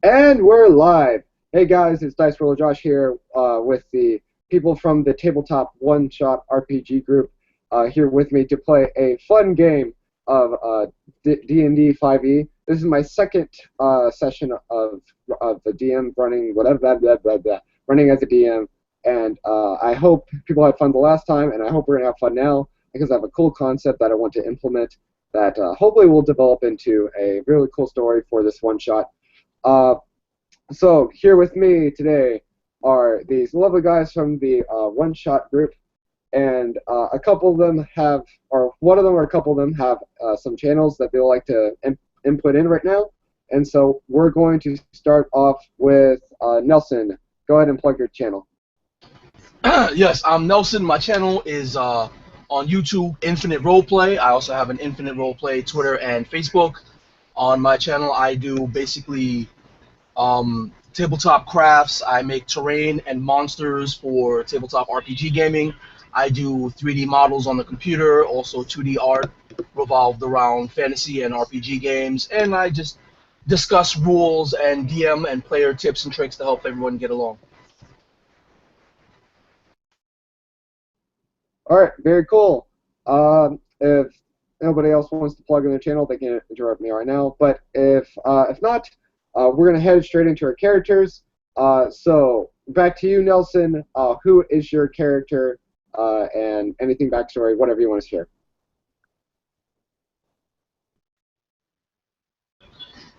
And we're live. Hey guys, it's Dice Roller Josh here with the people from the Tabletop One Shot RPG group here with me to play a fun game of D&D 5e. This is my second session of the DM running whatever running as a DM, and I hope people had fun the last time, and I hope we're gonna have fun now because I have a cool concept that I want to implement that hopefully will develop into a really cool story for this one shot. So here with me today are these lovely guys from the One Shot group, and a couple of them have, or one of them or a couple of them have some channels that they would like to input in right now. And so we're going to start off with Nelson. Go ahead and plug your channel. Yes, I'm Nelson. My channel is on YouTube, Infinite Roleplay. I also have an Infinite Roleplay Twitter and Facebook. On my channel, I do basically tabletop crafts. I make terrain and monsters for tabletop RPG gaming. I do 3D models on the computer, also 2D art revolved around fantasy and RPG games, and I just discuss rules and DM and player tips and tricks to help everyone get along. All right, very cool. If nobody else wants to plug in their channel, they can interrupt me right now. But if not, we're gonna head straight into our characters. So back to you, Nelson. Who is your character, and anything backstory, whatever you want to share.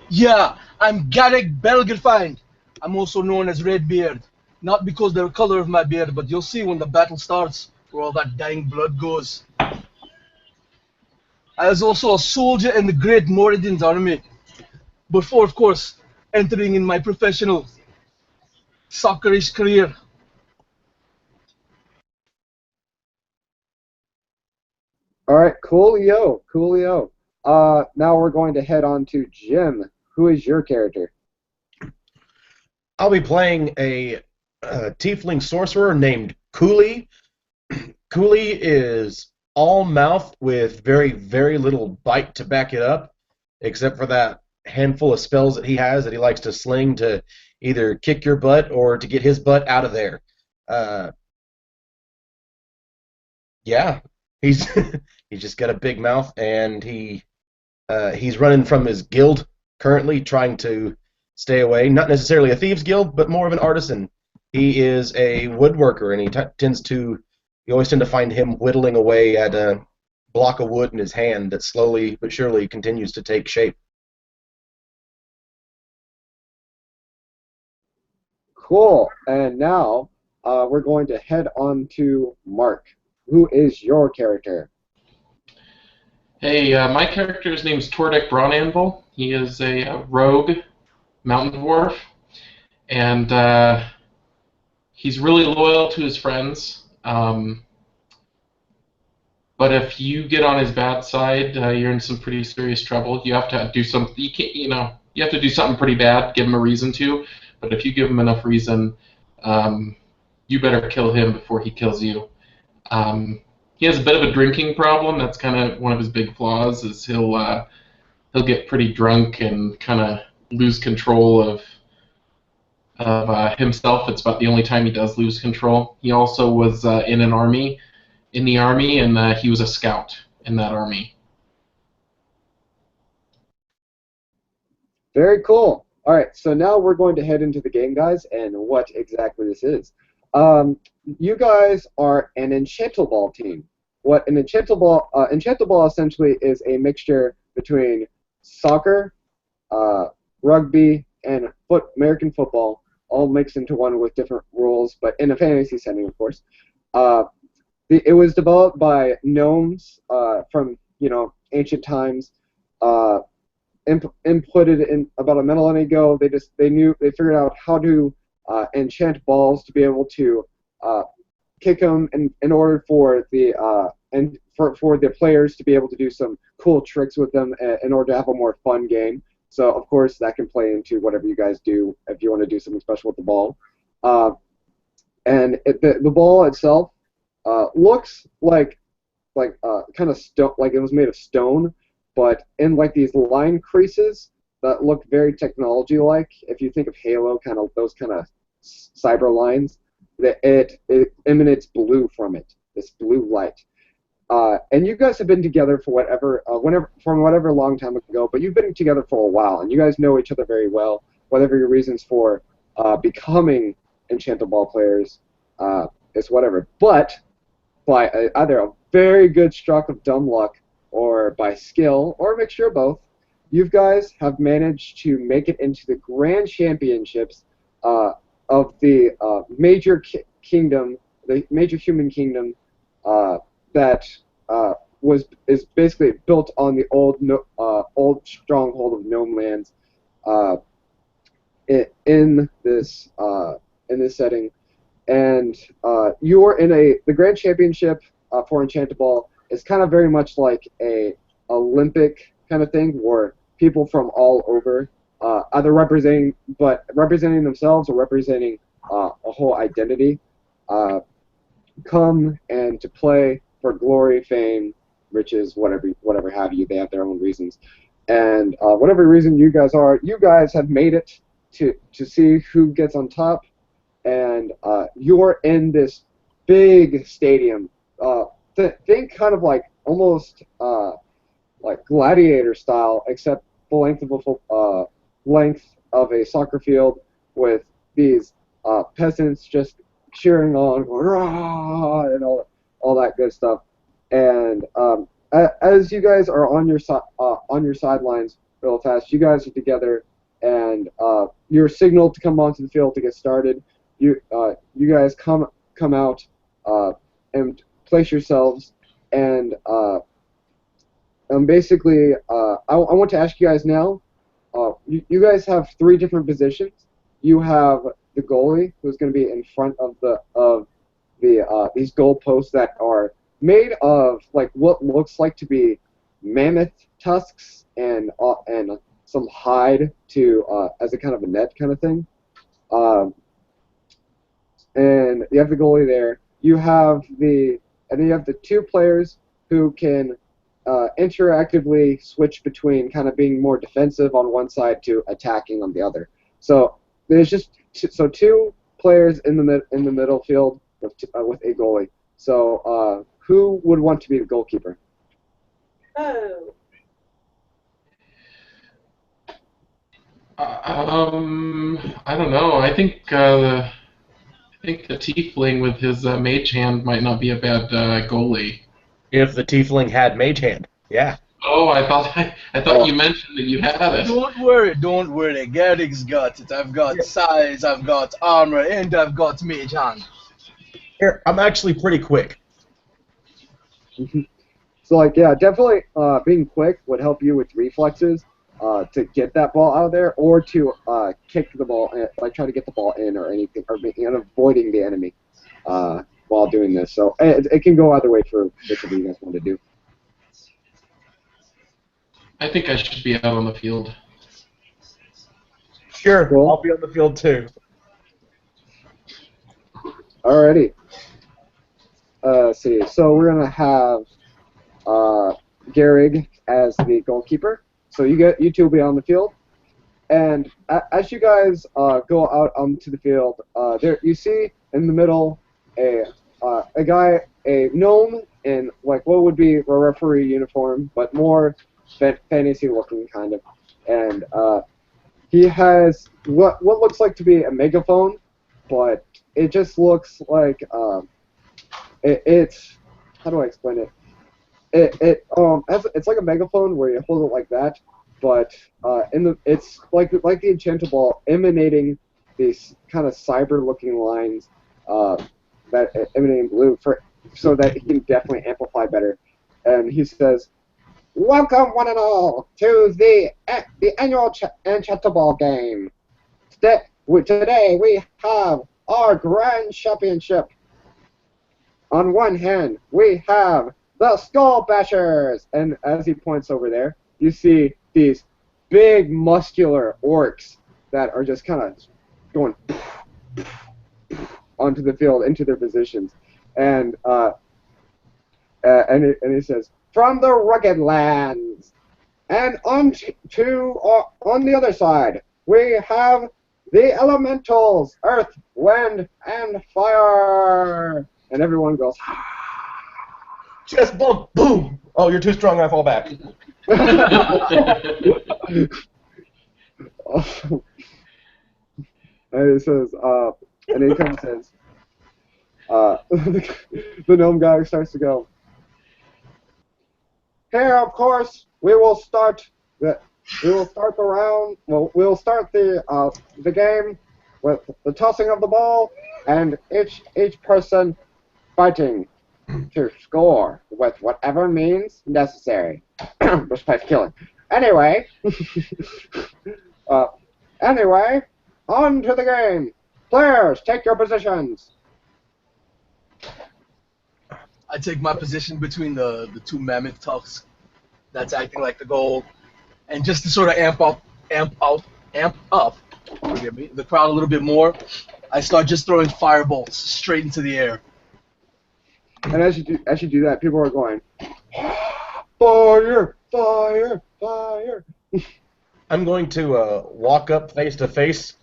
Yeah, I'm Garrick Belgerfind. I'm also known as Redbeard. Not because the color of my beard, but you'll see when the battle starts where all that dying blood goes. I was also a soldier in the Great Moradin's army, before, of course, entering in my professional soccerish career. All right, coolio, coolio. Now we're going to head on to Jim. Who is your character? I'll be playing a tiefling sorcerer named Cooley. Cooley is all mouth with very, very little bite to back it up, except for that handful of spells that he has that he likes to sling to either kick your butt or to get his butt out of there. Yeah, he's he's just got a big mouth, and he's running from his guild currently, trying to stay away. Not necessarily a thieves guild, but more of an artisan. He is a woodworker, and you always tend to find him whittling away at a block of wood in his hand that slowly but surely continues to take shape. Cool. And now we're going to head on to Mark. Who is your character? Hey, my character's name's Tordek Bronanvil. He is a rogue mountain dwarf, and he's really loyal to his friends. But if you get on his bad side, you're in some pretty serious trouble. You have to do something. You have to do something pretty bad. Give him a reason to. But if you give him enough reason, you better kill him before he kills you. He has a bit of a drinking problem. That's kind of one of his big flaws. Is he'll get pretty drunk and kind of lose control of himself. It's about the only time he does lose control. He also was in the army, and he was a scout in that army. Very cool. All right, so now we're going to head into the game, guys, and what exactly this is. You guys are an Enchanto-Ball team. What an Enchanto-Ball essentially is a mixture between soccer, rugby, and American football, all mixed into one with different rules, but in a fantasy setting, of course. It was developed by gnomes from ancient times. Inputted in about a millennium ago. They figured out how to enchant balls to be able to kick them in order for the players to be able to do some cool tricks with them in order to have a more fun game. So of course that can play into whatever you guys do if you want to do something special with the ball. And the ball itself looks like kind of stone, like it was made of stone, but in like these line creases that look very technology-like. If you think of Halo, kind of those kind of cyber lines, that it emanates blue from it. This blue light. And you guys have been together for whatever long time ago, but you've been together for a while, and you guys know each other very well. Whatever your reasons for becoming Enchanto-Ball players is whatever. But by either a very good stroke of dumb luck or by skill or a mixture of both, you guys have managed to make it into the Grand Championships of the kingdom, the major human kingdom that is basically built on the old stronghold of Gnome Lands in this setting, and you're in the Grand Championship for Enchanto-Ball is kind of very much like a Olympic kind of thing where people from all over either representing themselves or representing a whole identity come and to play for glory, fame, riches, whatever have you. They have their own reasons, and whatever reason you guys have made it to see who gets on top, and you're in this big stadium. Think kind of like almost like gladiator style, except the length of a soccer field with these peasants just cheering on, rah, and all that good stuff. And as you guys are on your sidelines real fast, you guys are together, and you're signaled to come onto the field to get started. You guys come out and place yourselves, and basically I want to ask you guys now. You guys have 3 different positions. You have the goalie, who's going to be in front of these goal posts that are made of like what looks like to be mammoth tusks and some hide to as a kind of a net kind of thing. And you have the goalie there. And then you have the 2 players who can interactively switch between kind of being more defensive on one side to attacking on the other. So there's just 2 players in the middle field with a goalie. So who would want to be the goalkeeper? Oh. I don't know. I think the tiefling with his mage hand might not be a bad goalie. If the tiefling had mage hand, yeah. Oh, I thought you mentioned that you had it. Don't worry. Garrick's got it. I've got size, I've got armor, and I've got mage hand. Here, I'm actually pretty quick. So like yeah, definitely being quick would help you with reflexes to get that ball out of there, or to kick the ball, like try to get the ball in or anything, or avoiding the enemy while doing this. So it can go either way for whichever you guys want to do. I think I should be out on the field. Sure, Cool. I'll be on the field too. Alrighty. Let's see. So we're gonna have Garrig as the goalkeeper. So you 2 will be on the field, and as you guys go out onto the field, there you see in the middle a gnome in like what would be a referee uniform, but more fantasy looking kind of, and he has what looks like to be a megaphone, but it just looks like it's how do I explain it? It's like a megaphone where you hold it like that, but it's like the Enchanto-Ball emanating these kind of cyber-looking lines that emanating blue so that he can definitely amplify better. And he says, "Welcome one and all to the annual Enchanto-Ball game. Today we have our Grand Championship. On one hand, we have the Skull Bashers," and as he points over there, you see these big muscular orcs that are just kind of going onto the field into their positions, and he says, "From the rugged lands And on the other side, we have the elementals, earth, wind, and fire. And everyone goes, Chest bump, boom. Oh, you're too strong. I fall back. and it says, and he comes and says, the gnome guy starts to go, here, of course, we will start the round. Well, we'll start the game with the tossing of the ball, and each person fighting to score with whatever means necessary, besides killing. Anyway, uh, anyway, on to the game. Players, take your positions. I take my position between the two mammoth tusks that's acting like the goal, and just to sort of amp up, forgive me, the crowd a little bit more, I start just throwing firebolts straight into the air. And as you do that, people are going, fire, fire, fire. I'm going to walk up face to face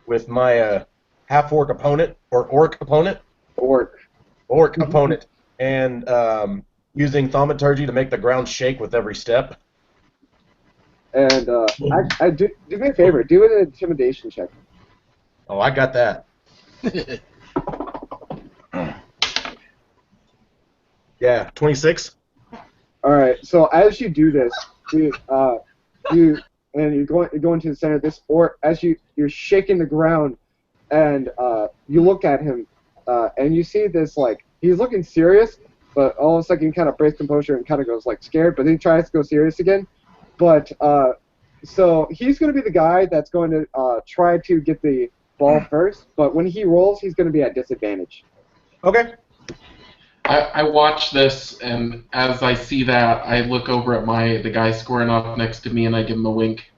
with my half-orc opponent, or orc opponent. Orc Opponent. And using thaumaturgy to make the ground shake with every step. And I do me a favor, do an intimidation check. Oh, I got that. Yeah, 26. All right. So as you do this, you're going to the center of this, or as you're shaking the ground, and you look at him, and you see this, like, he's looking serious, but all of a sudden he kind of breaks composure and kind of goes like scared, but then he tries to go serious again. But so he's going to be the guy that's going to try to get the ball first, but when he rolls, he's going to be at disadvantage. Okay. I watch this, and as I see that, I look over at the guy squaring off next to me, and I give him a wink.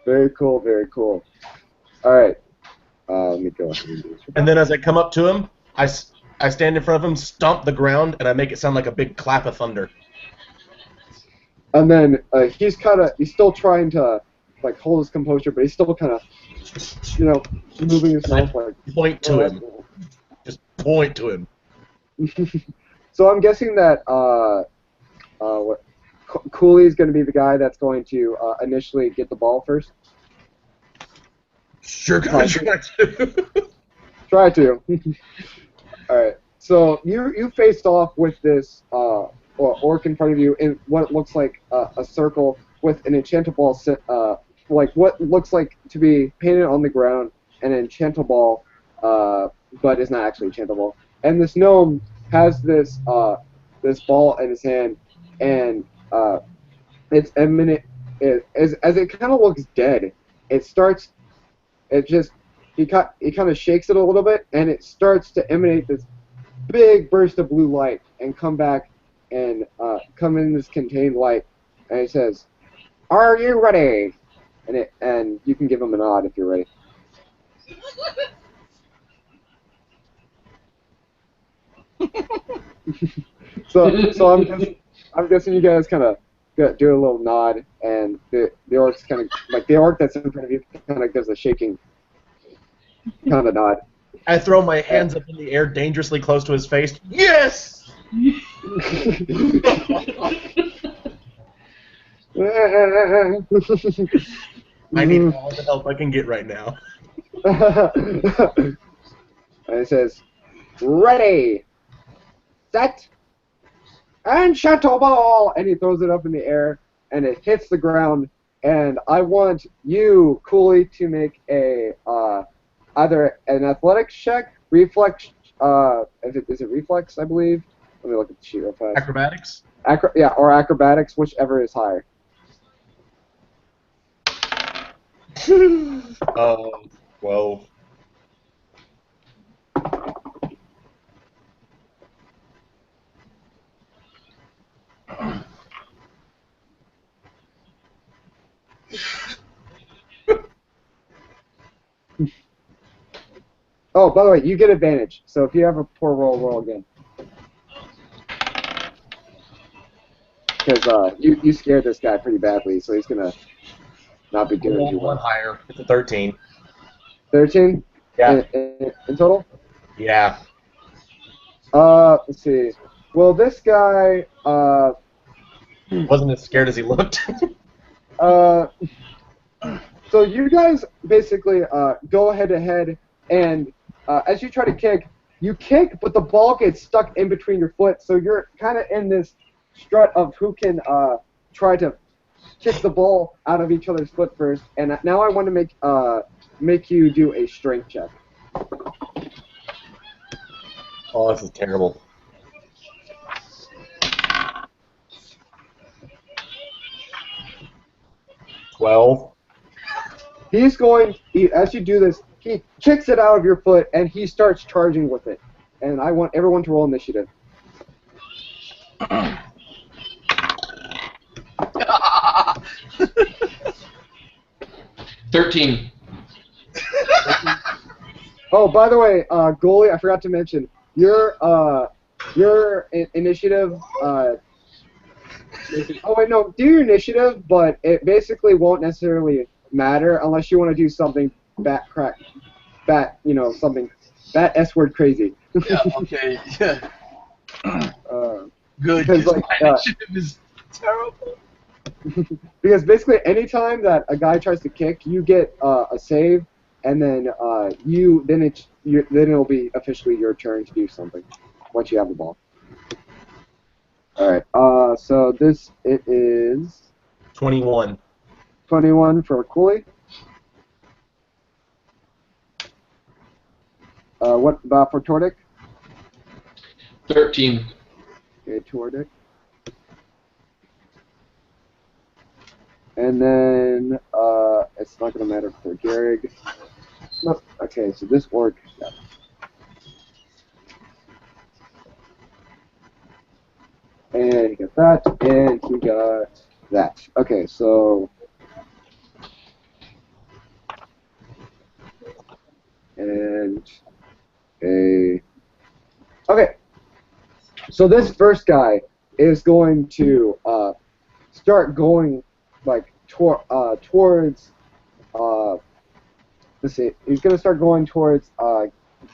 Very cool, very cool. All right. Let me go ahead and do this. And then as I come up to him, I stand in front of him, stomp the ground, and I make it sound like a big clap of thunder. And then he's still trying to like hold his composure, but he's still kind of, moving his mouth like. Point to him. Just point to him. So I'm guessing that Cooley is going to be the guy that's going to initially get the ball first. Sure, gonna try to. Try to. All right. So you faced off with this orc in front of you in what looks like a circle with an Enchanto-Ball, like what looks like to be painted on the ground, an Enchanto-Ball, but it's not actually Enchanto-Ball. And this gnome has this ball in his hand, and it's eminent. As it kind of looks dead, he kind of shakes it a little bit, and it starts to emanate this big burst of blue light and come back and come in this contained light, and it says, "Are you ready?" And you can give him a nod if you're ready. so I'm guessing you guys kind of do a little nod, and the orc's kind of like the orc that's in front of you kind of gives a shaking kind of nod. I throw my hands up in the air dangerously close to his face. Yes! I need all the help I can get right now. And it says, "Ready, set, Enchanto-Ball!" And he throws it up in the air, and it hits the ground. And I want you, Cooley, to make a either an athletics check, reflex. Is it reflex? I believe. Let me look at the sheet real fast. Acrobatics? Or acrobatics, whichever is higher. 12. Oh, by the way, you get advantage. So if you have a poor roll, roll again. because you scared this guy pretty badly, so he's gonna not be doing too One well. higher. It's a 13. 13 Yeah. in total. Yeah. Let's see. Well, this guy Wasn't as scared as he looked. uh. So you guys basically go head to head, and as you try to kick, you kick, but the ball gets stuck in between your foot. So you're kind of in this strut of who can try to kick the ball out of each other's foot first. And now I want to make you do a strength check. Oh, this is terrible. Well, As you do this, he kicks it out of your foot, and he starts charging with it. And I want everyone to roll initiative. 13. Oh, by the way, goalie, I forgot to mention your initiative. Oh wait, no, do your initiative, but it basically won't necessarily matter unless you want to do something something bat S word crazy. Yeah. Okay. Yeah. Good. Because, 'cause like, my initiative is terrible. Because basically, anytime that a guy tries to kick, you get a save, and then then it'll be officially your turn to do something once you have the ball. All right. So it is 21. 21 for Cooley. What about for Tordic? 13. Okay, Tordic. And then it's not going to matter for Garrig. No, okay, so this orc. Yeah. And he got that, and he got that. Okay, so. And a. Okay. So this first guy is going to start going like towards. Let's see. He's going to start going towards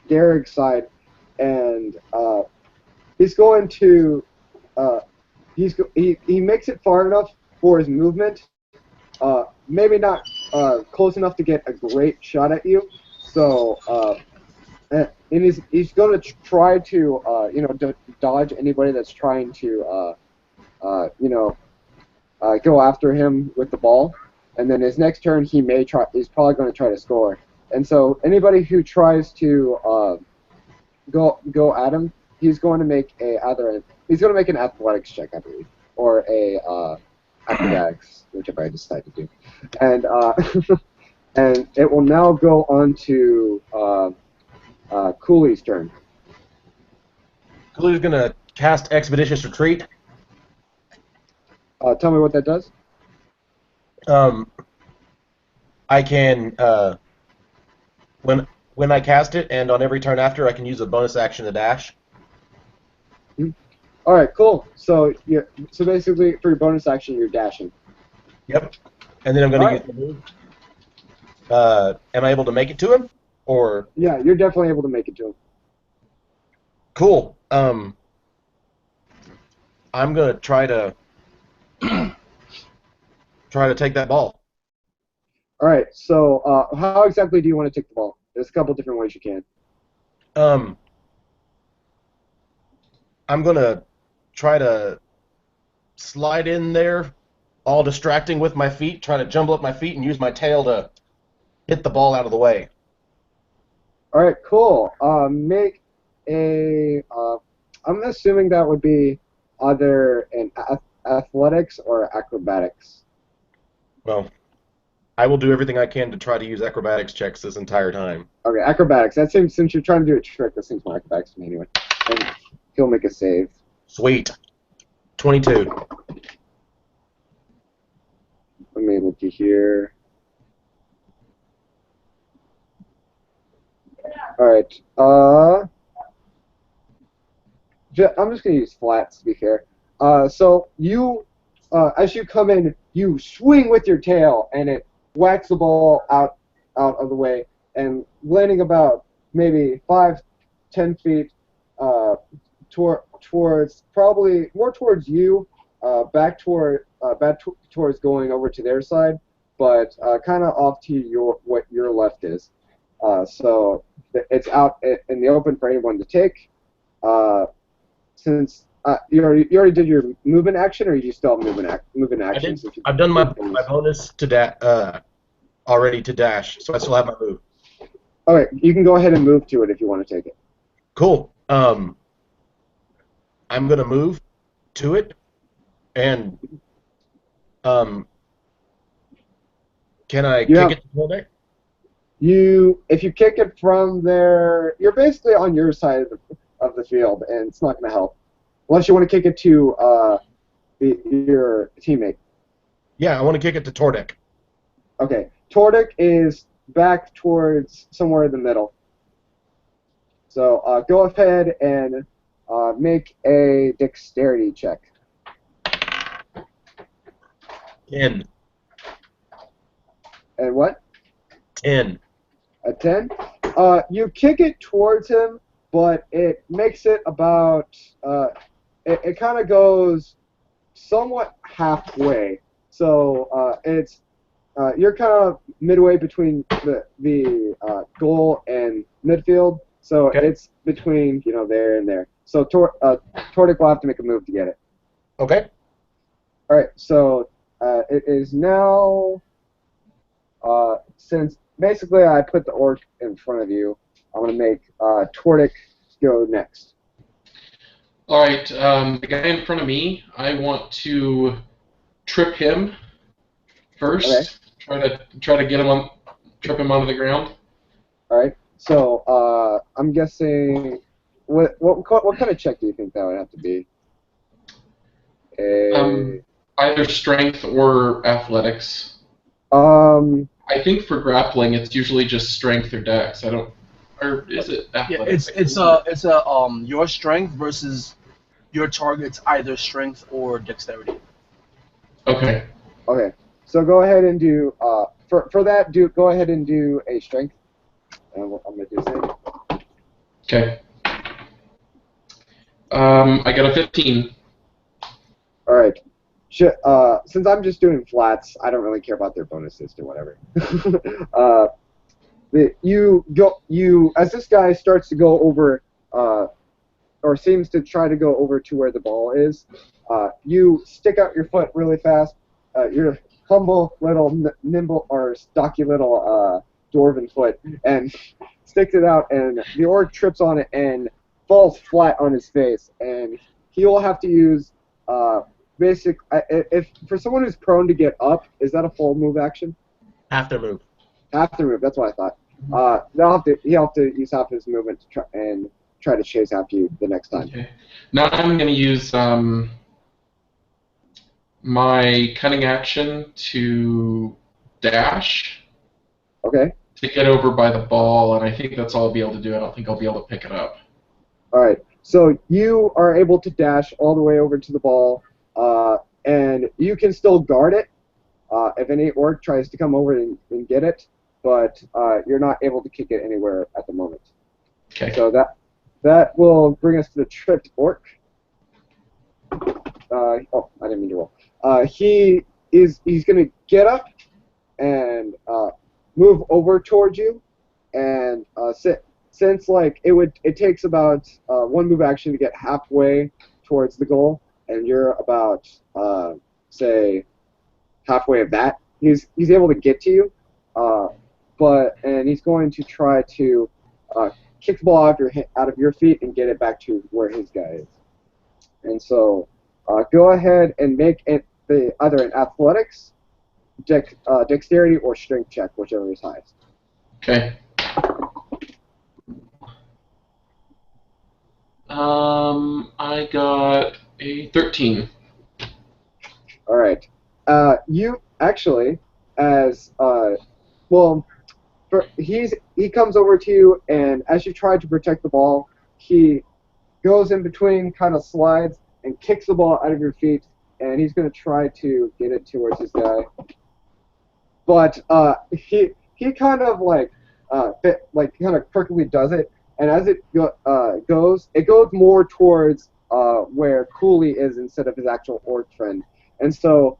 Garrick's side, and he's going to. He makes it far enough for his movement. Maybe not close enough to get a great shot at you. So. And he's going to try to dodge anybody that's trying to go after him with the ball, and then his next turn he's probably going to try to score. And so anybody who tries to go at him, he's going to make an athletics check, I believe, or a acrobatics, whichever I decide to do, and and it will now go on to Cooley's turn. Cooley's gonna cast Expeditious Retreat. Tell me what that does. I can when I cast it, and on every turn after, I can use a bonus action to dash. All right, cool. So basically, for your bonus action, you're dashing. Yep. And then I'm gonna use the move. Am I able to make it to him, or? Yeah, you're definitely able to make it to him. Cool. I'm gonna try to take that ball. All right. So how exactly do you want to take the ball? There's a couple different ways you can. I'm gonna try to slide in there, all distracting with my feet, trying to jumble up my feet and use my tail to hit the ball out of the way. All right, cool. Make a. I'm assuming that would be either an athletics or acrobatics. Well, I will do everything I can to try to use acrobatics checks this entire time. Okay, acrobatics. That seems, since you're trying to do a trick, that seems more acrobatics to me anyway. And he'll make a save. Sweet. 22. Let me look here. All right. I'm just gonna use flats to be fair. So you as you come in, you swing with your tail, and it whacks the ball out of the way, and landing about maybe 5-10 feet towards probably more towards you, towards going over to their side, but kind of off to what your left is. So it's out in the open for anyone to take. Since you already did your movement action, or you still have movement action? I've done my bonus to already to dash, so I still have my move. All right, you can go ahead and move to it if you want to take it. Cool. I'm gonna move to it, and can I kick it to the deck? If you kick it from there, you're basically on your side of the field, and it's not going to help. Unless you want to kick it to your teammate. Yeah, I want to kick it to Tordek. Okay. Tordek is back towards somewhere in the middle. So go ahead and make a dexterity check. 10. And what? 10. A 10? You kick it towards him, but it makes it about, it kind of goes somewhat halfway. So you're kind of midway between the goal and midfield. So it's between, there and there. So Tordek will have to make a move to get it. Okay. All right, so it is now, since basically I put the orc in front of you, I'm going to make Tordek go next. All right, the guy in front of me, I want to trip him first. Okay. Try to get him trip him onto the ground. All right, so I'm guessing, what kind of check do you think that would have to be? Either strength or athletics. I think for grappling, it's usually just strength or dex. Or is it athletics? Yeah, it's your strength versus your target's either strength or dexterity. Okay. Okay. So go ahead and do for that. Go ahead and do a strength. And I'm gonna do the same. Okay. I got a 15. All right. Since I'm just doing flats, I don't really care about their bonuses or whatever. As this guy starts to go over, or seems to try to go over to where the ball is, you stick out your foot really fast. Your humble little nimble or stocky little dwarven foot, and sticks it out, and the orc trips on it and falls flat on his face, and he will have to use if for someone who's prone to get up, is that a full move action? After move. After move, that's what I thought. He'll have to use half his movement to try to chase after you the next time. Okay. Now I'm going to use my cunning action to dash. Okay. To get over by the ball, and I think that's all I'll be able to do. I don't think I'll be able to pick it up. All right. So you are able to dash all the way over to the ball, and you can still guard it if any orc tries to come over and get it, but you're not able to kick it anywhere at the moment. Okay. So that will bring us to the tripped orc. I didn't mean to roll. He's going to get up and move over towards you, and since like it takes about one move action to get halfway towards the goal, and you're about say halfway of that, he's able to get to you, and he's going to try to kick the ball out of your feet and get it back to where his guy is. And so go ahead and make it either an athletics, dexterity, or strength check, whichever is highest. Okay. I got a 13. All right. You actually, he comes over to you, and as you try to protect the ball, he goes in between, kind of slides, and kicks the ball out of your feet, and he's going to try to get it towards this guy. But he kind of kind of crookedly does it, and as it goes more towards where Cooley is instead of his actual orc friend, and so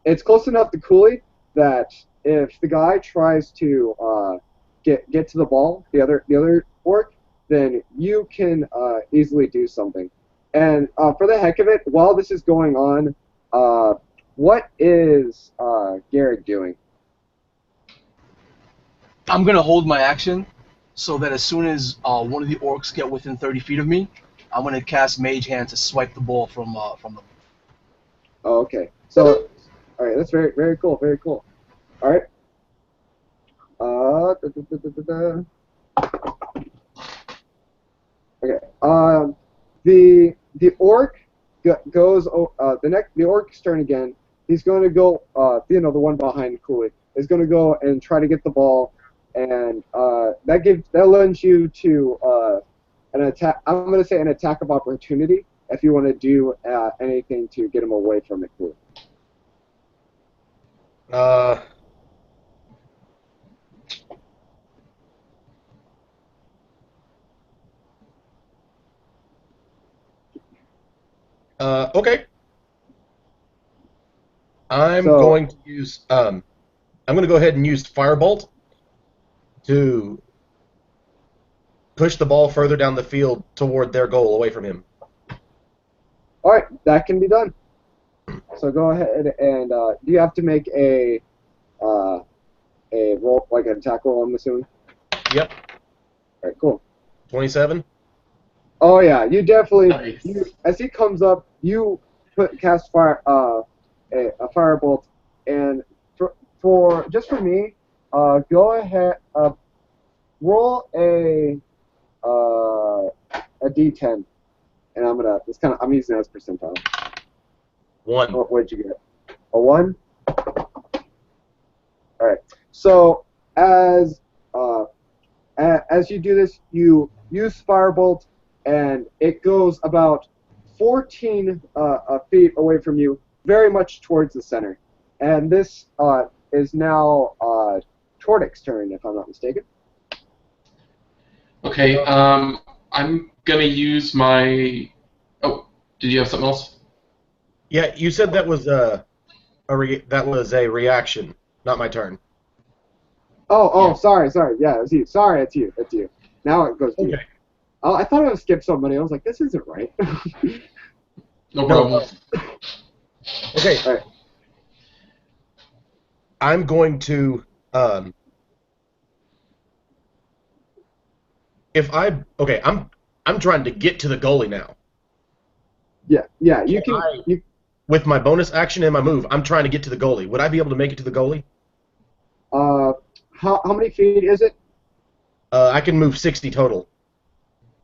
it's close enough to Cooley that if the guy tries to get to the ball, the other orc, then you can easily do something. And for the heck of it, while this is going on, what is Garrick doing? I'm gonna hold my action so that as soon as one of the orcs get within 30 feet of me, I'm gonna cast Mage Hand to swipe the ball from them. Oh, okay. So, all right, that's very very cool. Very cool. All right. Da, da, da, da, da, da. Okay. The orc goes. The orc's turn again. He's going to go. The one behind Cooley is going to go and try to get the ball, and that lends you to an attack. I'm going to say an attack of opportunity if you want to do anything to get him away from it, Cooley. Okay. I'm going to go ahead and use Firebolt to push the ball further down the field toward their goal, away from him. All right, that can be done. So go ahead and do you have to make a roll, like an attack roll? I'm assuming. Yep. All right, cool. 27. Oh yeah, you definitely. Nice. As he comes up, you cast a firebolt, and for me, go ahead, roll a d10, and I'm using it as percentile. 1. What'd you get? A 1. All right. So as you do this, you use firebolt, and it goes about 14 feet away from you, very much towards the center. And this is now Tordic's turn, if I'm not mistaken. Okay, I'm gonna use my. Oh, did you have something else? Yeah, you said that was a reaction, not my turn. Oh, Yeah. sorry. Yeah, it's you. Sorry, it's you. Now it goes to you. Okay. Oh, I thought I would skip somebody. I was like, this isn't right. No problem. Okay. All right. I'm going to I'm trying to get to the goalie now. Yeah. You can. With my bonus action and my move, I'm trying to get to the goalie. Would I be able to make it to the goalie? How many feet is it? I can move 60 total.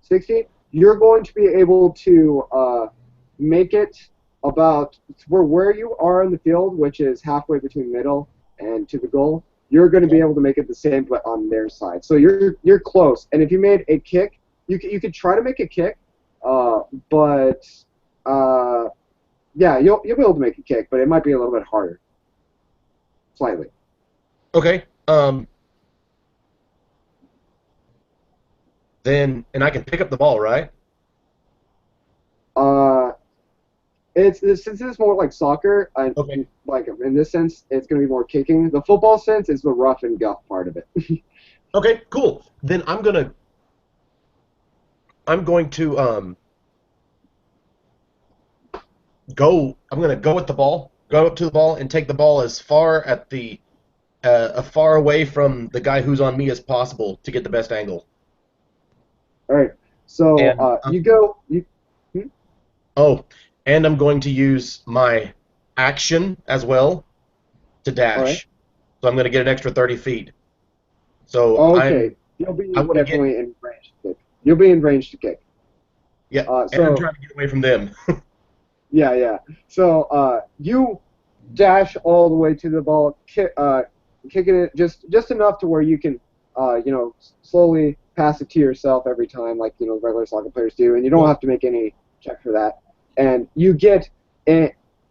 60. You're going to be able to make it about where you are in the field, which is halfway between middle and to the goal. You're going to be able to make it the same, but on their side. So you're close. And if you made a kick, you could try to make a kick, but yeah, you'll be able to make a kick, but it might be a little bit harder, slightly. Okay. Then I can pick up the ball, right? Since it's more like soccer, Okay. like in this sense, it's going to be more kicking. The football sense is the rough and guff part of it. Okay, cool. Then I'm going to go with the ball, go up to the ball, and take the ball as far far away from the guy who's on me as possible to get the best angle. All right. So And, you go. Oh, and I'm going to use my action as well to dash. All right. So I'm going to get an extra 30 feet. So Okay. You'll be I wanna definitely in range to kick. You'll be in range to kick. Yeah, and so I'm trying to get away from them. yeah. So you dash all the way to the ball, kicking it just enough to where you can, slowly pass it to yourself every time, like regular soccer players do, and you don't have to make any check for that. And you get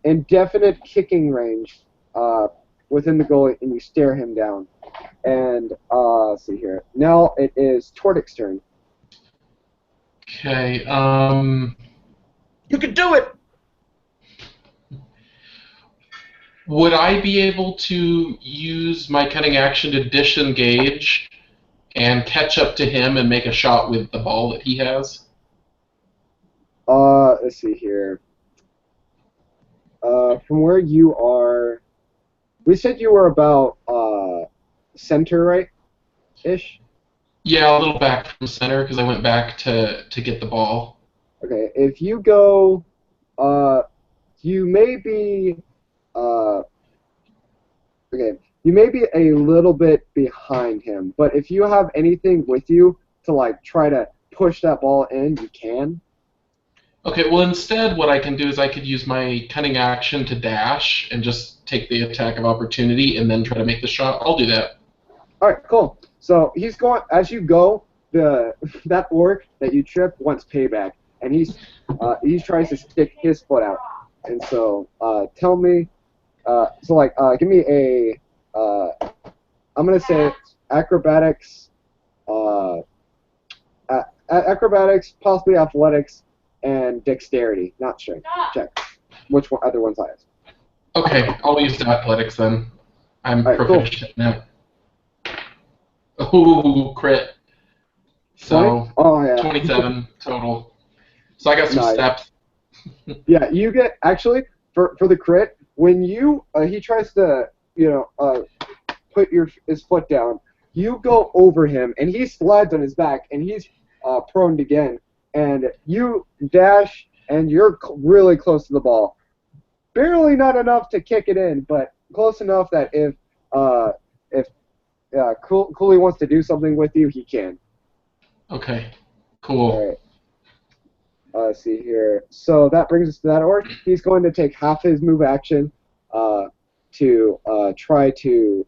indefinite kicking range within the goalie, and you stare him down. And let's see here. Now it is Tordic's turn. Okay. You can do it. Would I be able to use my cunning action to disengage and catch up to him and make a shot with the ball that he has? Let's see here. From where you are, we said you were about center, right? Ish. Yeah, a little back from center because I went back to get the ball. Okay. If you go, you may be, okay. You may be a little bit behind him, but if you have anything with you to like try to push that ball in, you can. Okay, well instead what I can do is I could use my cunning action to dash and just take the attack of opportunity and then try to make the shot. I'll do that. All right, cool. So he's going as you go. That orc that you tripped wants payback, and he tries to stick his foot out. And so tell me, give me a I'm gonna say acrobatics, acrobatics, possibly athletics, and dexterity, not strength. Check which one, other one's highest. Okay, I'll use the athletics then. I'm All right, proficient now. Ooh, crit. So, 20? Oh yeah. 27 total. So I got some Nice. steps. Yeah, you get actually for the crit when you he tries to put his foot down. You go over him and he slides on his back and he's prone again. And you dash and you're really close to the ball. Barely not enough to kick it in, but close enough that if Cooley wants to do something with you, he can. Okay, cool. All right. Let's see here. So that brings us to that orc. He's going to take half his move action to try to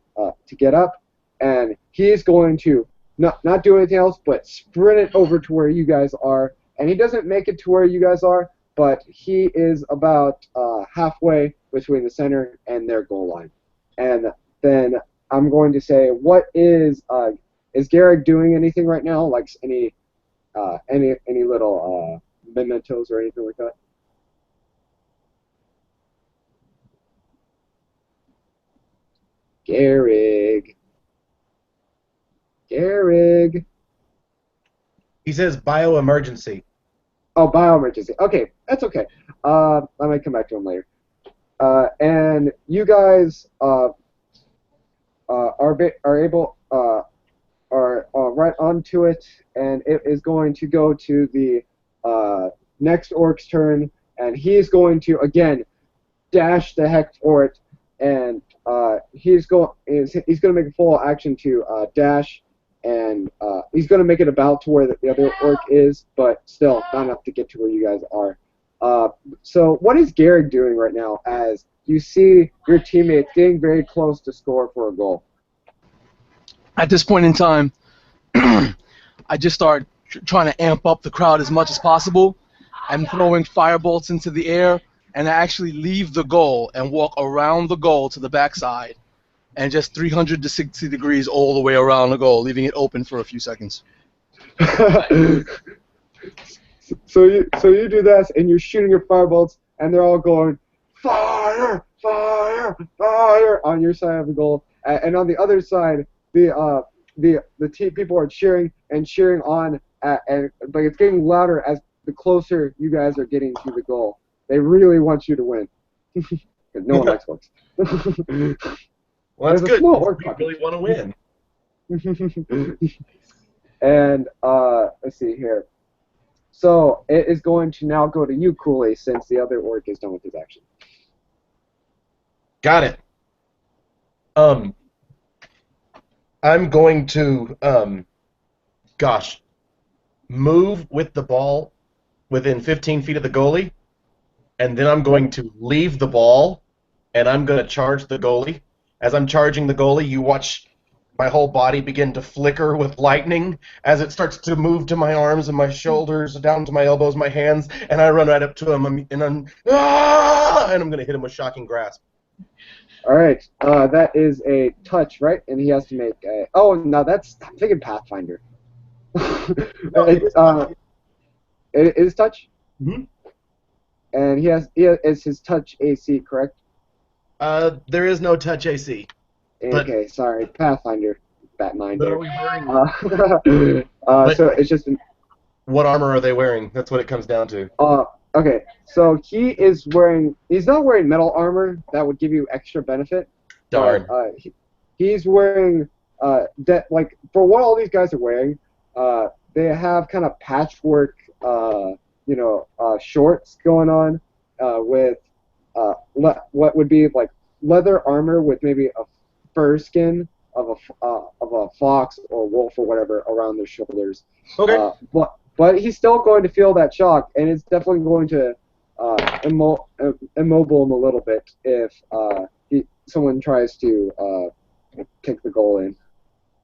get up, and he is going to not do anything else but sprint it over to where you guys are. And he doesn't make it to where you guys are, but he is about halfway between the center and their goal line. And then I'm going to say, what is Garrick doing anything right now? Like any little mementos or anything like that? Garrick. He says bio-emergency. Oh, bio-emergency. Okay, that's okay. I might come back to him later. And you guys are right onto it, and it is going to go to the next orc's turn, and he's going to again dash the heck for it, and he's going to make a full action to dash. And he's going to make it about to where the other orc is, but still not enough to get to where you guys are. So what is Garrick doing right now as you see your teammates getting very close to score for a goal? At this point in time, I just start trying to amp up the crowd as much as possible. I'm throwing firebolts into the air, and I actually leave the goal and walk around the goal to the backside. And just 360 degrees all the way around the goal, leaving it open for a few seconds. So you do that, and you're shooting your firebolts, and they're all going fire, fire, fire on your side of the goal, and on the other side, the people are cheering and cheering on, and but it's getting louder as the closer you guys are getting to the goal. They really want you to win. No one likes orcs. Well, that's There's a good. small orc We really want to win. And let's see here. So it is going to now go to you, Cooley, since the other orc is done with his action. Got it. I'm going to move with the ball within 15 feet of the goalie, and then I'm going to leave the ball, and I'm going to charge the goalie. As I'm charging the goalie, you watch my whole body begin to flicker with lightning as it starts to move to my arms and my shoulders, down to my elbows, my hands, and I run right up to him and I'm going to hit him with Shocking Grasp. All right, that is a touch, right? And he has to make a. Oh, no, I'm thinking Pathfinder. It is touch, Mm-hmm. and it's his touch AC, correct? There is no touch AC. But Okay, sorry, Pathfinder, Batminder. what are we wearing? So it's just What armor are they wearing? That's what it comes down to. okay. So he's not wearing metal armor. That would give you extra benefit. Darn. But, he's wearing like for what all these guys are wearing. They have kind of patchwork, shorts going on, with what would be like leather armor with maybe a fur skin of a fox or wolf or whatever around their shoulders. Okay. But he's still going to feel that shock, and it's definitely going to immobile him a little bit if someone tries to kick the goal in.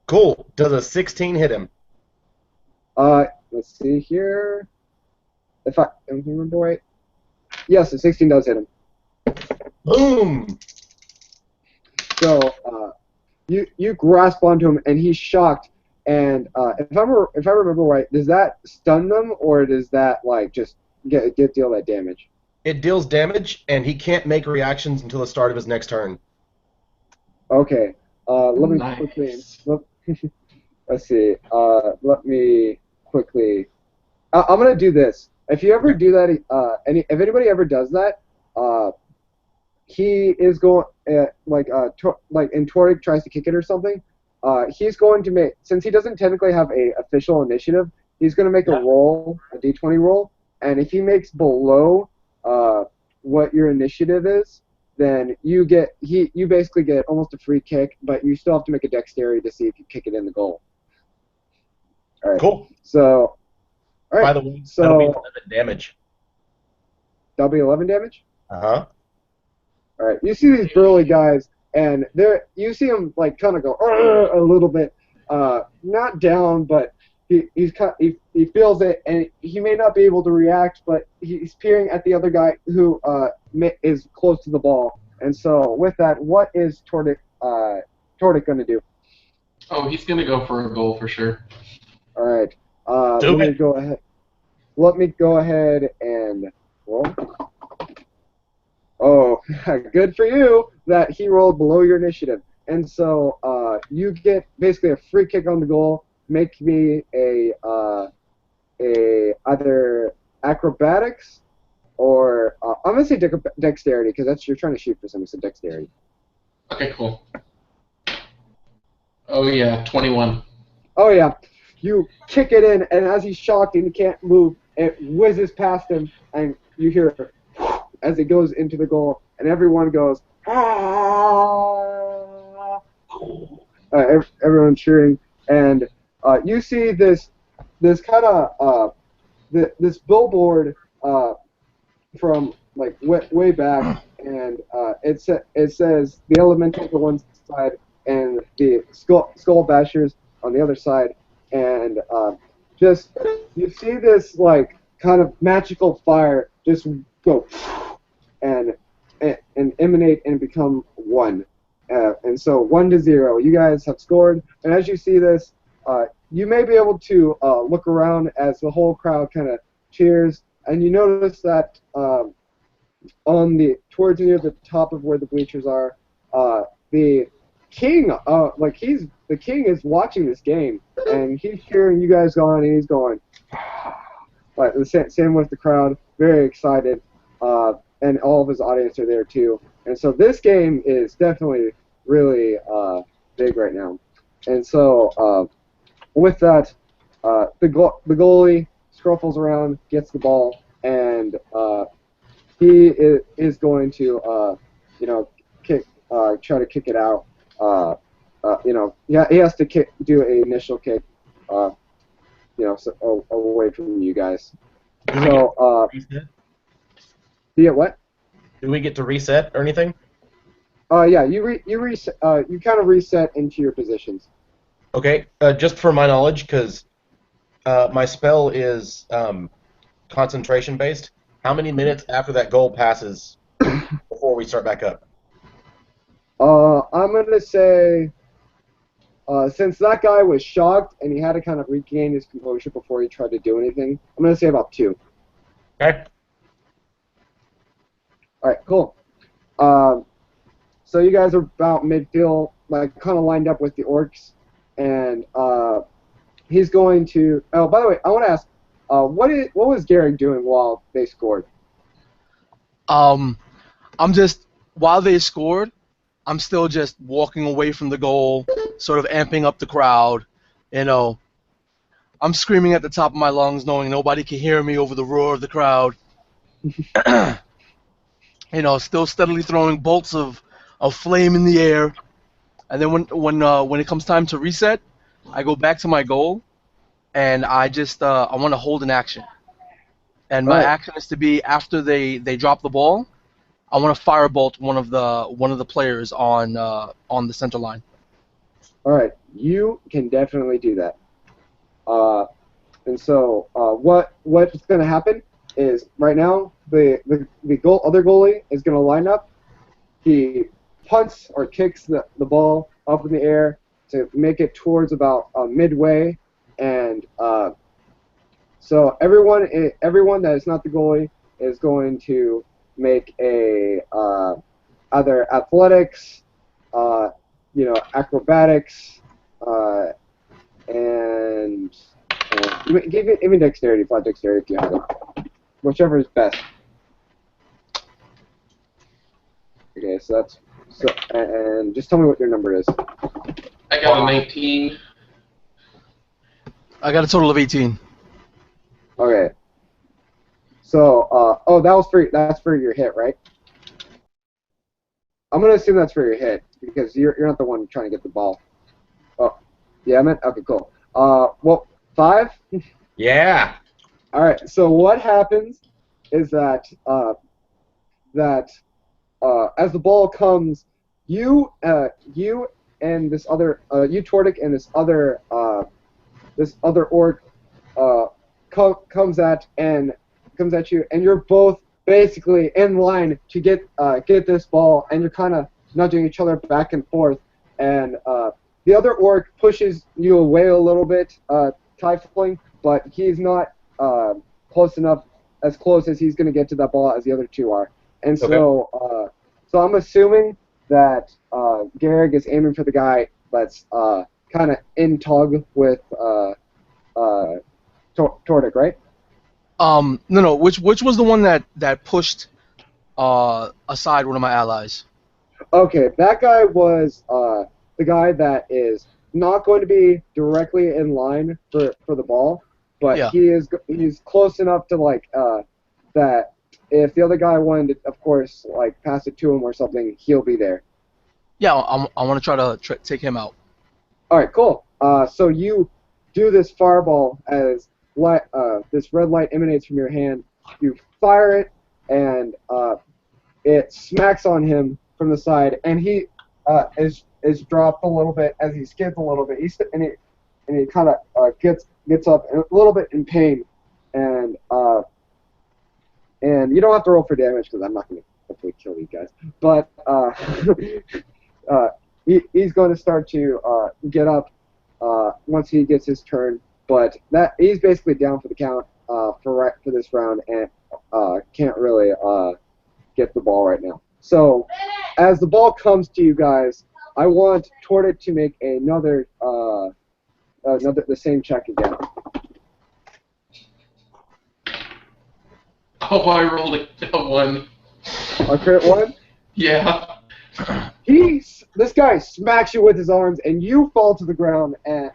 Cool. Does a 16 hit him? Let's see here. If I remember right, yes, a 16 does hit him. Boom. So you grasp onto him, and he's shocked. And if I remember right, does that stun them, or does that like just deal that damage? It deals damage, and he can't make reactions until the start of his next turn. Okay. Let me Nice. quickly. Let's see. Let me quickly. I'm gonna do this. If you ever do that, if anybody ever does that, he is going and Toric tries to kick it or something. He's going to make, since he doesn't technically have a official initiative, he's going to make a roll, a d20 roll, and if he makes below what your initiative is, then you basically get almost a free kick, but you still have to make a dexterity to see if you kick it in the goal. All right. Cool. So, all right. By the way, so that'll be 11 damage. that'll be 11 damage. Uh-huh. All right. You see these burly guys, and you see him like kind of go a little bit, not down, but he feels it, and he may not be able to react, but he's peering at the other guy who is close to the ball. And so with that, what is Tordic going to do? Oh, he's gonna go for a goal for sure. All right. Do Let it. me go ahead. Let me go ahead and roll. Oh, good for you that he rolled below your initiative. And so you get basically a free kick on the goal. Make me a either acrobatics or I'm gonna say dexterity because you're trying to shoot for something. So dexterity. Okay, cool. Oh yeah, 21. Oh yeah, you kick it in, and as he's shocked and he can't move, it whizzes past him, and you hear it as it goes into the goal, and everyone goes ah! Everyone cheering, and you see this kind of this billboard from like way back, and it says the Elementals on one side and the Skull Bashers on the other side, and just you see this like kind of magical fire just go and emanate and become one, and so 1-0. You guys have scored, and as you see this, you may be able to look around as the whole crowd kind of cheers, and you notice that towards near the top of where the bleachers are, the king, the king is watching this game, and he's cheering you guys on, and he's going, like the same with the crowd, very excited, and all of his audience are there too. And so this game is definitely really big right now. And so with that, the goalie scruffles around, gets the ball, and he is going to try to kick it out. He has to do an initial kick, away from you guys. So, do you get what? Do we get to reset or anything? Yeah, you kind of reset into your positions. Okay, just for my knowledge, because my spell is concentration based. How many minutes after that goal passes before we start back up? I'm gonna say since that guy was shocked and he had to kind of regain his composure before he tried to do anything, I'm gonna say about 2. Okay. All right, cool. Um, so you guys are about midfield, like kind of lined up with the orcs, and he's going to. Oh, by the way, I want to ask, what was Garrick doing while they scored? I'm just while they scored, I'm still just walking away from the goal, sort of amping up the crowd. You know, I'm screaming at the top of my lungs, knowing nobody can hear me over the roar of the crowd. Still steadily throwing bolts of flame in the air. And then when it comes time to reset, I go back to my goal, and I want to hold an action. And All my right. action is to be after they drop the ball, I want to firebolt one of the players on the center line. All right, you can definitely do that. And so what's going to happen is right now the other goalie is going to line up. He punts or kicks the ball up in the air to make it towards about midway, and so everyone that is not the goalie is going to make a either athletics, uh, acrobatics, and even dexterity, flat dexterity if you have it, whichever is best. Okay, and just tell me what your number is. I got a 19. I got a total of 18. Okay. So, that's for your hit, right? I'm gonna assume that's for your hit because you're not the one trying to get the ball. Oh, yeah, I meant okay, cool. Well, 5. Yeah. All right. So what happens is that as the ball comes, you and this other you Tordic and this other orc comes at you, and you're both basically in line to get this ball, and you're kind of nudging each other back and forth, and the other orc pushes you away a little bit, Tiefling, but he's not as close as he's going to get to that ball as the other two are. And so, so I'm assuming that Garrick is aiming for the guy that's kind of in tug with Tordic, right? No. Which was the one that pushed aside one of my allies? Okay, that guy was the guy that is not going to be directly in line for the ball, but Yeah. he's close enough to that if the other guy wanted to, of course, like pass it to him or something, he'll be there. Yeah, I want to try to take him out. All right, cool. So you do this fireball as this red light emanates from your hand. You fire it, and it smacks on him from the side, and he is dropped a little bit as he skids a little bit. And he kind of gets up a little bit in pain, and you don't have to roll for damage because I'm not going to hopefully kill these guys. But he's going to start to get up once he gets his turn. But he's basically down for the count for this round and can't really get the ball right now. So as the ball comes to you guys, I want Tordic to make another the same check again. Oh, I rolled a 1. A crit 1? Yeah. This guy smacks you with his arms, and you fall to the ground and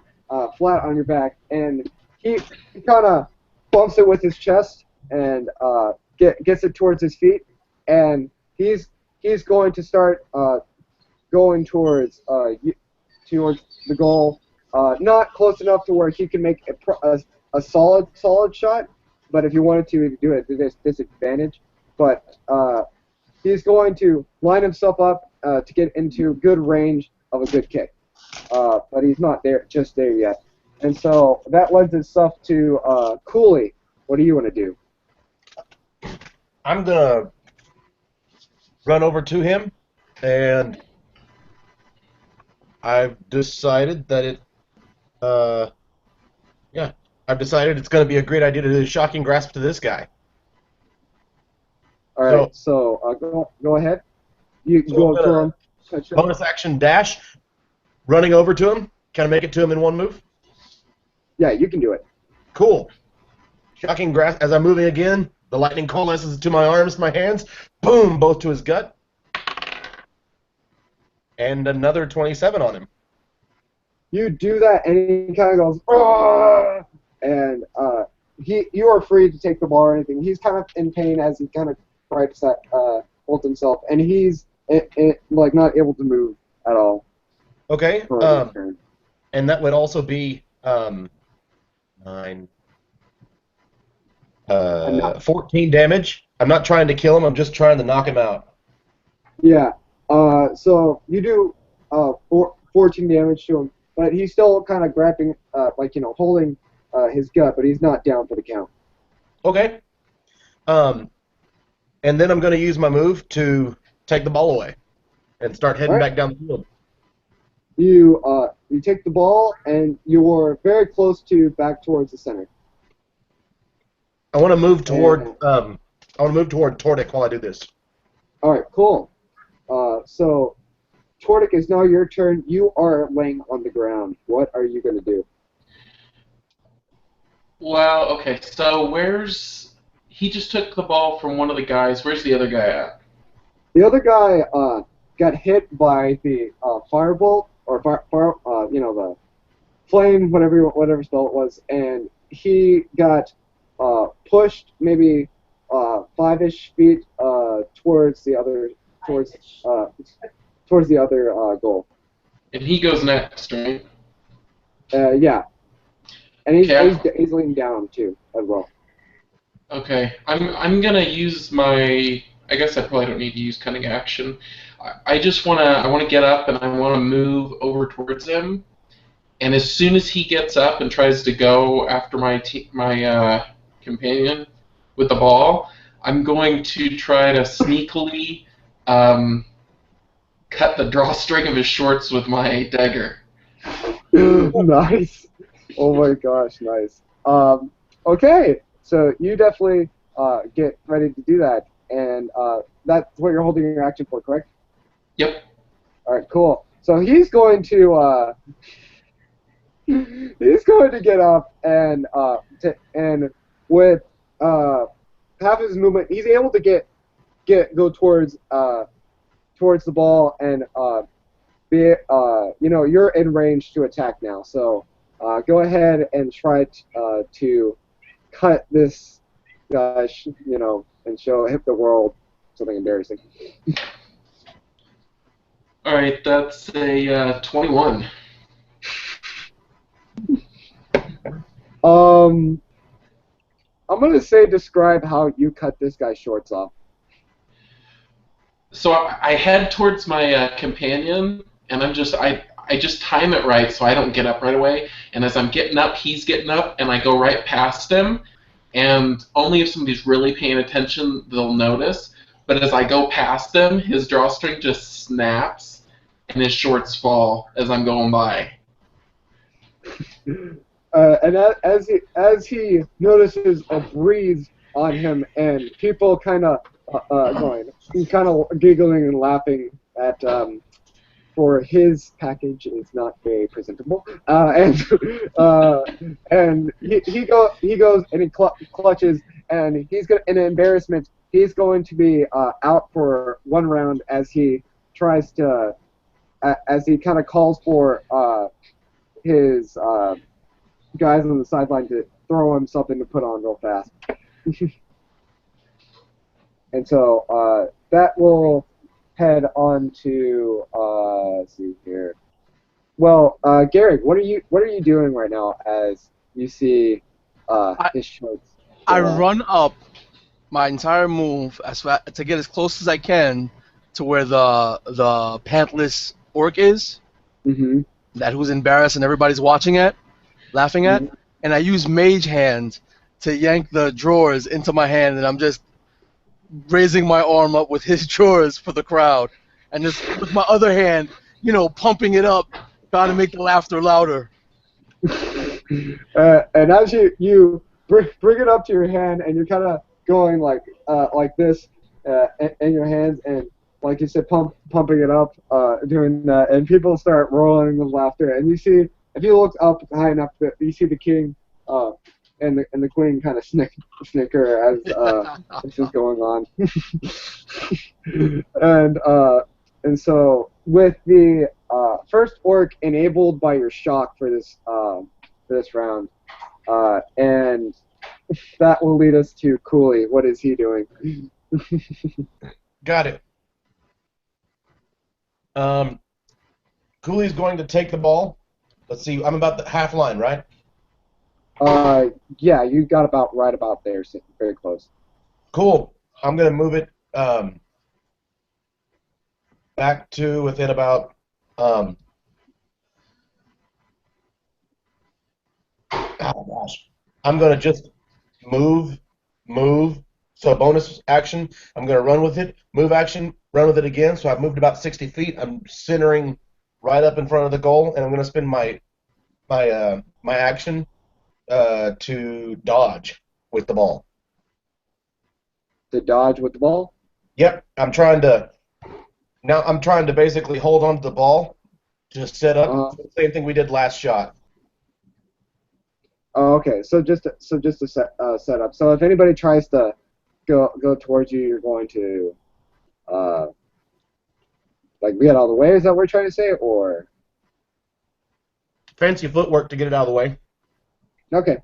flat on your back. And he kind of bumps it with his chest and gets it towards his feet. And he's going to start going towards the goal. Not close enough to where he can make a solid shot, but if you wanted to do it, there's disadvantage. But he's going to line himself up to get into good range of a good kick. but he's not just there yet. And so that lends itself to Cooley. What do you want to do? I'm gonna run over to him, and I've decided that I've decided it's gonna be a great idea to do a shocking grasp to this guy. All right, so go ahead. You can go up to him. Touch him. Bonus action dash, running over to him. Can I make it to him in one move? Yeah, you can do it. Cool. Shocking grasp. As I'm moving again, the lightning coalesces to my arms, my hands. Boom! Both to his gut. And another 27 on him. You do that, and he kind of goes, "Argh!" And you are free to take the ball or anything. He's kind of in pain as he kind of tries to hold himself, and he's like not able to move at all. Okay. For his turn. And that would also be 14 damage. I'm not trying to kill him. I'm just trying to knock him out. Yeah. So you do 14 damage to him, but he's still kind of grabbing, holding his gut, but he's not down for the count. Okay. And then I'm going to use my move to take the ball away and start heading back down the field. You take the ball, and you're very close to back towards the center. I want to move toward Tordic while I do this. All right, cool. So, Tordic, is now your turn. You are laying on the ground. What are you going to do? Well, okay, so he just took the ball from one of the guys. Where's the other guy at? The other guy got hit by the firebolt, or the flame, whatever spell it was, and he got pushed maybe 5-ish feet towards the other goal. And he goes next, right? Yeah, and he's Okay. he's leaning down too as well. Okay, I'm gonna use my. I guess I probably don't need to use cunning action. I just wanna get up and I wanna move over towards him. And as soon as he gets up and tries to go after my companion with the ball, I'm going to try to sneakily cut the drawstring of his shorts with my dagger. Nice. Oh my gosh, nice. Okay, so you definitely get ready to do that, and that's what you're holding your action for, correct? Yep. All right, cool. So he's going to get up and with half his movement, he's able to go towards the ball and you're in range to attack now. So go ahead and try to cut this guy, and hit the world something embarrassing. All right, that's a 21. I'm gonna say describe how you cut this guy's shorts off. So I head towards my companion, and I just time it right so I don't get up right away. And as I'm getting up, he's getting up, and I go right past him. And only if somebody's really paying attention, they'll notice. But as I go past him, his drawstring just snaps, and his shorts fall as I'm going by. And as he notices a breeze on him, and people kind of giggling and laughing at for his package is not very presentable, and he goes and he clutches, and he's going in embarrassment. He's going to be out for one round as he tries to as he kind of calls for his guys on the sideline to throw him something to put on real fast. And so that will head on to let's see here. Well, Gary, what are you doing right now as you see his shorts? I run up my entire move to get as close as I can to where the pantless orc is. Mm-hmm. that who's embarrassed and everybody's laughing at, and I use Mage Hand to yank the drawers into my hand, and I'm just raising my arm up with his drawers for the crowd, and just with my other hand, pumping it up, trying to make the laughter louder. And as you bring it up to your hand, and you're kind of going like this in your hands, and like you said, pumping it up, doing that, and people start rolling with laughter. And you see, if you look up high enough, you see the king and the queen kind of snicker as this is going on. And so with the first orc enabled by your shock for this round, and that will lead us to Cooley. What is he doing? Got it. Cooley's going to take the ball. Let's see, I'm about the half line, right? Yeah, you got right about there, so very close. Cool. I'm going to move it back to within about oh gosh. I'm going to just move. So a bonus action. I'm going to run with it. Move action. Run with it again. So I've moved about 60 feet. I'm centering right up in front of the goal, and I'm going to spend my action to dodge with the ball. To dodge with the ball? Yep. I'm trying to basically hold on to the ball to set up the same thing we did last shot. Oh, okay. So just a set up. So if anybody tries to go towards you, you're going to like get out of the way. Is that what you're trying to say, or fancy footwork to get it out of the way? Okay.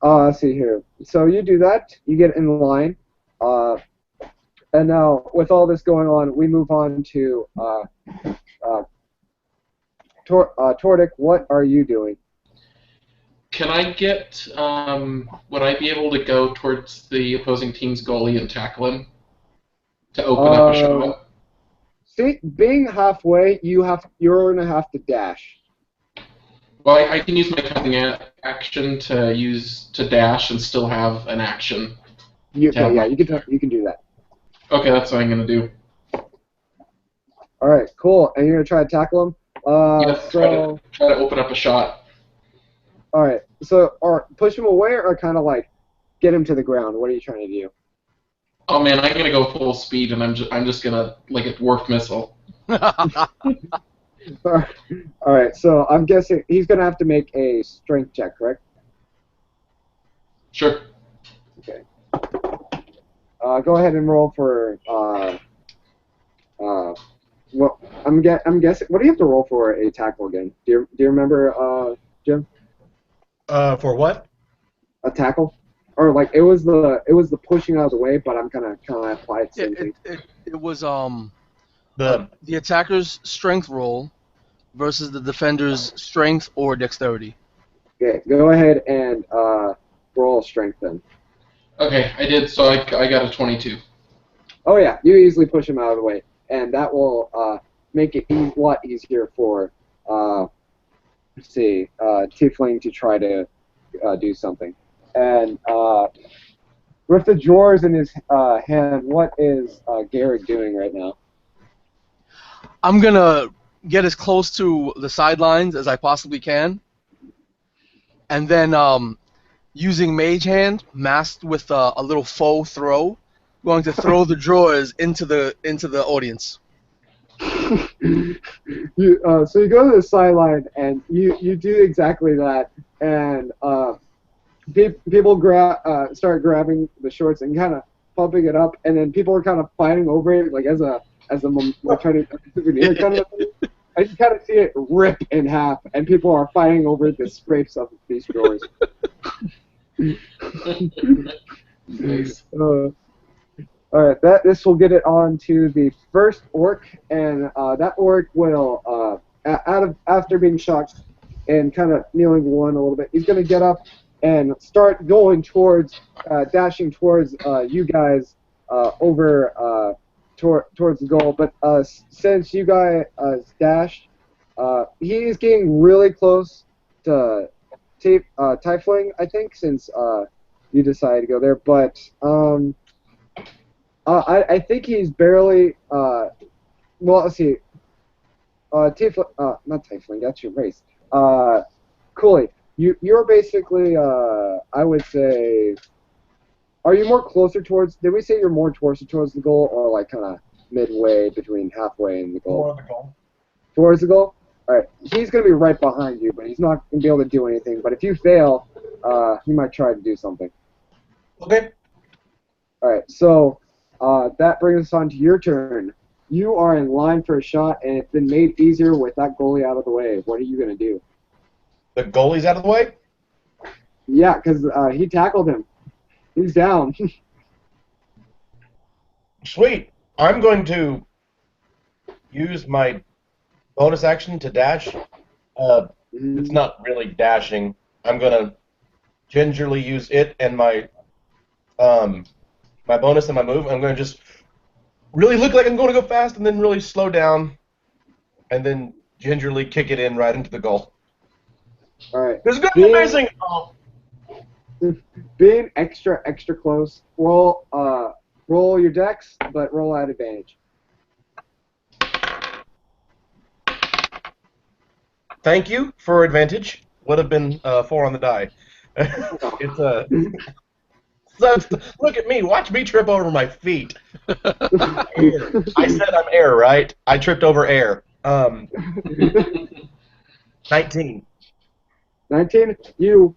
Let's see here. So you do that. You get in line. And now with all this going on, we move on to Tordic. What are you doing? Can I get, would I be able to go towards the opposing team's goalie and tackle him to open up a shot? See, being halfway, you're going to have to dash. Well, I can use my cunning action to dash and still have an action. You can do that. Okay, that's what I'm going to do. All right, cool. And you're going to try to tackle him? Yes, try to open up a shot. All right. So, or push him away, or kind of like get him to the ground. What are you trying to do? Oh man, I'm gonna go full speed, and I'm just gonna like a dwarf missile. All right. So I'm guessing he's gonna have to make a strength check, correct? Sure. Okay. Go ahead and roll for well, I'm guessing. What do you have to roll for a tackle again? Do you remember, Jim? For what? A tackle, or like it was the pushing out of the way, but I'm kind of apply it. It was the attacker's strength roll versus the defender's strength or dexterity. Okay, go ahead and roll strength then. Okay, I did. So I got a 22. Oh yeah, you easily push him out of the way, and that will make it a lot easier for Tiefling to try to do something. And with the drawers in his hand, what is Garrick doing right now? I'm gonna get as close to the sidelines as I possibly can, and then using Mage Hand, masked with a little faux throw, going to throw the drawers into the audience. So you go to the sideline and you do exactly that, and people start grabbing the shorts and kind of pumping it up, and then people are kind of fighting over it, like as a souvenir kind of thing. I just kind of see it rip in half, and people are fighting over the scrapes of these drawers. Nice. All right, this will get it on to the first orc, and that orc will, after being shocked and kind of kneeling one a little bit, he's going to get up and start going towards, dashing towards you guys over towards the goal. But since you guys dashed, He's getting really close to Typhling, I think, since you decided to go there. But I think he's barely. Well, let's see. Not Typhling. That's your race. Cooley, you're basically. I would say. Are you more closer towards? Did we say you're more towards the goal, or like kind of midway between halfway and the goal? More of the goal. Towards the goal. All right. He's gonna be right behind you, but he's not gonna be able to do anything. But if you fail, he might try to do something. Okay. All right. So that brings us on to your turn. You are in line for a shot, and it's been made easier with that goalie out of the way. What are you gonna do? The goalie's out of the way? Yeah, because he tackled him. He's down. Sweet. I'm going to use my bonus action to dash. It's not really dashing. I'm going to gingerly use it and my my bonus and my move. I'm going to just really look like I'm going to go fast and then really slow down and then gingerly kick it in right into the goal. All right. This is going to be amazing! Being extra close, roll your dex, but roll at advantage. Thank you for advantage. Would have been 4 on the die. It's a. Look at me. Watch me trip over my feet. I said I'm air, right? I tripped over air. 19. 19. You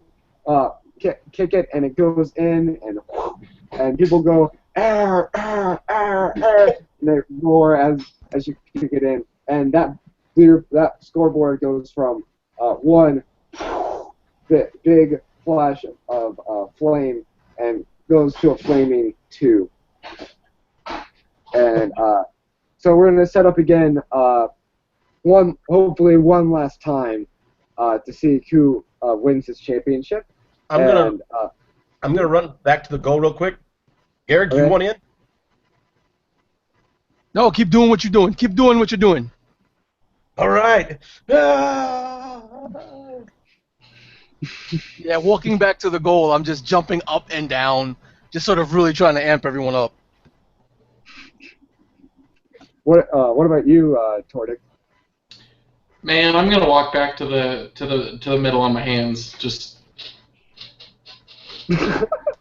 kick it, and it goes in, and people go air, air, air, air, and they roar as you kick it in, and that scoreboard goes from one big flash of flame and goes to a flaming 2. And so we're gonna set up again, hopefully one last time, to see who wins this championship. I'm gonna run back to the goal real quick. Garrett, do you want in? No, keep doing what you're doing. Keep doing what you're doing. All right. Yeah, walking back to the goal, I'm just jumping up and down, just sort of really trying to amp everyone up. What about you, Tordik? Man, I'm gonna walk back to the middle on my hands, just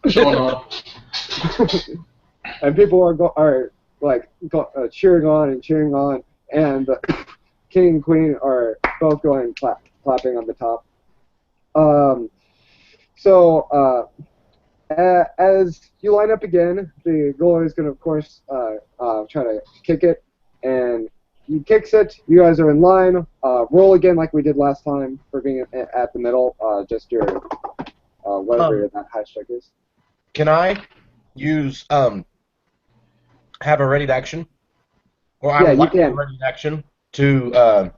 showing off. And people are cheering on, and the king and queen are both going clapping on the top. So as you line up again, the goalie is going to, of course, try to kick it, and he kicks it. You guys are in line. Roll again like we did last time for being at the middle. Just your whatever that high check is. Can I use have a ready action? Or I would like a ready action to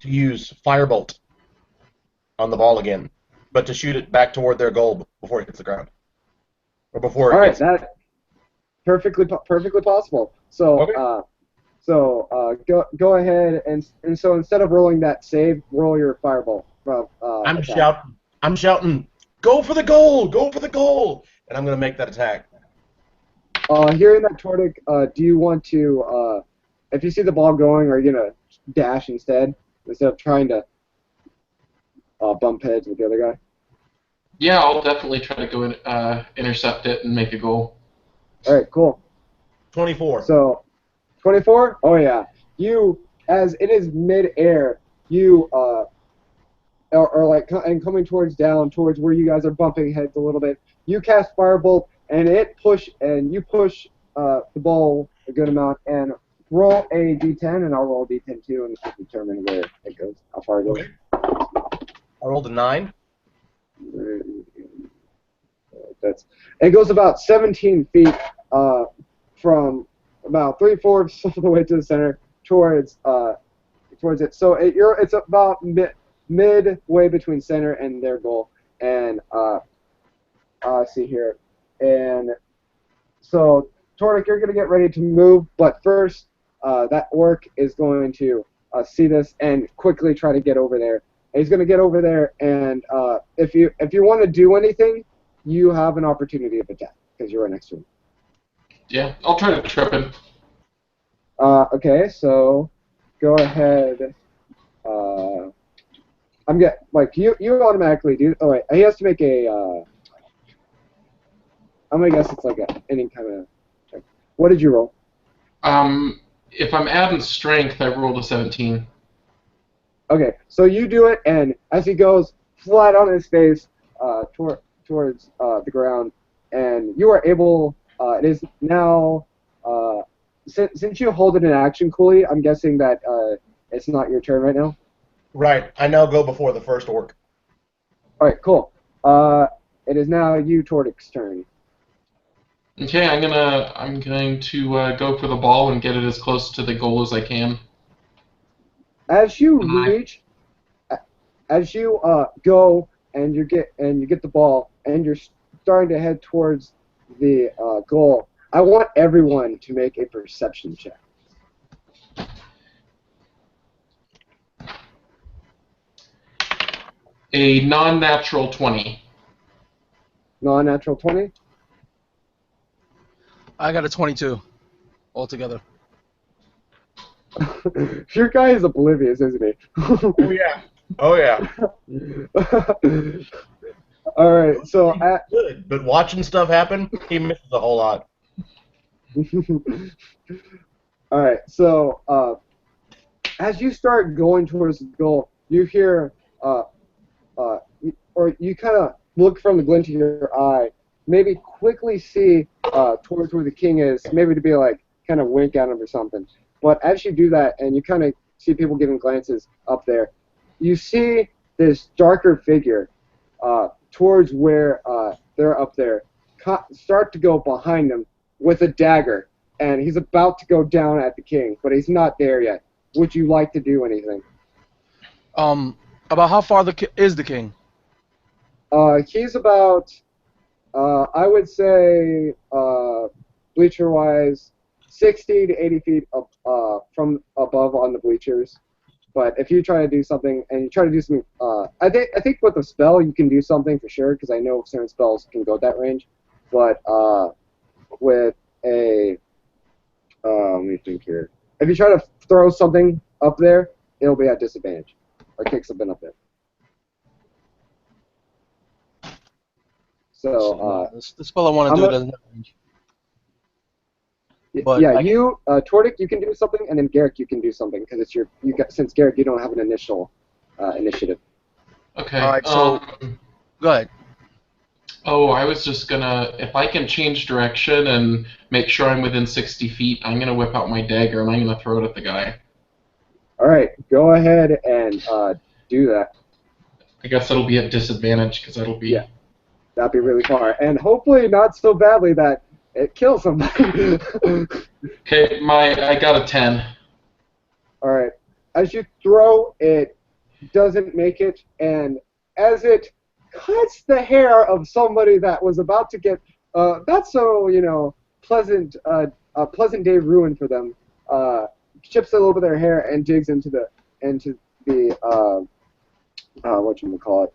use firebolt on the ball again, but to shoot it back toward their goal before it hits the ground, or before. All right, that perfectly possible. So okay. Go ahead and so instead of rolling that save, roll your firebolt. I'm shouting, go for the goal, go for the goal, and I'm gonna make that attack. Hearing that, Tordik, do you want to, if you see the ball going, are you gonna dash instead of trying to bump heads with the other guy? Yeah, I'll definitely try to go intercept it and make a goal. All right, cool. 24. So, 24? Oh yeah. You, as it is mid-air, you are like and coming towards where you guys are bumping heads a little bit. You cast firebolt, and you push the ball a good amount, and roll a d10, and I'll roll a d10 too, and determine where it goes, how far it goes. Okay. I rolled a 9. It goes about 17 feet from about 3/4 of the way to the center towards it. So it's about midway between center and their goal. And see here. And so, Tordik, you're going to get ready to move, but first, that orc is going to see this and quickly try to get over there. And he's going to get over there, and if you want to do anything, you have an opportunity of attack because you're right next to him. Yeah, I'll try to trip him. Okay, so go ahead. I'm get like you automatically do. Oh wait, he has to make a. I'm gonna guess it's like any kind of check. What did you roll? If I'm adding strength, I rolled a 17. Okay, so you do it, and as he goes flat on his face towards the ground, and you are able. It is now. Since you hold it in action, Cooley, I'm guessing that it's not your turn right now. Right. I now go before the first orc. All right, cool. It is now you, Tordic's turn. Okay, I'm going to go for the ball and get it as close to the goal as I can. As you Hi. reach, as you go and you get the ball and you're starting to head towards the goal, I want everyone to make a perception check. A non-natural 20. Non-natural 20. I got a 22 altogether. Your guy is oblivious, isn't he? Oh yeah. Oh yeah. All right, so Good, but watching stuff happen, he misses a whole lot. all right, so as you start going towards the goal, you hear, or you kind of look from the glint of your eye, maybe quickly see towards where the king is, maybe to be like kind of wink at him or something. But as you do that, and you kind of see people giving glances up there, you see this darker figure towards where they're up there start to go behind them with a dagger, and he's about to go down at the king, but he's not there yet. Would you like to do anything? About how far is the king? He's about, I would say, bleacher-wise, 60 to 80 feet up, from above on the bleachers. But if you try to do something, and you try to do something, I think with a spell you can do something for sure, because I know certain spells can go that range. But with a, let me think here. If you try to throw something up there, it'll be at disadvantage, or kick something up there. So the spell I want to do doesn't have range. But yeah, you Tordic, you can do something, and then Garrick, you can do something because it's since Garrick, you don't have an initial initiative. Okay. All right, so go ahead. Oh, I was just gonna, if I can change direction and make sure I'm within 60 feet, I'm gonna whip out my dagger and I'm gonna throw it at the guy. All right, go ahead and do that. I guess that'll be at disadvantage because that'll be. Yeah, that'd be really far, and hopefully not so badly that it kills somebody. Okay, I got a 10. All right, as you throw, it doesn't make it, and as it cuts the hair of somebody that was about to get not so pleasant a pleasant day ruined for them, chips a little bit of their hair and digs into the whatchamacallit,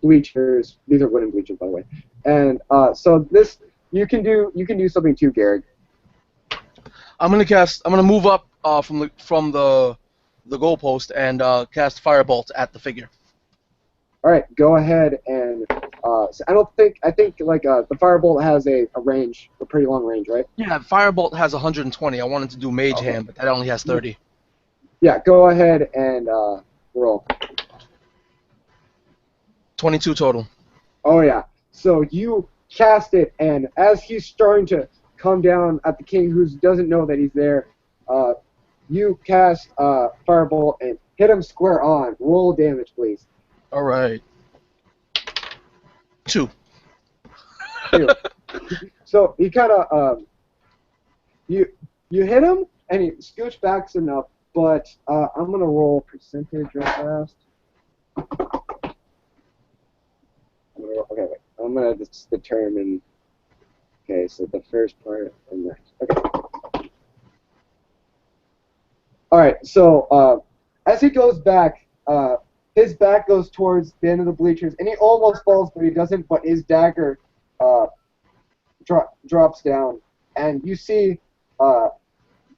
bleachers. These are wooden bleachers, by the way. And so this you can do something too, Garrick. I'm gonna move up from the goalpost and cast firebolt at the figure. All right, go ahead and so I think like the firebolt has a range, a pretty long range, right? Yeah, firebolt has 120. I wanted to do mage hand, but that only has 30. Yeah, go ahead and roll. 22 total. Oh yeah. So you cast it, and as he's starting to come down at the king, who doesn't know that he's there, you cast firebolt and hit him square on. Roll damage, please. All right. 2. So he kind of you hit him, and he scooch backs enough. But I'm gonna roll percentage real fast. Okay, wait. I'm gonna just determine. Okay, so the first part and next. Okay. All right. So as he goes back, his back goes towards the end of the bleachers, and he almost falls, but he doesn't. But his dagger drops down, and you see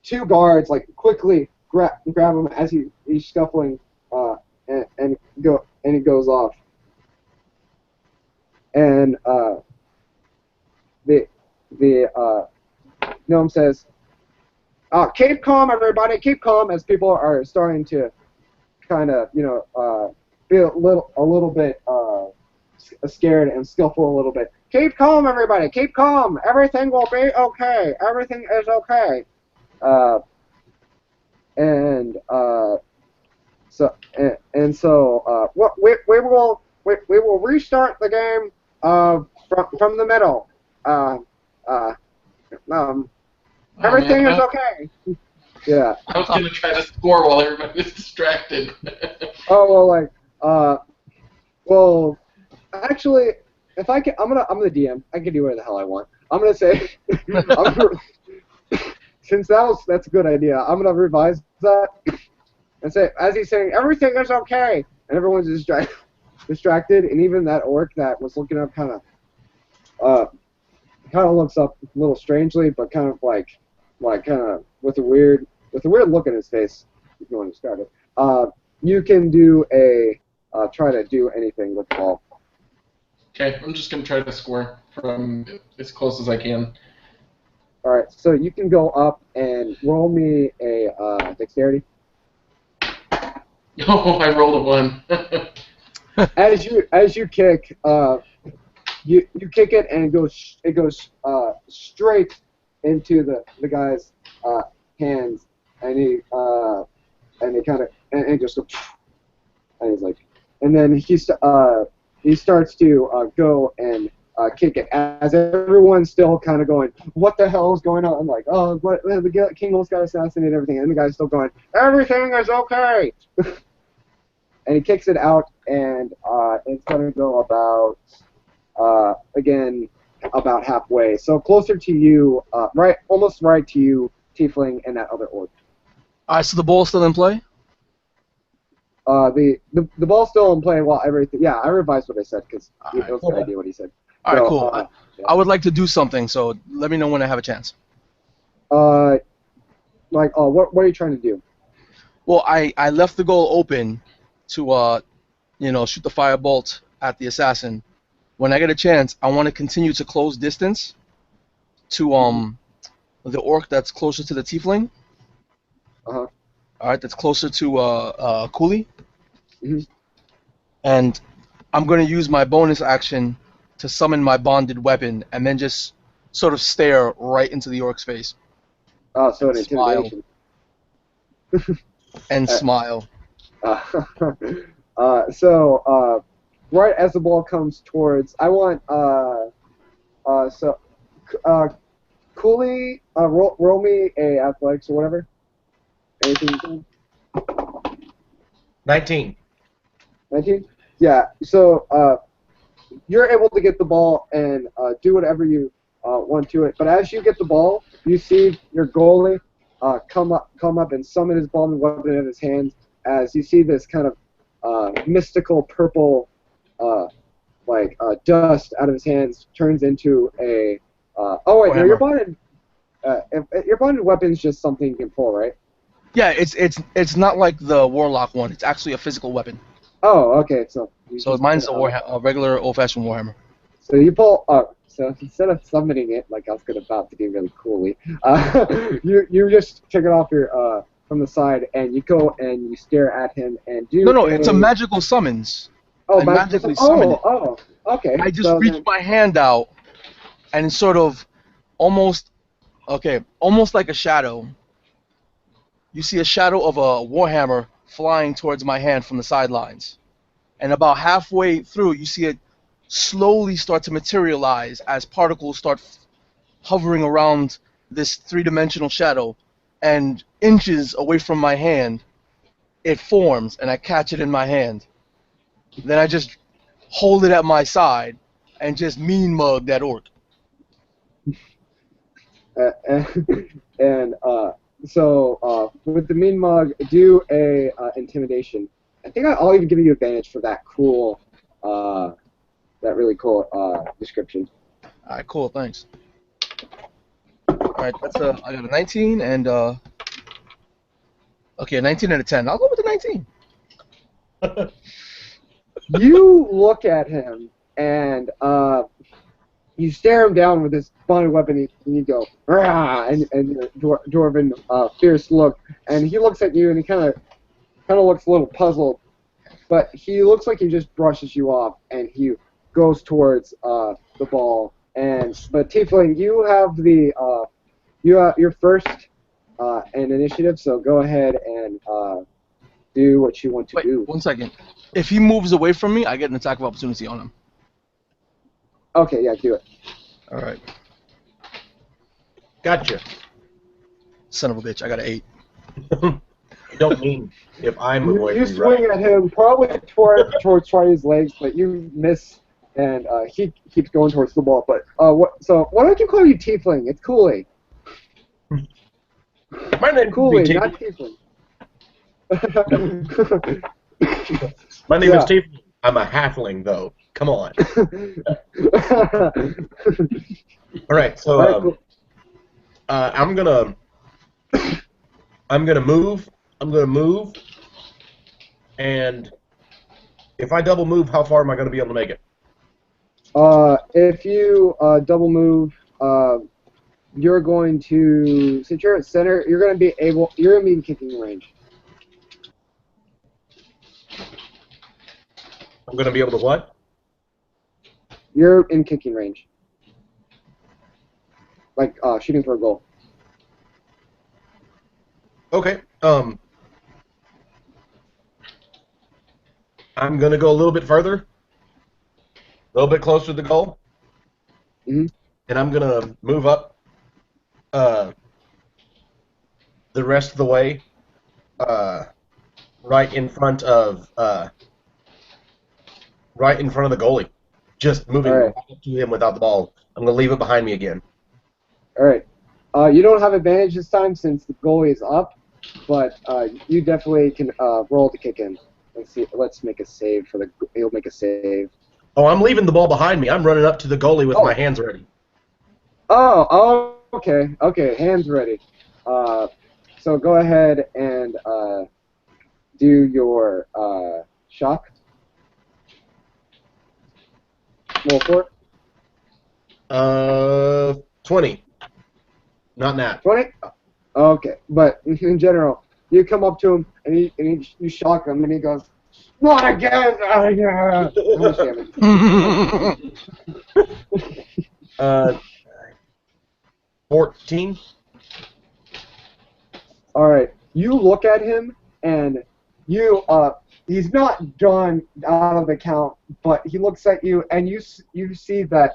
two guards like quickly grab him as he's scuffling, and he goes off. And the gnome says, "Keep calm, everybody. Keep calm." As people are starting to kind of be a little bit scared and scuffle a little bit. Keep calm, everybody. Keep calm. Everything will be okay. Everything is okay. We will restart the game from the middle. Everything is okay. Yeah. I was gonna try to score while everybody was distracted. Well, actually, if I can, I'm the DM. I can do whatever the hell I want. I'm gonna say, since that's a good idea. I'm gonna revise that and say, as he's saying, everything is okay, and everyone's distracted, and even that orc that was looking up kind of looks up a little strangely, but kind of like kind of with a weird look in his face, if you want to describe it. You can do try to do anything with the ball. Okay, I'm just gonna try to score from as close as I can. All right, so you can go up and roll me a dexterity. Oh, I rolled a 1. As you kick, you kick it and it goes straight into the guy's hands, and he just and he's like, and then he starts to go and kick it as everyone's still kind of going, what the hell is going on? I'm like, oh, what, the king almost got assassinated, everything, and the guy's still going, everything is okay. And he kicks it out, and it's gonna go about halfway, so closer to you, almost right to you, Tiefling, and that other orc. All right, so the ball's still in play? The ball's still in play while everything. Yeah, I revised what I said because it was a good idea what he said. All right, So, cool. Yeah. I would like to do something, so let me know when I have a chance. What are you trying to do? Well, I left the goal open to shoot the firebolt at the assassin. When I get a chance, I want to continue to close distance to the orc that's closer to the tiefling. Uh-huh. All right, that's closer to Cooley. Mm-hmm. And I'm going to use my bonus action to summon my bonded weapon and then just sort of stare right into the orc's face. Oh, so an intimidation. And smile. Right as the ball comes towards, I want Cooley, roll me a athletics or whatever. Anything? 19. 19? Yeah. So you're able to get the ball and do whatever you want to it. But as you get the ball, you see your goalie come up and summon his ball and weapon in his hands. As you see this kind of mystical purple dust out of his hands turns into a. Oh wait, no, your bonded weapon's just something you can pull, right? Yeah, it's not like the warlock one. It's actually a physical weapon. Oh, okay. So mine's a regular old-fashioned warhammer. So you pull. So instead of summoning it like I was about to do really coolly, you just take it off your from the side and you go and you stare at him and do. No, it's a magical summons. Oh, I magically summon it. Oh, okay. I just reach my hand out and sort of almost like a shadow. You see a shadow of a warhammer flying towards my hand from the sidelines. And about halfway through, you see it slowly start to materialize as particles start hovering around this three-dimensional shadow. And inches away from my hand, it forms, and I catch it in my hand. Then I just hold it at my side and just mean mug that orc. with the mean mug, do a intimidation. I think I'll even give you advantage for that cool, that really cool description. All right, cool, thanks. All right, I got a 19 and okay, a 19 and a 10. I'll go with the 19. You look at him and you stare him down with this bonded weapon, and you go, "Rah!" and your dwarven fierce look, and he looks at you, and he kind of looks a little puzzled, but he looks like he just brushes you off, and he goes towards the ball. But Tiefling, you have you're first in initiative, so go ahead and do what you want to Wait, do. 1 second. If he moves away from me, I get an attack of opportunity on him. Okay, yeah, do it. All right. Gotcha. Son of a bitch, I got an 8. You don't mean if I'm You away from swing at him, probably towards Charlie's legs, but you miss, and he keeps going towards the ball. But so why don't you call you Tiefling? It's Cooley. My name Cooley, is not Tiefling. Tiefling. My name is Yeah. Tiefling. I'm a halfling, though. Come on. All right, so All right, cool. I'm gonna move. I'm gonna move, and if I double move, how far am I gonna be able to make it? If you double move, you're going to, since you're at center, you're going to be in kicking range. I'm gonna be able to what? You're in kicking range. Like shooting for a goal. Okay. I'm gonna go a little bit further, a little bit closer to the goal, Mm-hmm. and I'm gonna move up the rest of the way, right in front of the goalie, just moving All right. right up to him without the ball. I'm gonna leave it behind me again. All right. You don't have advantage this time since the goalie is up, but you definitely can roll to kick in. Let's see. Let's make a save for the. He'll make a save. Oh, I'm leaving the ball behind me. I'm running up to the goalie with my hands ready. Oh, okay. Okay, hands ready. So go ahead and do your shock. Roll for it. 20. Not nat. 20? Okay, but in general, you come up to him and you shock him and he goes, "Not again!" How much damage? 14. All right, you look at him and he's not done out of the count, but he looks at you and you see that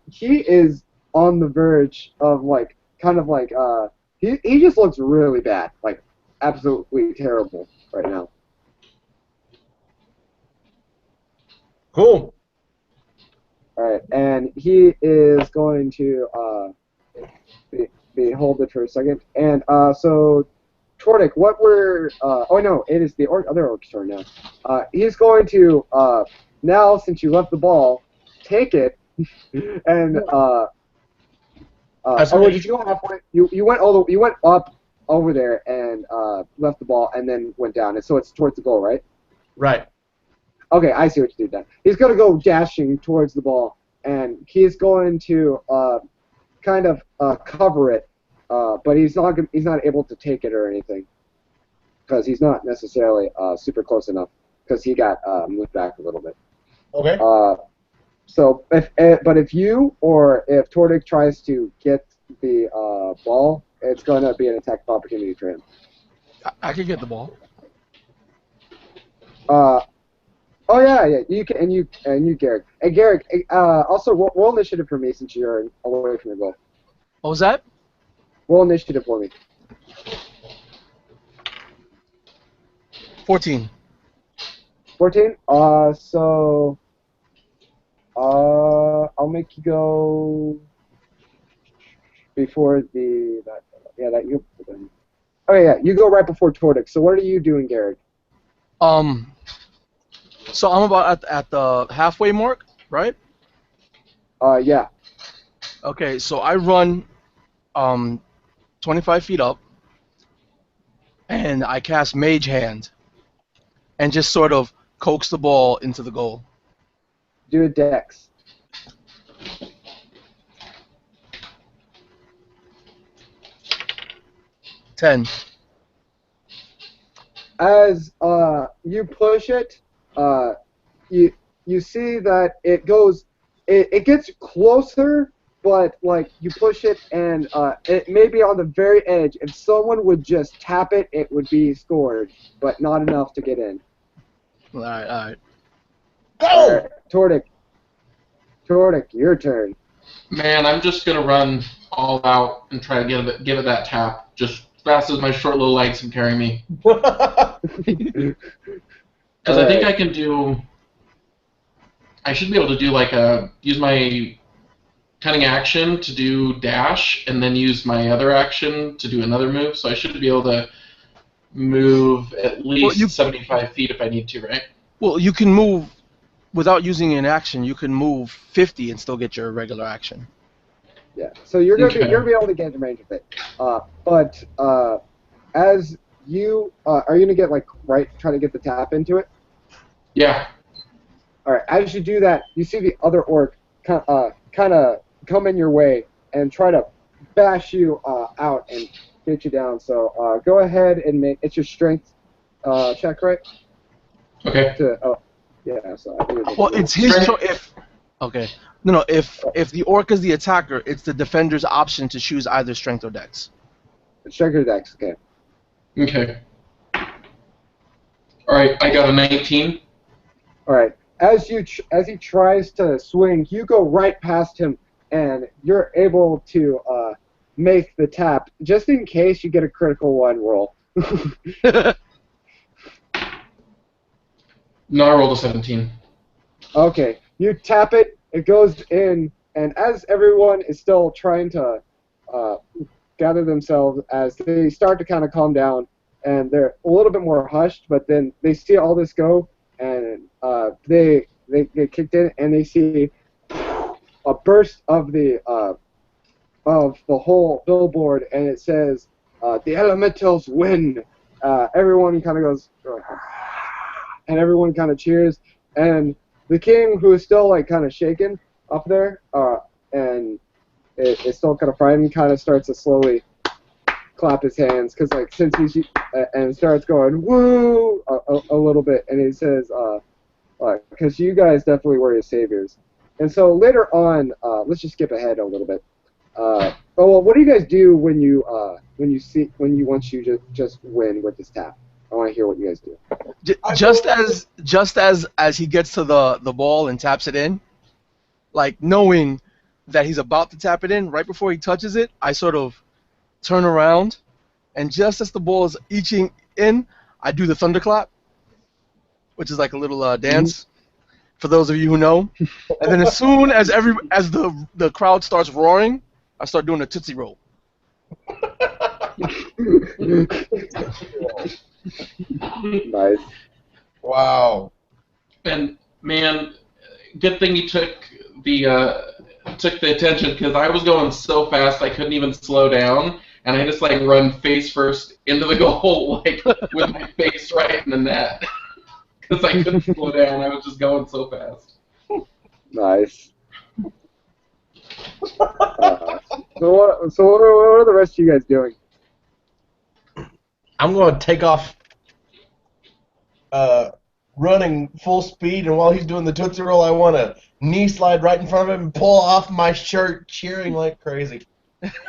he is on the verge of he just looks really bad, like absolutely terrible right now. Cool. All right, and he is going to hold it for a second, and so Tordik, what were oh no, it is the other orc's turn now. He's going to now, since you left the ball, take it and did you go halfway? You went up over there and left the ball and then went down, and so it's towards the goal, right? Right. Okay, I see what you did then. He's going to go dashing towards the ball, and he's going to kind of cover it, but he's not able to take it or anything because he's not necessarily super close enough because he got moved back a little bit. Okay. So if you or if Tordik tries to get the ball, it's going to be an attack of opportunity for him. I can get the ball. Oh yeah, you can, and you, Garrick. Hey, Garrick. Also, roll initiative for me since you're away from the goal. What was that? Roll initiative for me. 14. 14. So I'll make you go before that you. Oh yeah, you go right before Tordic. So what are you doing, Garrett? So I'm about at the halfway mark, right? Yeah. Okay, so I run 25 feet up, and I cast Mage Hand, and just sort of coax the ball into the goal. Do a dex. Ten. As you push it, you see that it goes, it gets closer, but like you push it and it may be on the very edge. If someone would just tap it, it would be scored, but not enough to get in. All right. Go! All right, Tordic, your turn. Man, I'm just gonna run all out and try to give it that tap, just as fast as my short little legs can carry me. Because I think I can do. I should be able to do like use my cunning action to do dash, and then use my other action to do another move. So I should be able to move at least 75 feet if I need to, right? Well, you can move without using an action. You can move 50 and still get your regular action. Yeah. So you're gonna Okay. be able to get in range of it. But as you are you gonna get like try to get the tap into it? Yeah. All right. As you do that, you see the other orc kind of come in your way and try to bash you out and get you down. So go ahead and make it's your strength check, right? Okay. Yeah. So I think Well, it's his choice. Okay. No. If the orc is the attacker, it's the defender's option to choose either strength or dex. strength or dex. Okay. Okay. All right. I got a 19. All right. As he tries to swing, you go right past him, and you're able to make the tap just in case you get a critical one roll. No, I rolled a 17. Okay, you tap it, it goes in, and as everyone is still trying to gather themselves, as they start to kind of calm down, and they're a little bit more hushed, but then they see all this go, and they get kicked in, and they see a burst of the whole billboard, and it says, "The Elementals win." Everyone kind of goes, and everyone kind of cheers, and the king, who is still like kind of shaken up there, and is still kind of frightened, kind of starts to slowly clap his hands, because like since he's and starts going woo a little bit, and he says, because you guys definitely were his saviors. And so later on, let's just skip ahead a little bit. Well, what do you guys do when you once you just win with this tap? I want to hear what you guys do. Just as he gets to the ball and taps it in, like knowing that he's about to tap it in, right before he touches it, I sort of turn around, and just as the ball is eaching in, I do the thunderclap, which is like a little dance, for those of you who know. And then as soon as the crowd starts roaring, I start doing a Tootsie Roll. Nice. Wow. And man, good thing you took the attention, because I was going so fast I couldn't even slow down, and I just like run face first into the goal, like with my face right in the net, because I couldn't slow down. I was just going so fast. Nice. So what are the rest of you guys doing? I'm going to take off running full speed, and while he's doing the Tootsie Roll, I want to knee slide right in front of him and pull off my shirt, cheering like crazy.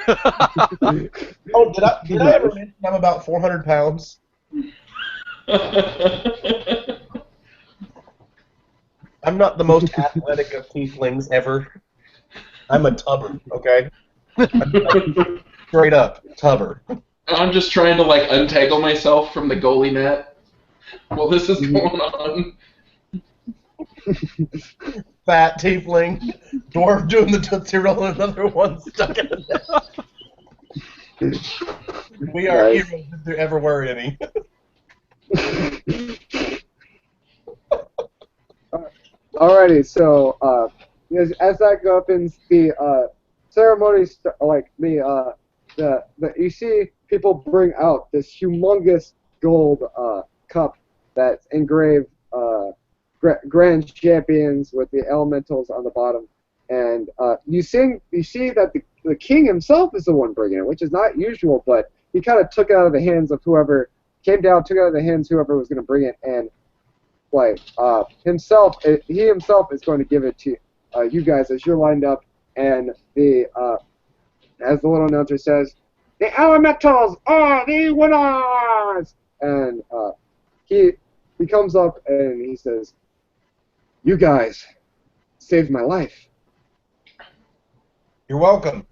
Oh, did I ever mention I'm about 400 pounds? I'm not the most athletic of tieflings ever. I'm a tubber, okay? Straight up, tubber. I'm just trying to like untangle myself from the goalie net while this is going on. Fat tiefling, dwarf doing the Tootsie Roll, and another one stuck in the net. We are Nice. heroes if there ever were any. Alrighty, so as that happens, the ceremony like the you see people bring out this humongous gold cup that's engraved grand champions with the elementals on the bottom, and you see that the king himself is the one bringing it, which is not usual, but he kind of took it out of the hands of whoever came down, took it out of the hands whoever was going to bring it, and like he himself is going to give it to you guys as you're lined up, and the as the little announcer says, the elementals are the winners, and he comes up and he says, you guys saved my life. You're welcome.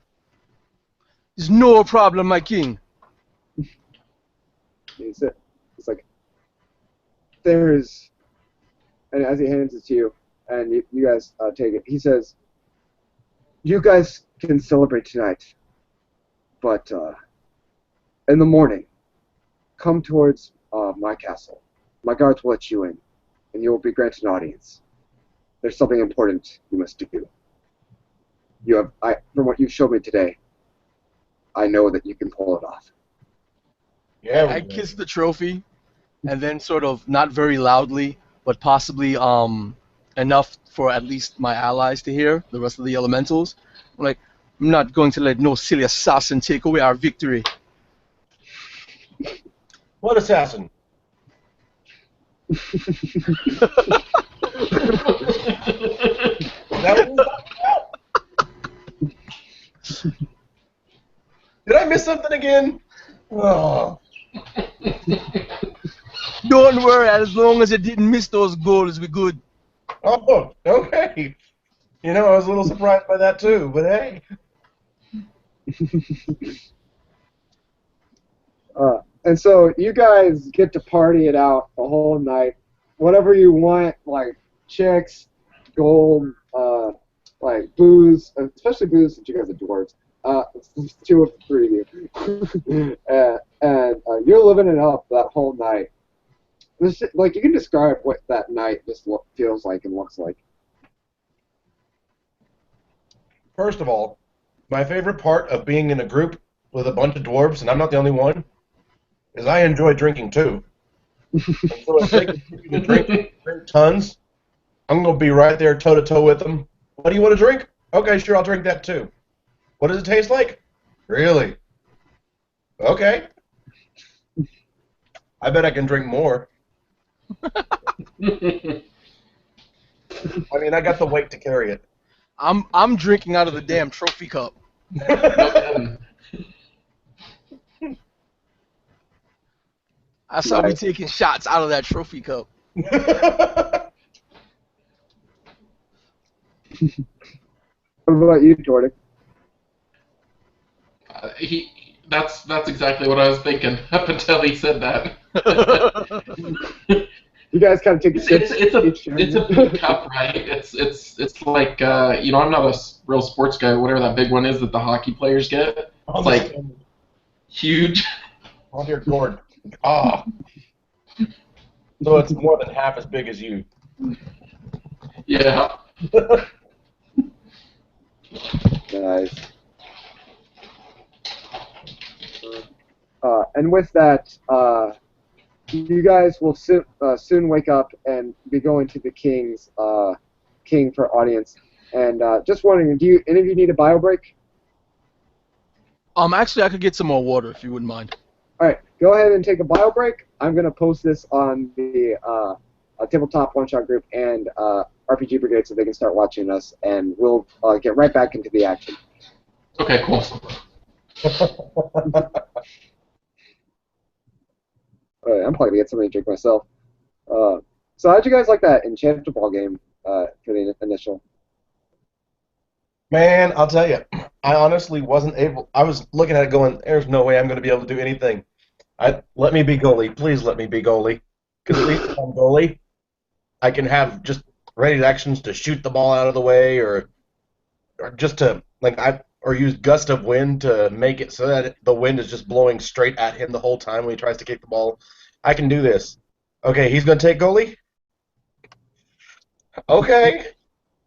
It's no problem, my king. He's like, there's, and as he hands it to you, and you guys take it, he says, you guys can celebrate tonight, but in the morning, come towards my castle. My guards will let you in, and you will be granted an audience. There's something important you must do. From what you showed me today, I know that you can pull it off. Yeah, I kiss the trophy, and then sort of not very loudly, but possibly enough for at least my allies to hear, the rest of the elementals. I'm like, I'm not going to let no silly assassin take away our victory. What assassin? Did I miss something again? Oh. Don't worry, as long as you didn't miss those goals, we're good. Oh, okay. You know, I was a little surprised by that too, but hey. And so you guys get to party it out the whole night. Whatever you want, like chicks, gold, like booze, especially booze since you guys are dwarves. Two of the three of you. and you're living it up that whole night. Like, you can describe what that night just feels like and looks like. First of all, my favorite part of being in a group with a bunch of dwarves, and I'm not the only one, is I enjoy drinking too. And so if they continue to drink tons, I'm going to be right there toe-to-toe with them. What do you want to drink? Okay, sure, I'll drink that too. What does it taste like? Really? Okay. I bet I can drink more. I mean, I got the weight to carry it. I'm drinking out of the damn trophy cup. That's how we taking shots out of that trophy cup. What about you, Jordan? That's exactly what I was thinking up until he said that. You guys kind of take sips. It's a big cup, right? It's like I'm not a real sports guy. Whatever that big one is that the hockey players get, it's like huge. On your gourd. Ah. So it's more than half as big as you. Yeah. Nice. And with that, you guys will soon wake up and be going to the king for audience. And just wondering, do any of you need a bio break? Actually, I could get some more water if you wouldn't mind. All right, go ahead and take a bio break. I'm gonna post this on the tabletop one-shot group and RPG Brigade so they can start watching us, and we'll get right back into the action. Okay, cool. All right, I'm probably gonna get something to drink myself. So how'd you guys like that Enchanto-Ball game for the initial? Man, I'll tell you, I honestly wasn't able. I was looking at it going, there's no way I'm going to be able to do anything. Let me be goalie. Please let me be goalie. Because at least if I'm goalie, I can have just ready actions to shoot the ball out of the way or just to, like, or use gust of wind to make it so that the wind is just blowing straight at him the whole time when he tries to kick the ball. I can do this. Okay, he's going to take goalie? Okay,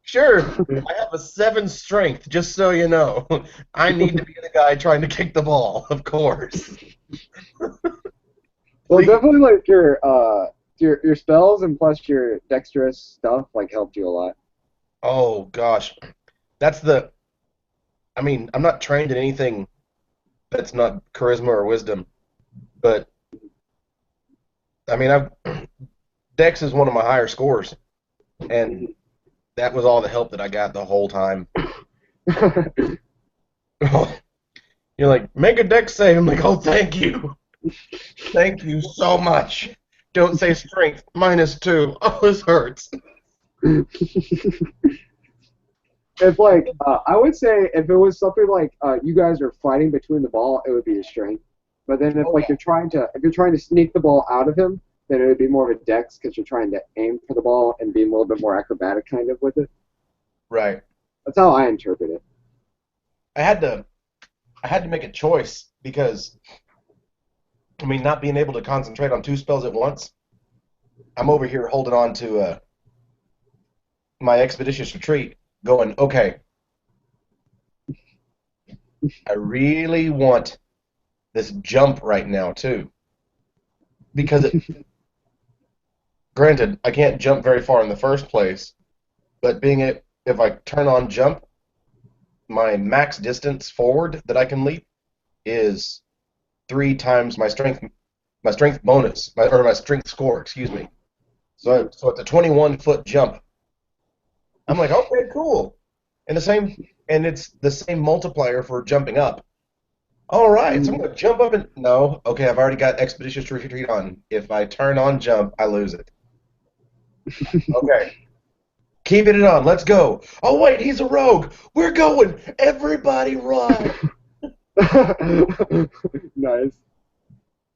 sure. I have a 7 strength, just so you know. I need to be the guy trying to kick the ball, of course. Well, definitely like your spells and plus your dexterous stuff like helped you a lot. Oh, gosh. That's the... I mean, I'm not trained in anything that's not charisma or wisdom, but, I mean, Dex is one of my higher scores, and that was all the help that I got the whole time. You're like, make a Dex save. I'm like, oh, thank you. Thank you so much. Don't say strength. -2. Oh, this hurts. If like I would say if it was something like you guys are fighting between the ball, it would be a strength. But then if like you're trying to sneak the ball out of him, then it would be more of a dex because you're trying to aim for the ball and be a little bit more acrobatic kind of with it. Right. That's how I interpret it. I had to make a choice because, I mean, not being able to concentrate on 2 spells at once, I'm over here holding on to my expeditious retreat, going, okay, I really want this jump right now too, because granted, I can't jump very far in the first place, but if I turn on jump, my max distance forward that I can leap is 3 times my strength bonus, my strength score, excuse me. So it's a 21-foot jump. I'm like, okay, cool. And it's the same multiplier for jumping up. All right, so I'm going to jump up and no, okay, I've already got expeditious retreat on. If I turn on jump, I lose it. Okay. Keeping it on. Let's go. Oh, wait, he's a rogue. We're going. Everybody run. Nice.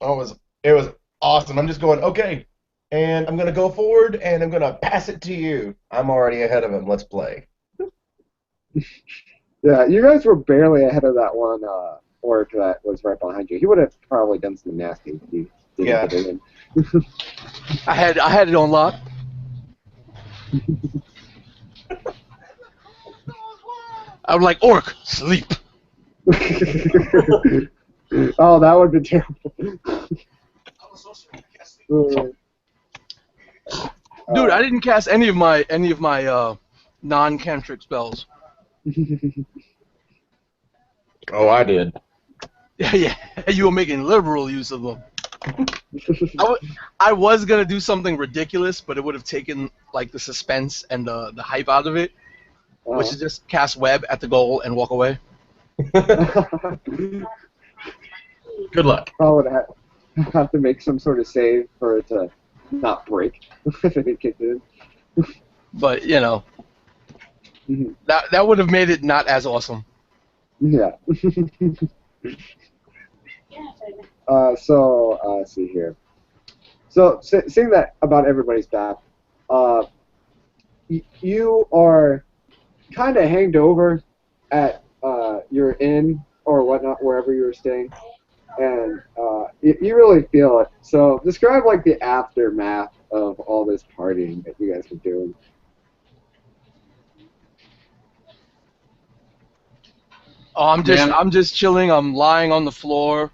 Oh, it was awesome. I'm just going, okay, and I'm going to go forward, and I'm going to pass it to you. I'm already ahead of him. Let's play. Yeah, you guys were barely ahead of that one orc that was right behind you. He would have probably done some nasty if you didn't get it in. I had it on lock. I was like, orc, sleep. Oh, that would be terrible. Dude, I didn't cast any of my non-cantrip spells. Oh, I did. Yeah, you were making liberal use of them. I was gonna do something ridiculous, but it would have taken like the suspense and the hype out of it, which is just cast web at the goal and walk away. Good luck. I would have to make some sort of save for it to not break if it kicked in. But you know, that would have made it not as awesome. Yeah. Let's see here. So, seeing that about everybody's back, you are kind of hanged over at your inn or whatnot, wherever you were staying, and you really feel it. So, describe like the aftermath of all this partying that you guys were doing. Oh, I'm just chilling. I'm lying on the floor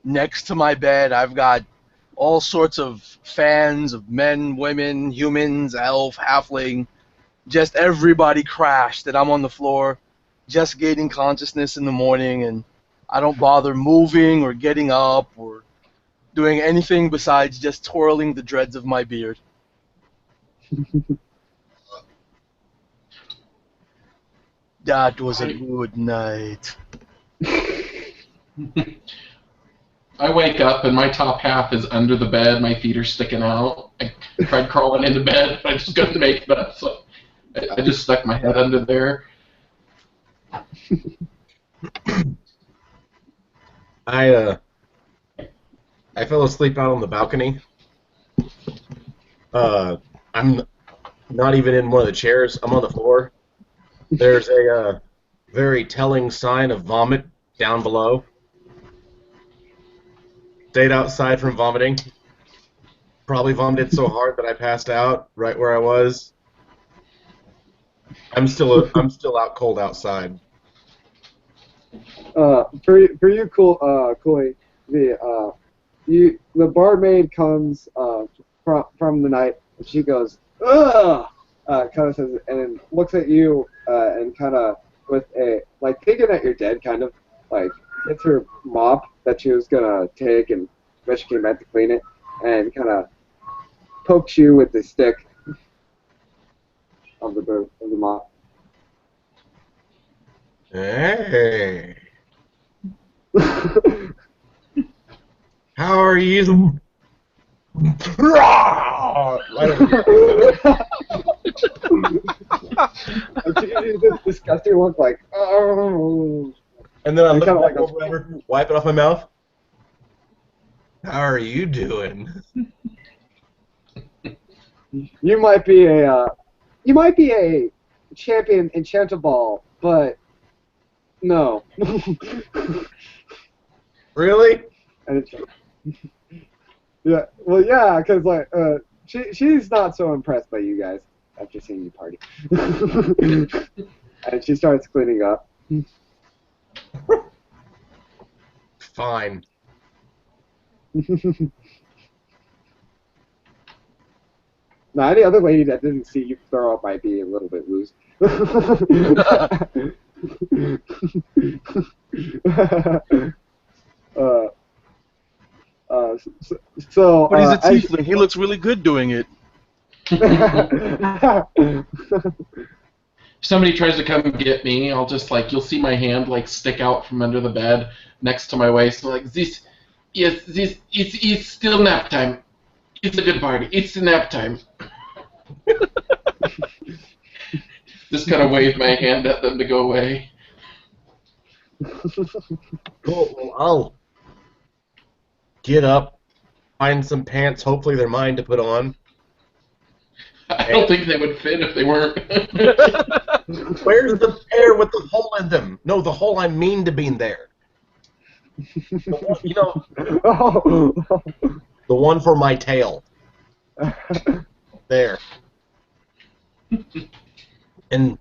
next to my bed. I've got all sorts of fans of men, women, humans, elf, halfling. Just everybody crashed, and I'm on the floor, just gaining consciousness in the morning, and I don't bother moving or getting up or doing anything besides just twirling the dreads of my beard. That was a good night. I wake up and my top half is under the bed. My feet are sticking out. I tried crawling into bed, but I just couldn't make it up. So I just stuck my head under there. I fell asleep out on the balcony. I'm not even in one of the chairs. I'm on the floor. There's very telling sign of vomit down below. Stayed outside from vomiting. Probably vomited so hard that I passed out right where I was. I'm still out cold outside. For you, Cooley, the barmaid comes from the night, and she goes, ugh, kind of says, and looks at you, and kind of with a like thinking that you're dead, kind of like gets her mop that she was gonna take, and when she came back to clean it, and kind of pokes you with the stick of the mop. Hey, how are you? Right over She's this disgusting look, like, oh. And then I look kinda back like over at her, wipe it off my mouth. How are you doing? You might be a champion Enchanto-Ball, but no. Really? And yeah, well, yeah, because like she's not so impressed by you guys after seeing you party, and she starts cleaning up. Fine. Now, any other lady that didn't see you throw up might be a little bit loose. So, But he's a tiefling. He looks really good doing it. If somebody tries to come get me, I'll just like you'll see my hand like stick out from under the bed next to my waist. So, like this, yes, this it's still nap time. It's a good party. It's nap time. Just kind of wave my hand at them to go away. Cool. Well, I'll get up, find some pants. Hopefully they're mine to put on. I don't think they would fit if they weren't. Where's the pair with the hole in them? No, the hole I mean to be in there. You know, the one for my tail. There. And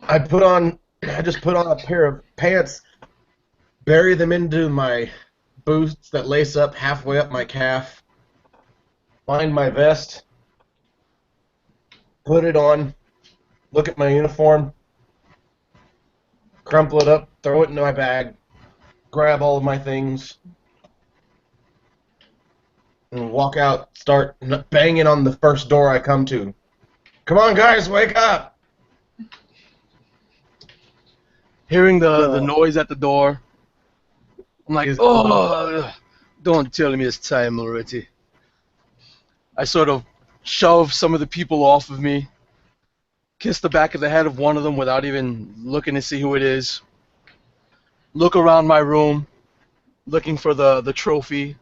I just put on a pair of pants, bury them into my boots that lace up halfway up my calf, find my vest, put it on, look at my uniform, crumple it up, throw it into my bag, grab all of my things, and walk out, start banging on the first door I come to. Come on, guys, wake up! Hearing the noise at the door, I'm like, oh, don't tell me it's time already. I sort of shove some of the people off of me, kiss the back of the head of one of them without even looking to see who it is, look around my room, looking for the trophy,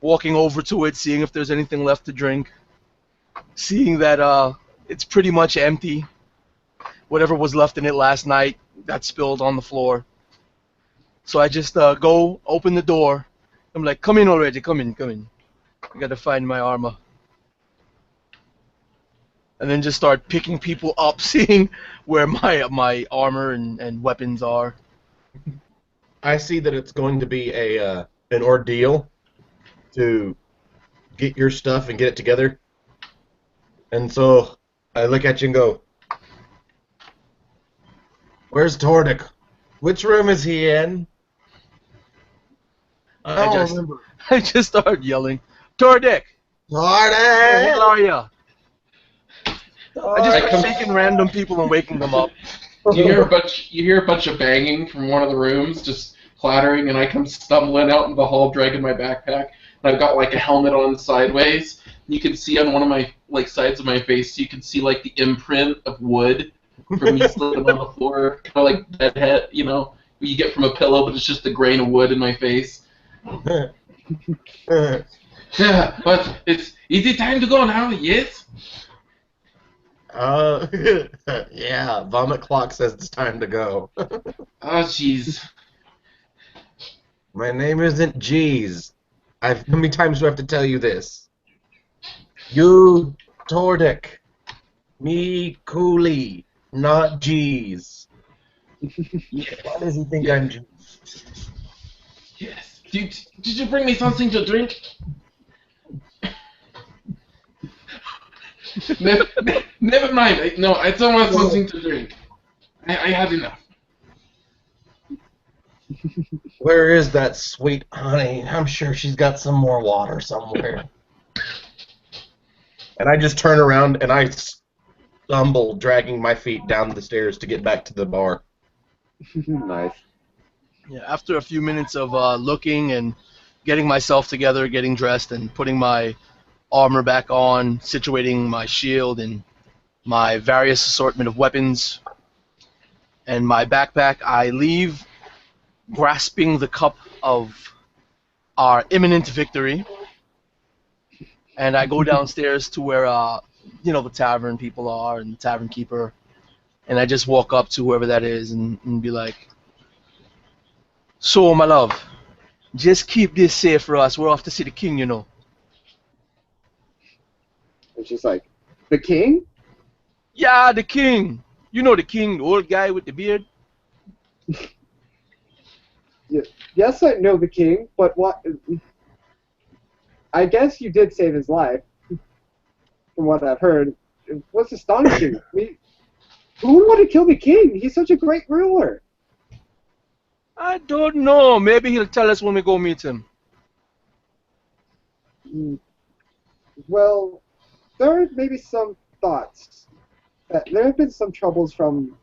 walking over to it, seeing if there's anything left to drink, seeing that it's pretty much empty. Whatever was left in it last night got spilled on the floor. So I just go open the door. I'm like, come in already, come in, come in. I gotta find my armor. And then just start picking people up, seeing where my armor and weapons are. I see that it's going to be an ordeal to get your stuff and get it together. And so I look at you and go, "Where's Tordik? Which room is he in?" I don't remember. I just start yelling, Tordik! Tordik! Where are ya? I just start shaking random people and waking them up. You hear a bunch of banging from one of the rooms, just clattering, and I come stumbling out in the hall, dragging my backpack. And I've got like a helmet on sideways. You can see on one of my like sides of my face, you can see like the imprint of wood from me slipping on the floor, kind of like that head, you know, you get from a pillow, but it's just a grain of wood in my face. Yeah, but is it time to go now? Yes. Uh, yeah, vomit clock says it's time to go. Oh, jeez. My name isn't Jeez. How many times do I have to tell you this? You Tordic. Me Cooley. Not Jeez. Why does he think Yeah. I'm Jeez? Yes. Did you bring me something to drink? Never mind. No, I don't want something to drink. I had enough. Where is that sweet honey? I'm sure she's got some more water somewhere. And I just turn around and I stumble, dragging my feet down the stairs to get back to the bar. Nice. Yeah, after a few minutes of looking and getting myself together, getting dressed, and putting my armor back on, situating my shield and my various assortment of weapons and my backpack, I leave grasping the cup of our imminent victory, and I go downstairs to where the tavern people are and the tavern keeper, and I just walk up to whoever that is and be like, "So, my love, just keep this safe for us. We're off to see the king, you know." And she's like, the king? Yeah, the king. You know the king, the old guy with the beard. Yes, I know the king, but what? I guess you did save his life, from what I've heard. What's astonishing? Who would want to kill the king? He's such a great ruler. I don't know. Maybe he'll tell us when we go meet him. Well, there are maybe some thoughts. There have been some troubles from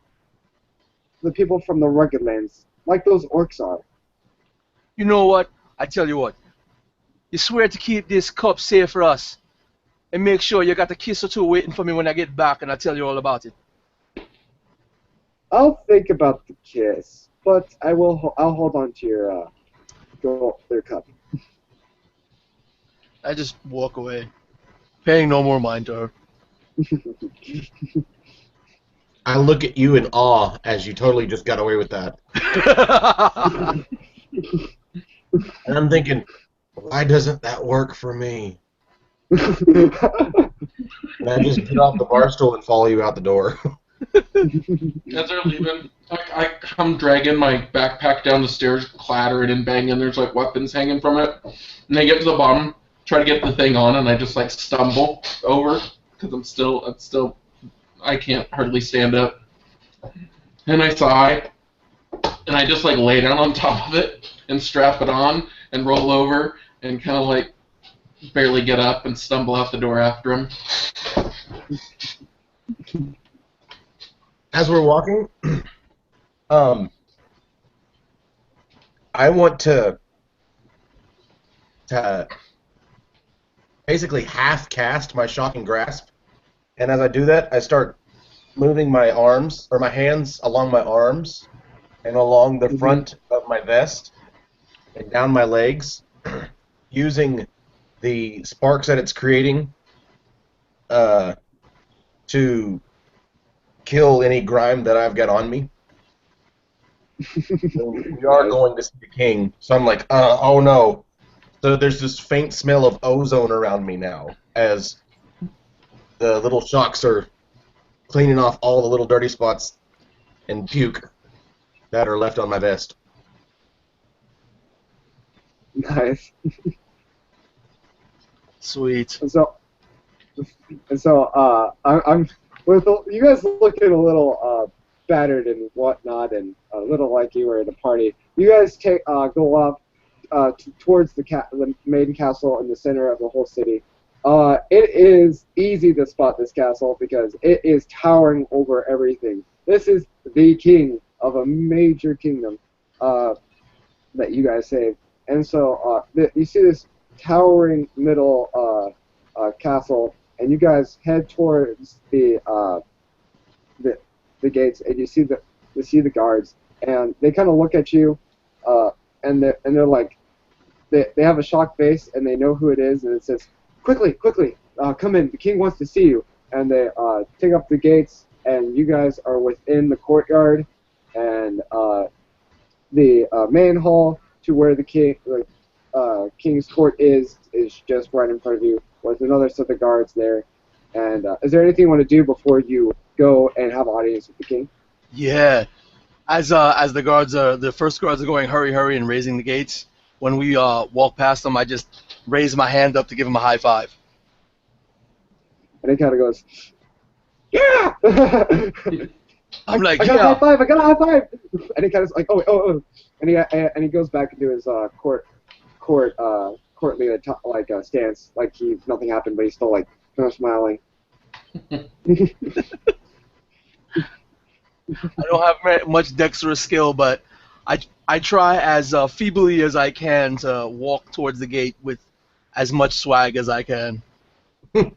the people from the rugged lands, like those orcs are. You know what? I tell you what. You swear to keep this cup safe for us, and make sure you got a kiss or two waiting for me when I get back, and I'll tell you all about it. I'll think about the kiss, but I'll hold on to their cup. I just walk away, paying no more mind to her. I look at you in awe as you totally just got away with that. And I'm thinking, why doesn't that work for me? And I just get off the bar stool and follow you out the door. As they're leaving, I come dragging my backpack down the stairs, clattering and banging. There's like weapons hanging from it. And I get to the bottom, try to get the thing on, and I just like stumble over because I'm still, I can't hardly stand up. And I sigh, and I just like lay down on top of it and strap it on and roll over and kind of like barely get up and stumble out the door after him. As we're walking, I want to basically half cast my shocking grasp, and as I do that, I start moving my arms or my hands along my arms and along the front of my vest and down my legs, using the sparks that it's creating to kill any grime that I've got on me. So we are going to see the king, so I'm like, oh no. So there's this faint smell of ozone around me now, as the little shocks are cleaning off all the little dirty spots and puke that are left on my vest. Nice. Sweet. I'm with you guys looking a little battered and whatnot, and a little like you were at a party. You guys go up towards the main castle in the center of the whole city. It is easy to spot this castle because it is towering over everything. This is the king of a major kingdom that you guys saved, and so you see this towering middle castle, and you guys head towards the gates, and you see the guards, and they kind of look at you, and they're like, they have a shocked face, and they know who it is, and it says, quickly, come in, the king wants to see you. and they take up the gates, and you guys are within the courtyard, and the main hall to where the king's court is just right in front of you, with another set of guards there. And is there anything you want to do before you go and have audience with the king? Yeah. As the first guards are going hurry hurry and raising the gates, when we walk past them, I just raise my hand up to give him a high five. And he kind of goes, yeah! I'm like, I got a yeah. high five! I got a high five! And he kind of like, oh, and he goes back into his courtly stance, like nothing happened, but he's still like kind of smiling. I don't have much dexterous skill, but I try as feebly as I can to walk towards the gate with as much swag as I can. Head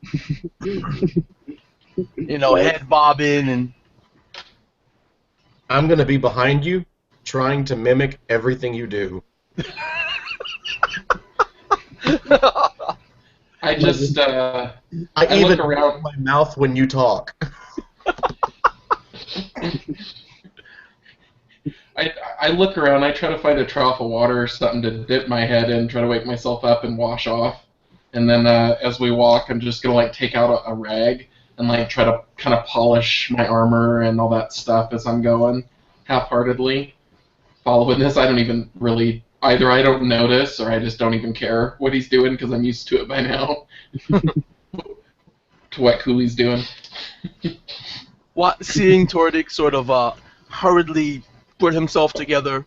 bobbing and. I'm gonna be behind you, trying to mimic everything you do. I just I look even around. my mouth when you talk. I look around. I try to find a trough of water or something to dip my head in, try to wake myself up and wash off. And then as we walk, I'm just gonna take out a rag and try to kind of polish my armor and all that stuff as I'm going, half-heartedly. Following this, I don't even really either. I don't notice or I just don't even care what he's doing because I'm used to it by now. To what Cooley's doing. Seeing Tordik sort of hurriedly put himself together,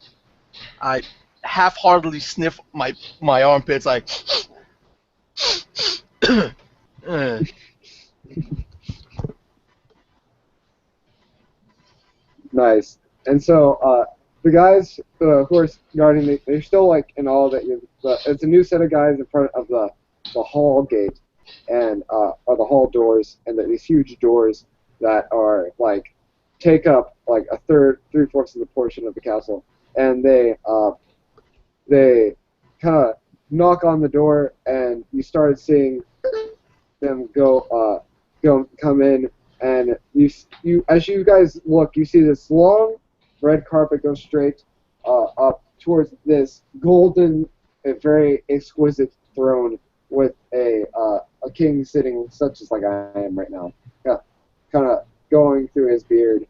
I half-heartedly sniff my armpits like. Nice. And so the guys who are guarding, they're still in all that. It's a new set of guys in front of the hall gate, and or the hall doors, and these huge doors that are take up a three-fourths of the portion of the castle, and they kind of knock on the door, and you start seeing them come in, and you as you guys look, you see this long red carpet go straight up towards this golden, very exquisite throne with a king sitting such as I am right now, kind of going through his beard,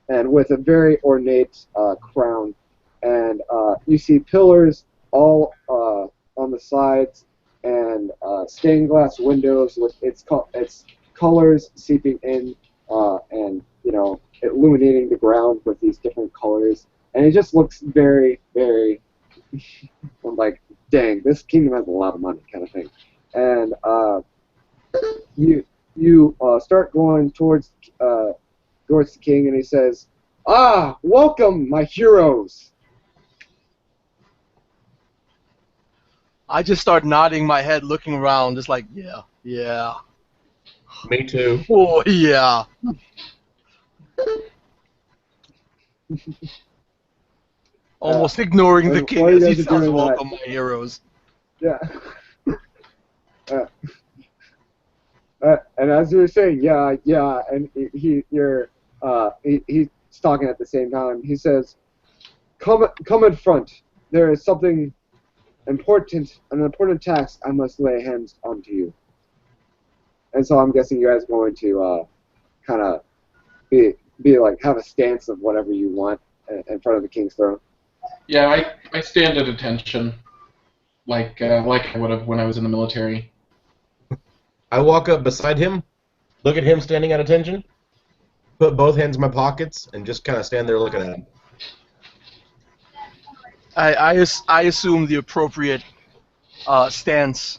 and with a very ornate crown, and you see pillars all on the sides, and stained glass windows with its colors seeping in, and illuminating the ground with these different colors, and it just looks very, very dang, this kingdom has a lot of money, kind of thing. And you start going towards the king, and he says, "Ah, welcome, my heroes." I just start nodding my head, looking around, just like, yeah. Me too. Oh, yeah. Almost ignoring the king as he says, "Welcome, my heroes." Yeah. And as you were saying, yeah, and he's talking at the same time. He says, "Come in front. There is something important, an important task I must lay hands onto you." And so I'm guessing you guys are going to kind of be have a stance of whatever you want in front of the king's throne. Yeah, I stand at attention, like I would have when I was in the military. I walk up beside him, look at him standing at attention, put both hands in my pockets, and just kind of stand there looking at him. I assume the appropriate stance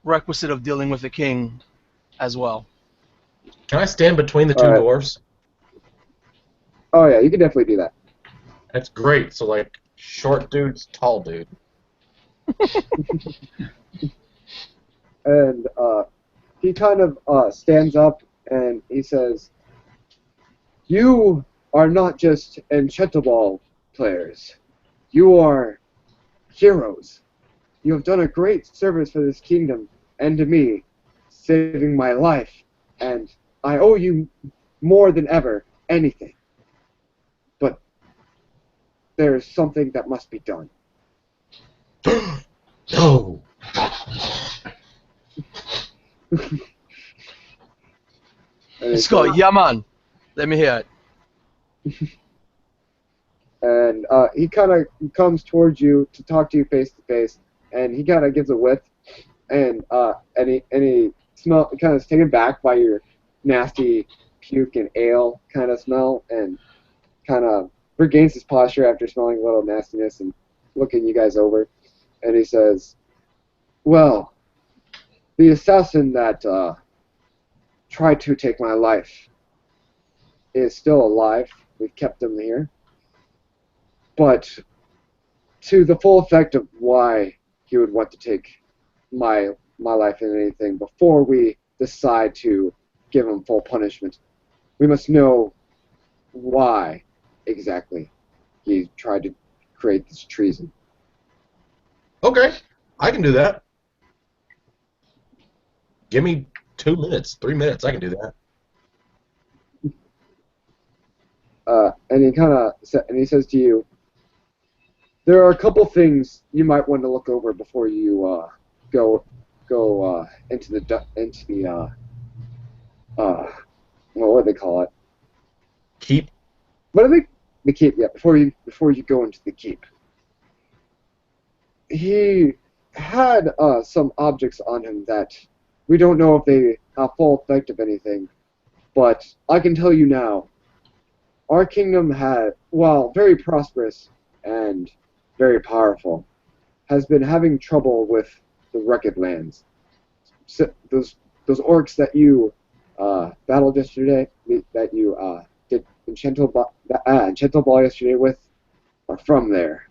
requisite of dealing with the king as well. Can I stand between the two dwarves? Oh yeah, you can definitely do that. That's great. So short dude's tall dude. And he kind of stands up and he says, "You are not just Enchanto-Ball players. You are heroes. You have done a great service for this kingdom and to me saving my life, and I owe you more than ever anything. But there is something that must be done. No. And Scott, yeah, man. Let me hear it. And he kind of comes towards you to talk to you face to face, and he kind of gives a whiff, and he kind of taken back by your nasty puke and ale kind of smell, and kind of regains his posture after smelling a little nastiness and looking you guys over, and he says, "Well, the assassin that tried to take my life is still alive. We've kept him here. But to the full effect of why he would want to take my life and anything before we decide to give him full punishment, we must know why exactly he tried to create this treason." Okay, I can do that. Give me 2 minutes, 3 minutes. I can do that. And he says to you, "There are a couple things you might want to look over before you go into the what do they call it? Keep. What do they the keep? Yeah, before you go into the keep." He had some objects on him that we don't know if they have full effect of anything, but I can tell you now, our kingdom had, while very prosperous and very powerful, has been having trouble with the Rugged Lands. So those orcs that you battled yesterday, that you did Enchanto-Ball yesterday with, are from there.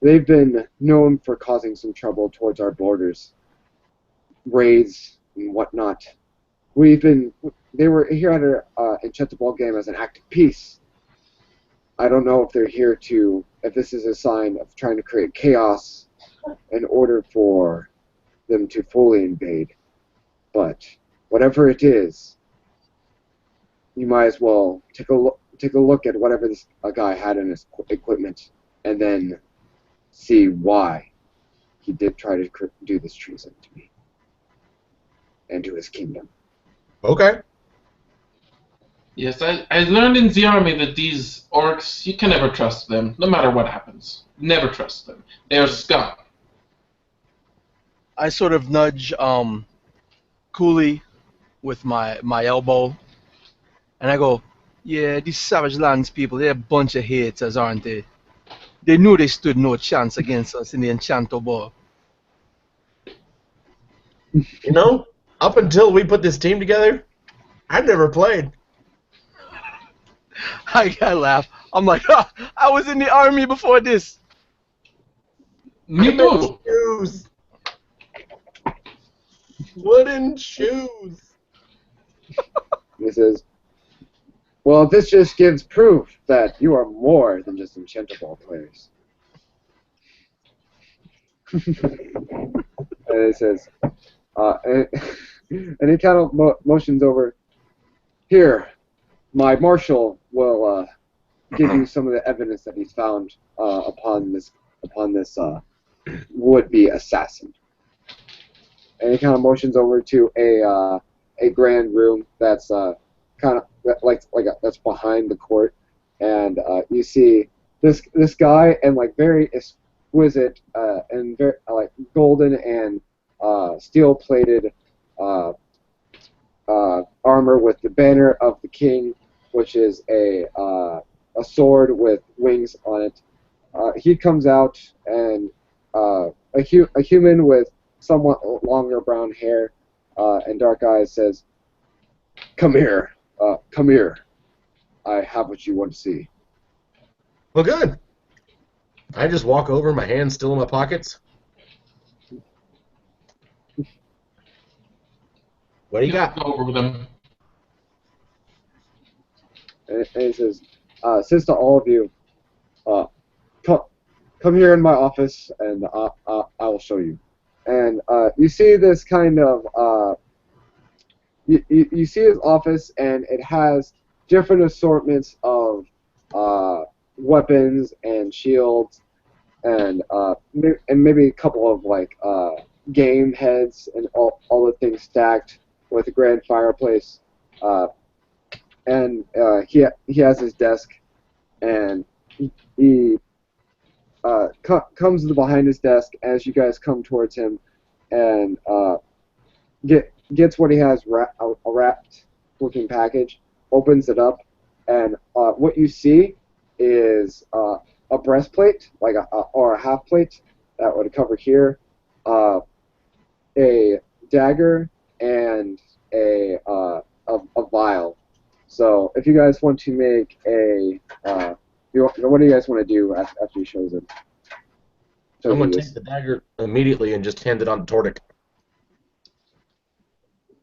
They've been known for causing some trouble towards our borders, raids and whatnot. They were here at our Enchanto-Ball game as an act of peace. I don't know if they're here if this is a sign of trying to create chaos in order for them to fully invade. But whatever it is, you might as well take a look at whatever this guy had in his equipment, and then see why he did try to do this treason to me and to his kingdom. Okay. Yes, I learned in the army that these orcs, you can never trust them, no matter what happens. Never trust them. They are scum. I sort of nudge Cooley with my elbow, and I go, "Yeah, these Savage Lands people, they're a bunch of haters, aren't they? They knew they stood no chance against us in the Enchanto-Ball." You know, up until we put this team together, I'd never played. I laugh. I'm like, "Ha, I was in the army before this." Me too. Shoes. Wooden shoes. He says, "Well, this just gives proof that you are more than just Enchanto-Ball players." And he says, and he kind of motions over. "Here, my marshal will give you some of the evidence that he's found upon this would-be assassin." And he kind of motions over to a grand room that's kind of that's behind the court, and you see this guy and like very exquisite and very like golden and steel-plated armor with the banner of the king, which is a sword with wings on it. He comes out, and a human with somewhat longer brown hair and dark eyes says, "Come here, come here. I have what you want to see." Well, good. I just walk over, my hands still in my pockets. What do you got? Go over with them. And he says to all of you, come here in my office, and I will show you. and you see this kind of you see his office, and it has different assortments of weapons and shields, and maybe a couple of like game heads and all the things stacked with a grand fireplace. And he has his desk, and he comes behind his desk as you guys come towards him, and gets what he has a wrapped looking package, opens it up, and what you see is a breastplate, like or a half plate that would cover here, a dagger, and a vial. So if you guys want to make what do you guys want to do after he shows it? I'm going to take the dagger immediately and just hand it on to Tordik.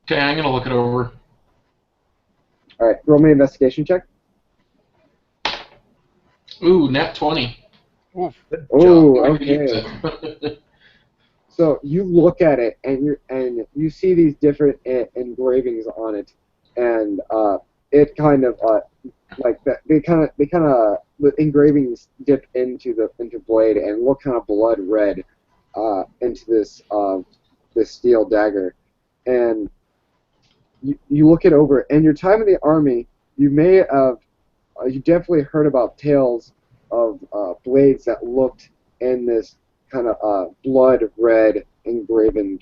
Okay, I'm gonna look it over. All right, roll me an investigation check. Ooh, nat 20. Oof. Oh, I'm gonna use okay. it. So you look at it, and you see these different engravings on it, and it kind of like that. They kind of the engravings dip into blade and look kind of blood red into this steel dagger, and you look it over. And your time in the army, you may have you definitely heard about tales of blades that looked in this kind of blood red engraven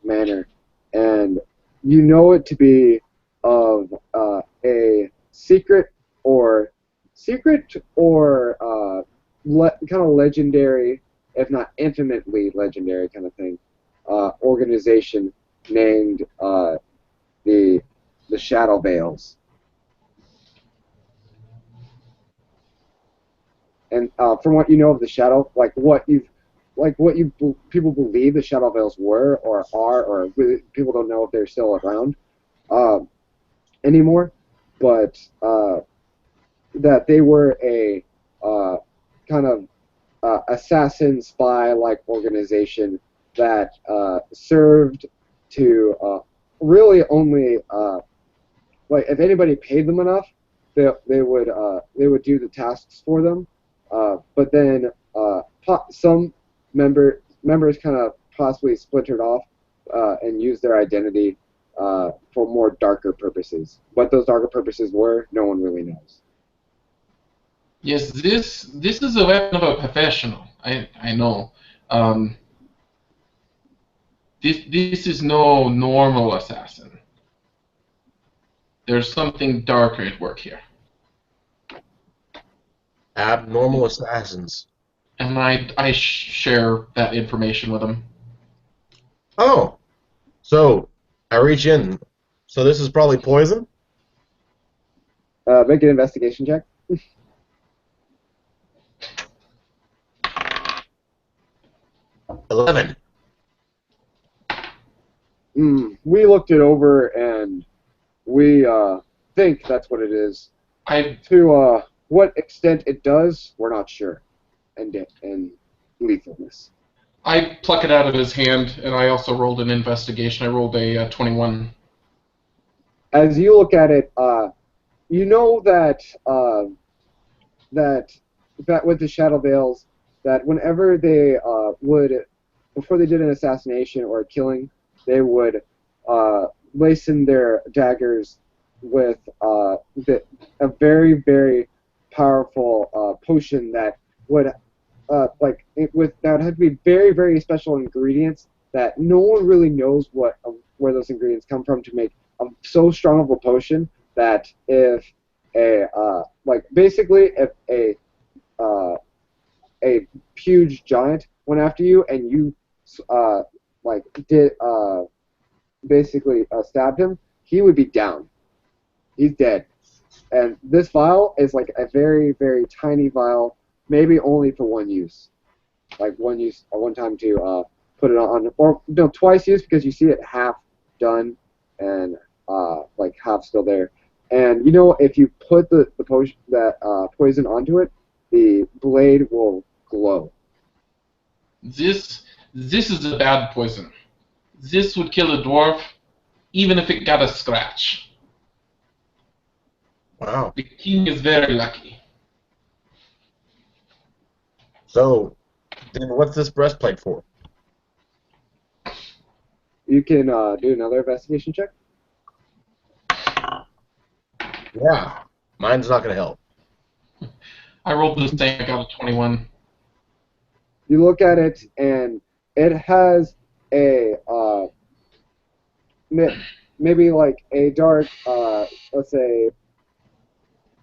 manner, and you know it to be of a secret or kind of legendary, if not infinitely legendary kind of thing, organization named the Shadow Veils. And from what you know of the Shadow, people believe the Shadow Veils were or are, or people don't know if they're still around anymore, but that they were a kind of assassin spy-like organization that served to really only like if anybody paid them enough, they would do the tasks for them. But then some members kind of possibly splintered off and used their identity for more darker purposes. What those darker purposes were, no one really knows. Yes, this is a weapon of a professional. I know. This is no normal assassin. There's something darker at work here. Abnormal assassins. And I share that information with him. Oh, so I reach in. So this is probably poison? Make an investigation check. 11. We looked it over, and we think that's what it is. To what extent it does, we're not sure. And lethalness. I pluck it out of his hand, and I also rolled an investigation. I rolled a 21. As you look at it, you know that that with the Shadow Veils, that whenever they before they did an assassination or a killing, they would lacen their daggers with a very, very powerful potion that would that would have to be very, very special ingredients that no one really knows where those ingredients come from to make so strong of a potion that if basically if a huge giant went after you and you basically stabbed him, he would be down. He's dead. And this vial is like a very, very tiny vial, maybe only for one use. Like one time to put it on, or no, twice use because you see it half done and half still there. And you know, if you put the potion poison onto it, the blade will glow. This This is a bad poison. This would kill a dwarf, even if it got a scratch. Wow. The king is very lucky. So, then what's this breastplate for? You can do another investigation check. Yeah. Mine's not going to help. I rolled this thing, I got a 21. You look at it, and it has a maybe like a dark, let's say,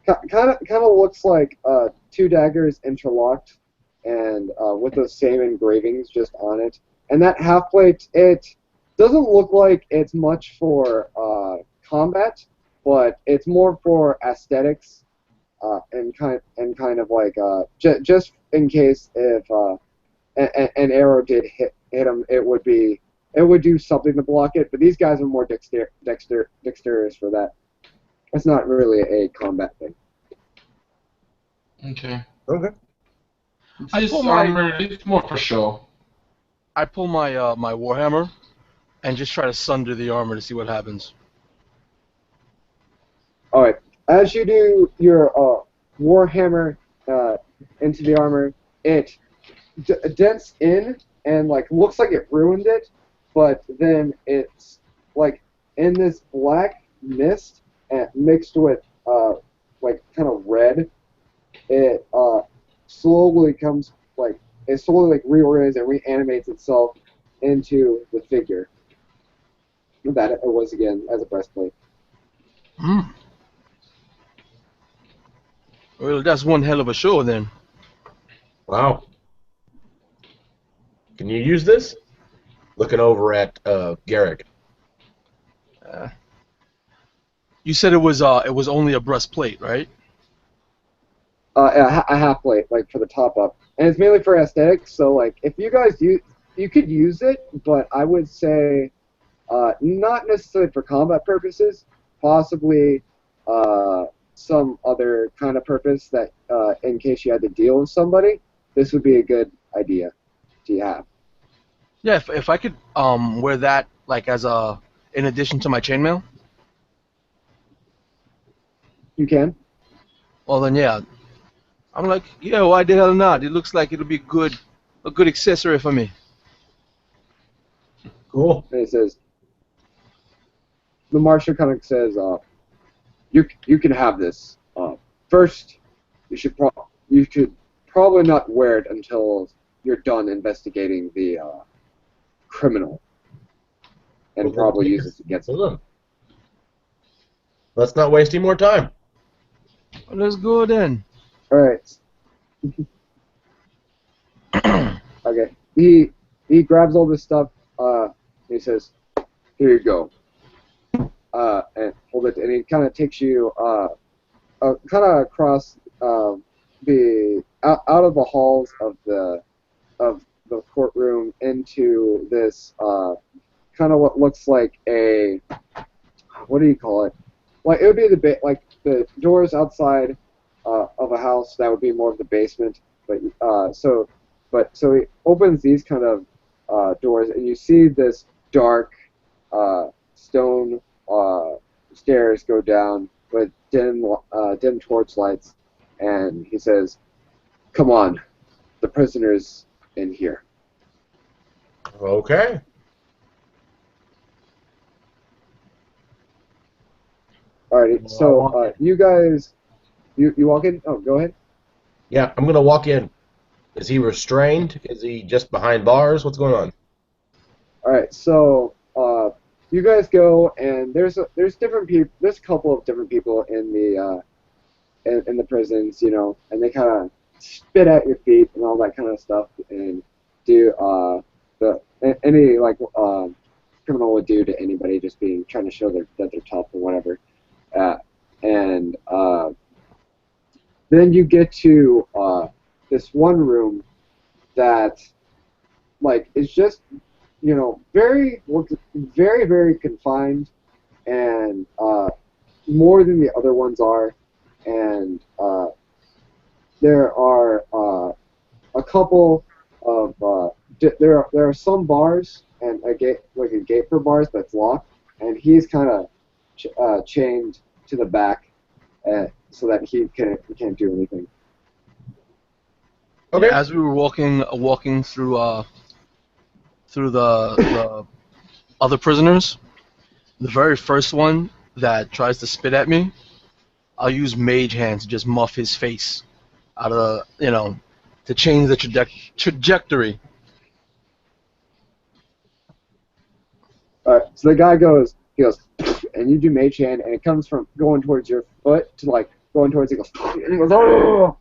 kind of looks like two daggers interlocked, and with those same engravings just on it. And that half plate, it doesn't look like it's much for combat, but it's more for aesthetics, and kind of like just in case if an arrow did hit him, it would do something to block it. But these guys are more dexterous for that. It's not really a combat thing. Okay. Okay. This armor is more for show. I pull my my warhammer and just try to sunder the armor to see what happens. All right. As you do your warhammer into the armor, it dents in and like looks like it ruined it, but then it's like in this black mist and mixed with like kind of red. It slowly comes like it slowly like reorganizes and reanimates itself into the figure that it was again as a breastplate. Hmm. Well, that's one hell of a show then. Wow. Can you use this? Looking over at Garrick. You said it was only a breastplate, right? A half plate, like for the top up, and it's mainly for aesthetics. So like, if you guys you could use it, but I would say not necessarily for combat purposes. Possibly some other kind of purpose that in case you had to deal with somebody, this would be a good idea to have. Yeah, if I could wear that like as a in addition to my chainmail, You can. well then yeah. I'm like, yeah, why the hell not? It looks like it'll be a good accessory for me. Cool. And it says, the marshal kind of says, you can have this. First, you should probably not wear it until you're done investigating the criminal, and probably use it against him. Let's not waste any more time. Well, let's go then. All right. Okay. He grabs all this stuff. He says, "Here you go." And hold it, and he kind of takes you kind of across the out of the halls of the courtroom into this kind of what looks like a, what do you call it? Like it would be like the doors outside of a house that would be more of the basement. But so he opens these kind of doors, and you see this dark stone stairs go down with dim torch lights, and he says, "Come on, the prisoner's in here." Okay. Alrighty, so you guys, you walk in. Oh, go ahead. Yeah, I'm gonna walk in. Is he restrained? Is he just behind bars? What's going on? All right, so you guys go, and there's different people. There's a couple of different people in the in the prisons, you know, and they kind of spit at your feet and all that kind of stuff, and do any like criminal would do to anybody, just being trying to show that they're tough or whatever, and then you get to this one room that like is just, you know, very confined, and more than the other ones are, and there are a couple of there are some bars and a gate like a gate for bars that's locked, and he's kind of chained to the back, so that he can't do anything. Okay. As we were walking through the other prisoners, the very first one that tries to spit at me, I'll use Mage Hand to just muff his face out of to change the trajectory. So the guy he goes, and you do Mage Hand, and it comes from going towards your foot to like going towards. He goes, and he goes, oh!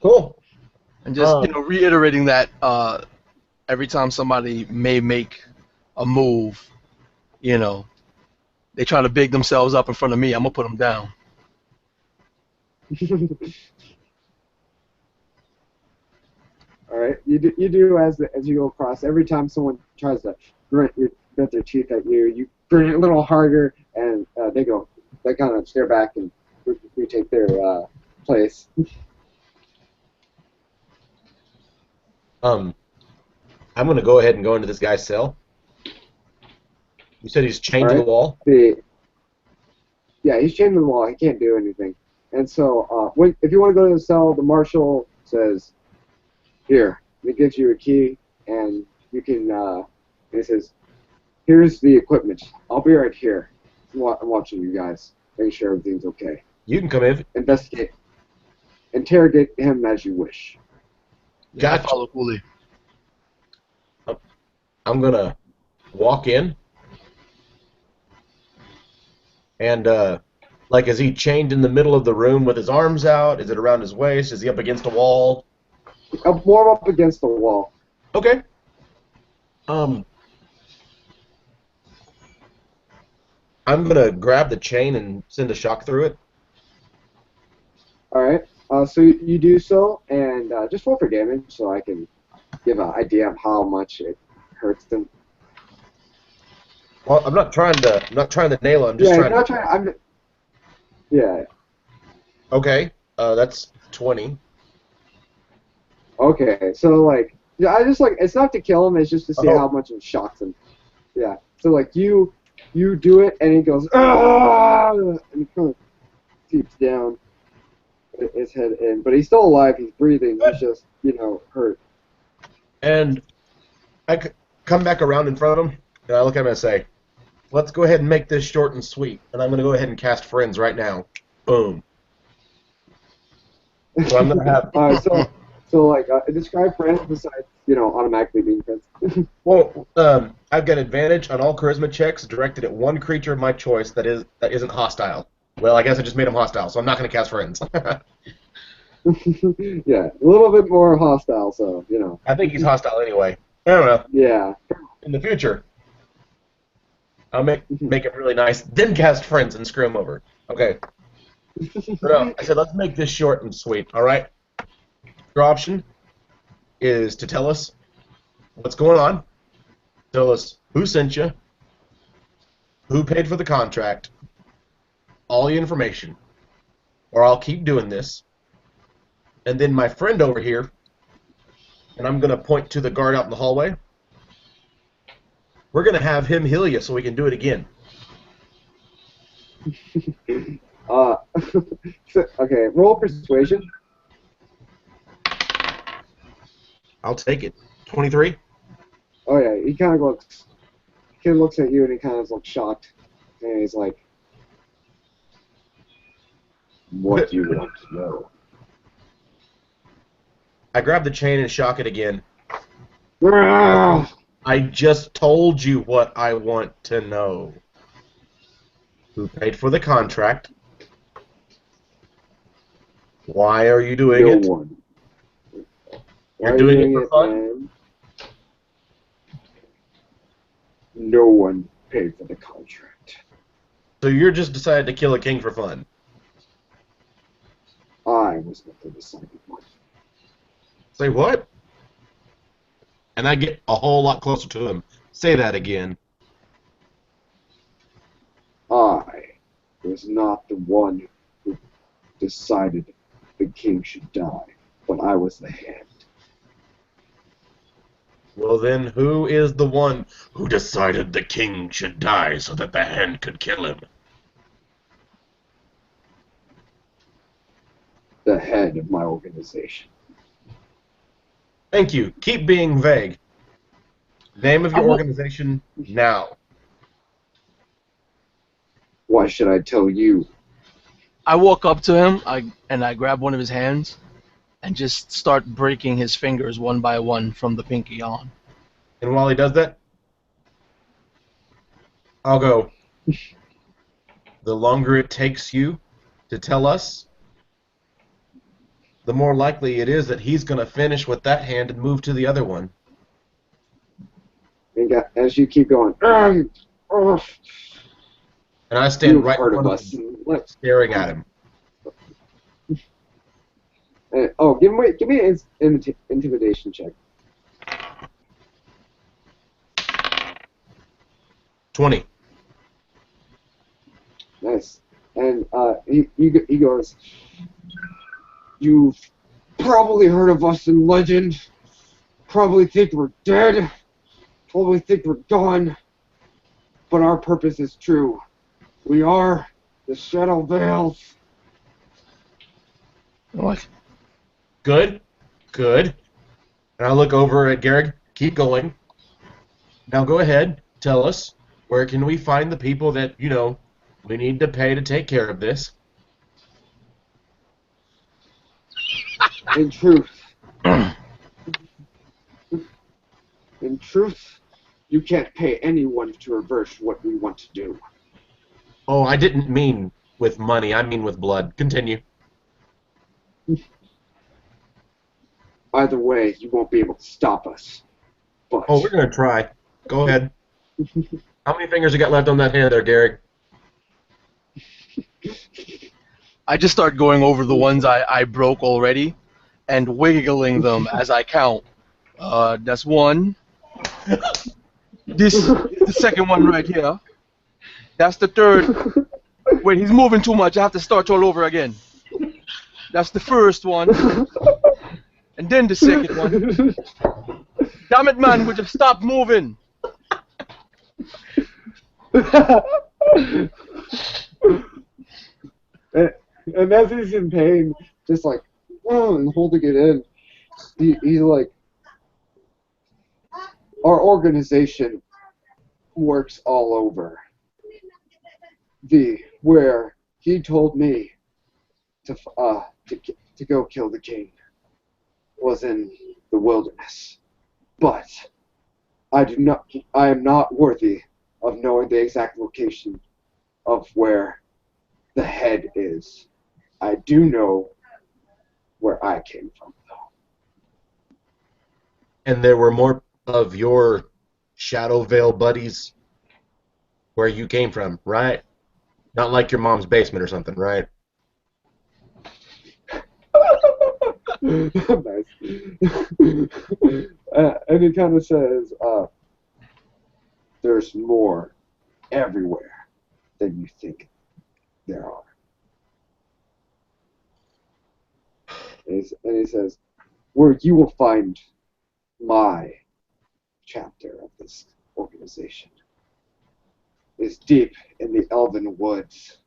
Cool. And just reiterating that every time somebody may make a move, they try to big themselves up in front of me, I'm gonna put them down. All right, you do as you go across. Every time someone tries to grit their teeth at you, you grit it a little harder, and they kind of stare back and retake their place. I'm gonna go ahead and go into this guy's cell. You said he's chained to the wall? Yeah, he's chained to the wall. He can't do anything. And so, if you want to go to the cell, the marshal says, "Here." He gives you a key, and you can. And he says, "Here's the equipment. I'll be right here. I'm watching you guys, making sure everything's okay. You can come in. Investigate, interrogate him as you wish." Gotcha. I follow Cooley. I'm gonna walk in, and like, is he chained in the middle of the room with his arms out? Is it around his waist? Is he up against a wall? More up against the wall. Okay. I'm gonna grab the chain and send a shock through it. All right. So you do so, and just roll for damage, so I can give an idea of how much it hurts them. Well, I'm not trying to nail him. I'm just trying to. Yeah. Okay. That's 20. Okay. So like, yeah, I just like it's not to kill him. It's just to see how much it shocks him. Yeah. So like you do it, and he goes, "Ah!" and he kind of keeps down his head in, but he's still alive. He's breathing. He's just hurt. And I come back around in front of him, and I look at him and say, "Let's go ahead and make this short and sweet." And I'm going to go ahead and cast Friends right now. Boom. So I'm going to have. So like, describe friends besides automatically being friends. Well, I've got advantage on all charisma checks directed at one creature of my choice that isn't hostile. Well, I guess I just made him hostile, so I'm not going to cast Friends. Yeah, a little bit more hostile, so I think he's hostile anyway. I don't know. Yeah. In the future, I'll make it really nice, then cast Friends and screw him over. Okay. But no, I said let's make this short and sweet. All right. Your option is to tell us what's going on. Tell us who sent you, who paid for the contract, all the information, or I'll keep doing this. And then my friend over here, and I'm going to point to the guard out in the hallway, we're going to have him heal you so we can do it again. Okay, roll persuasion. I'll take it. 23? Oh yeah, he kind of looks. He looks at you and he kind of looks shocked, and he's like, "What do you want to know?" I grab the chain and shock it again. Ah! I just told you what I want to know. Who paid for the contract? Why are you doing it? No one. You're doing it for fun? Man? No one paid for the contract. So you're just decided to kill a king for fun? I was not the deciding one. Say what? And I get a whole lot closer to him. Say that again. I was not the one who decided the king should die, but I was the hand. Well then, who is the one who decided the king should die so that the hand could kill him? The head of my organization. Thank you. Keep being vague. Name of your organization now. Why should I tell you? I walk up to him, and I grab one of his hands, and just start breaking his fingers one by one from the pinky on. And while he does that, I'll go. The longer it takes you to tell us, the more likely it is that he's going to finish with that hand and move to the other one. And as you keep going, And I stand right in part front of of us, him, staring at him. Oh, give me an intimidation check. 20. Nice. And he goes, "You've probably heard of us in legend. Probably think we're dead. Probably think we're gone. But our purpose is true. We are the Shadow Veils." What? Good. Good. And I look over at Garrick. Keep going. Now go ahead. Tell us, where can we find the people that, we need to pay to take care of this? In truth, you can't pay anyone to reverse what we want to do. Oh, I didn't mean with money. I mean with blood. Continue. Either way, you won't be able to stop us. But Oh, we're going to try. Go ahead. How many fingers you got left on that hand there, Garrick? I just start going over the ones I broke already, and wiggling them as I count. That's one. This is the second one right here. That's the third. Wait, he's moving too much. I have to start all over again. That's the first one. And then the second one. Damn it, man, would you stop moving? and as he's in pain, just like, and holding it in, he's like, our organization works all over. Where he told me to go kill the king was in the wilderness. But I am not worthy of knowing the exact location of where the head is. I do know where I came from, though. And there were more of your Shadow Veil buddies where you came from, right? Not like your mom's basement or something, right? Nice. And he kind of says, there's more everywhere than you think there are. And he says, where you will find my chapter of this organization is deep in the Elven Woods,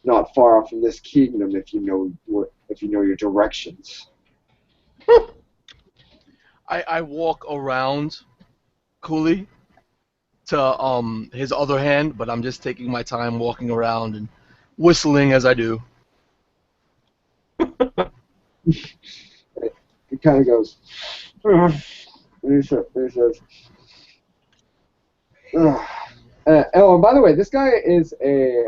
not far from this kingdom if you know your directions. I walk around Cooley to his other hand, but I'm just taking my time walking around and whistling as I do. It kind of goes, and he says, oh, and by the way, this guy is a.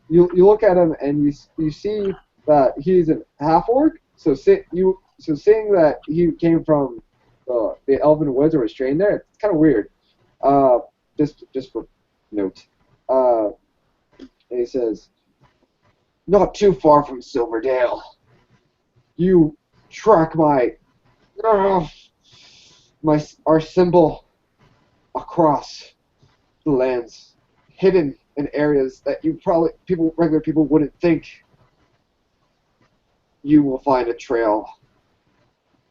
You look at him and you see that he's a half orc. So seeing that he came from the Elven Woods or was trained there, it's kind of weird. Just for note. And he says, not too far from Silverdale. You track our symbol across the lands, hidden in areas that regular people wouldn't think. you will find a trail,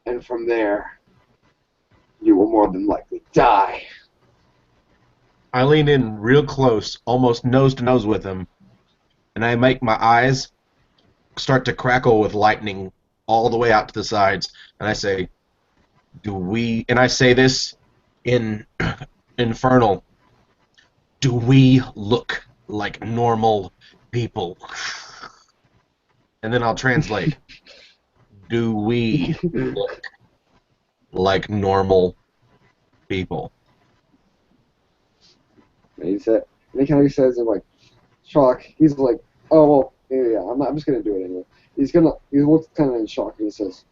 and from there, you will more than likely die. I lean in real close, almost nose to nose with him, and I make my eyes start to crackle with lightning all the way out to the sides, and I say, and I say this in infernal, do we look like normal people? And then I'll translate, do we look like normal people? And he kind of says it like shock. He's like, oh well, yeah, I'm just gonna do it anyway. He looks kind of in shock and he says,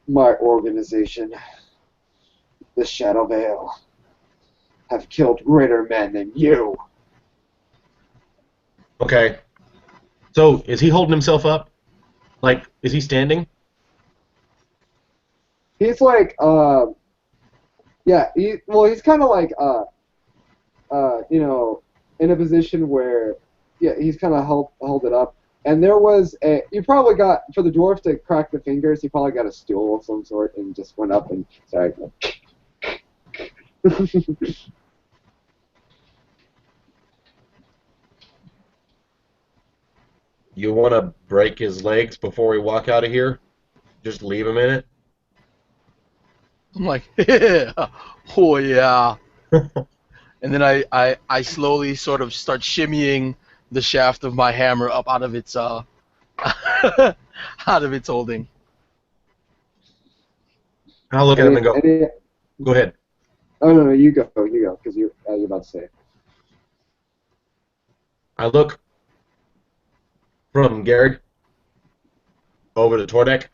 my organization, the Shadow Veil, have killed greater men than you. Okay. So, is he holding himself up? Like, is he standing? He's like, yeah, he's kind of like, in a position where, yeah, he's kind of held it up. And there was you probably got, for the dwarf to crack the fingers, he probably got a stool of some sort and just went up and started. You want to break his legs before we walk out of here? Just leave him in it? I'm like, yeah, oh yeah. And then I slowly sort of start shimmying the shaft of my hammer up out of its out of its holding. I'll look at him and go, go ahead. Oh no, you go, because you're about to say it. I look from Garrick over to Tordek.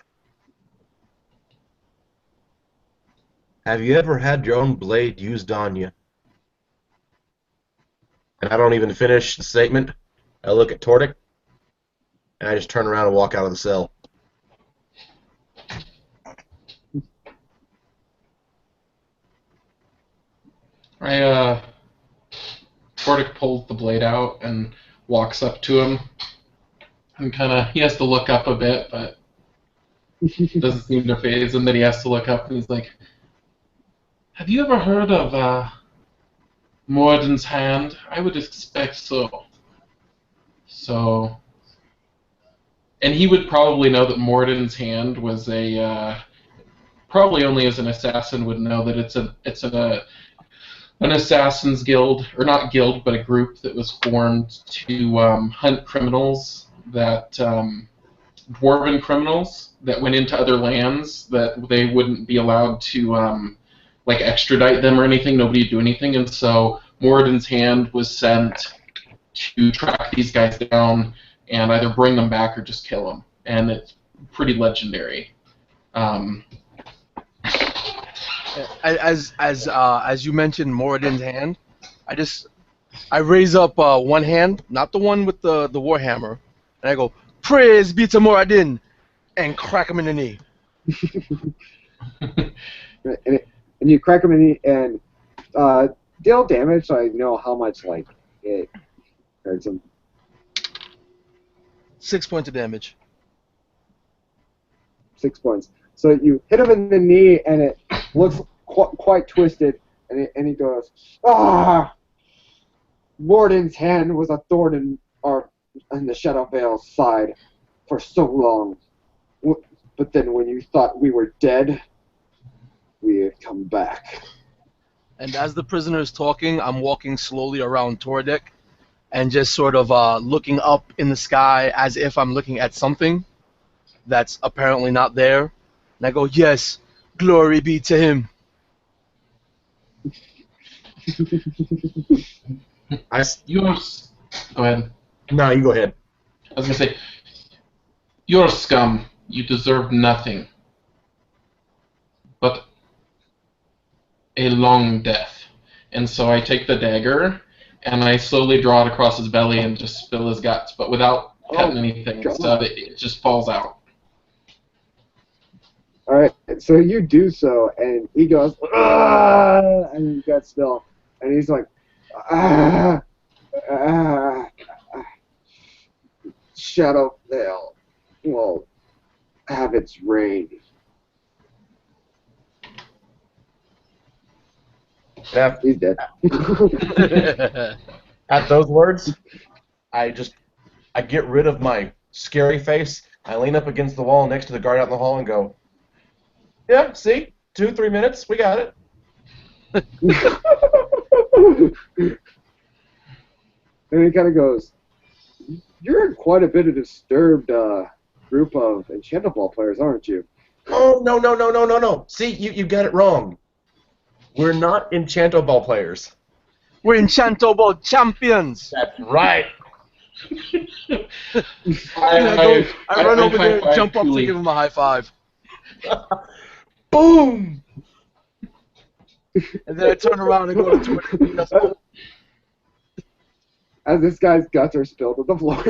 Have you ever had your own blade used on you? And I don't even finish the statement. I look at Tordek, and I just turn around and walk out of the cell. Tordik pulls the blade out and walks up to him. And he has to look up a bit, but it doesn't seem to phase him that he has to look up, and he's like, have you ever heard of Morden's Hand? I would expect so. And he would probably know that Morden's Hand was probably only as an assassin would know that it's an assassin's guild, or not guild, but a group that was formed to hunt criminals dwarven criminals that went into other lands that they wouldn't be allowed to extradite them or anything. Nobody would do anything, and so Moradin's Hand was sent to track these guys down and either bring them back or just kill them. And it's pretty legendary. As you mentioned, Moradin's Hand, I raise up one hand, not the one with the warhammer, and I go, praise be to Moradin, and crack him in the knee. and you crack him in the knee and deal damage, so I know how much it hurts him. 6 points of damage. 6 points. So you hit him in the knee, and it looks quite twisted, and he goes, ah! Warden's Hand was a thorn in the Shadow Veil's side for so long. But then when you thought we were dead, we had come back. And as the prisoner is talking, I'm walking slowly around Tordek and just sort of looking up in the sky as if I'm looking at something that's apparently not there. And I go, yes, glory be to him. Go ahead. No, you go ahead. I was going to say, you're scum. You deserve nothing but a long death. And so I take the dagger, and I slowly draw it across his belly and just spill his guts, but without cutting anything, God. so that it just falls out. Alright, so you do so, and he goes, ah! And his guts spill, and he's like, ah! Ah! Shadow Veil, well, have its reign. And He's dead. at those words, I get rid of my scary face. I lean up against the wall next to the guard out in the hall and go, "Yeah, see, 2-3 minutes, we got it." And he kind of goes, "You're in quite a bit of disturbed group of Enchanto-Ball players, aren't you?" Oh, no, no, no, no, no, no. See, you got it wrong. We're not Enchanto-Ball players. We're Enchanto-Ball champions. That's right. I run over there and high-five jump up to Cooley. give him a high five. Boom! And then I turn around and go to Twitter. As this guy's guts are spilled on the floor.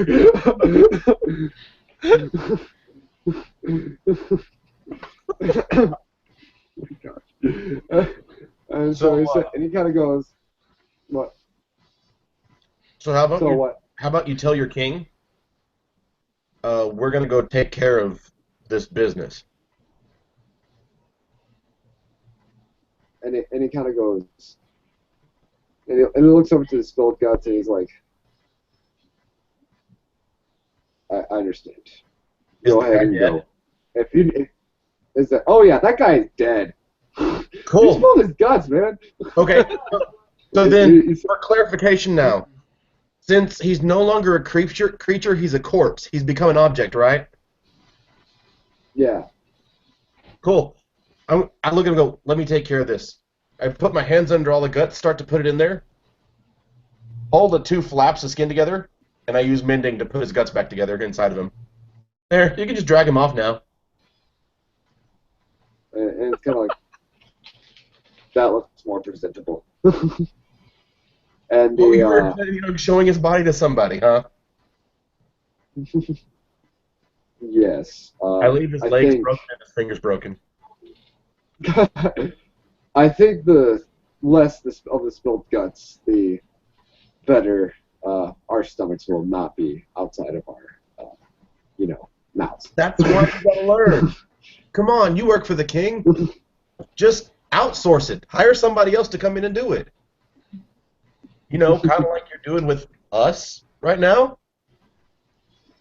Oh my gosh. And so he said, and he kind of goes, "What? So how about So what?" how about you tell your king? We're gonna go take care of this business. And he kind of goes, and he looks over to the spilled guts, and he's like, I understand. Is Go the ahead guy and dead? go. Is that? Oh yeah, that guy is dead. You Cool. spilled his guts, man. Okay. So You- then, for clarification now, since he's no longer a creature, he's a corpse. He's become an object, right? Yeah. Cool. I look at him and go, "Let me take care of this." I put my hands under all the guts, start to put it in there, hold the 2 flaps of skin together, and I use mending to put his guts back together inside of him. There, you can just drag him off now. And it's kind of like, that looks more presentable. And Oh, you were showing his body to somebody, huh? yes. I leave his I legs think, broken and his fingers broken. I think the less of the spilled guts, the better our stomachs will not be outside of our, mouths. That's what you gotta learn. Come on, you work for the king. Just outsource it. Hire somebody else to come in and do it. You know, kind of like you're doing with us right now.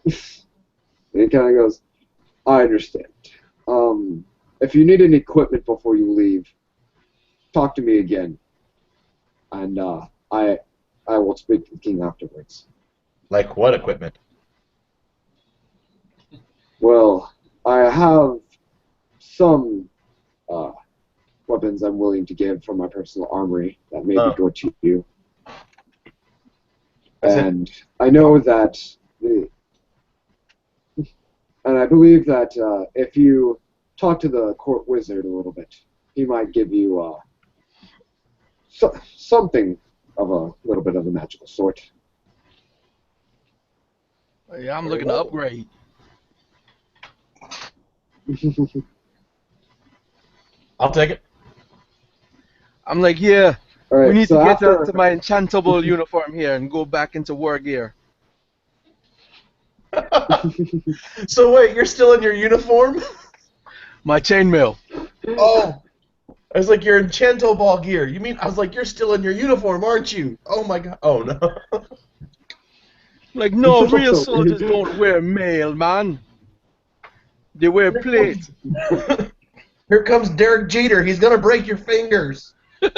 And he kind of goes, I understand. If you need any equipment before you leave, talk to me again, and I will speak to the king afterwards. Like what equipment? Well, I have some weapons I'm willing to give from my personal armory that may be good to you. And I know that, and I believe that if you talk to the court wizard a little bit, he might give you something of a little bit of a magical sort. Yeah, I'm looking to upgrade. I'll take it. I'm like, yeah, All right, we need so to get after, to my Enchantable uniform here and go back into war gear. So wait, you're still in your uniform? My chainmail. Oh, I was like, you're Enchanto-Ball gear. You mean? I was like, you're still in your uniform, aren't you? Oh my god. Oh no. Like, no, real soldiers don't wear mail, man. They wear plate. Here comes Derek Jeter. He's gonna break your fingers. In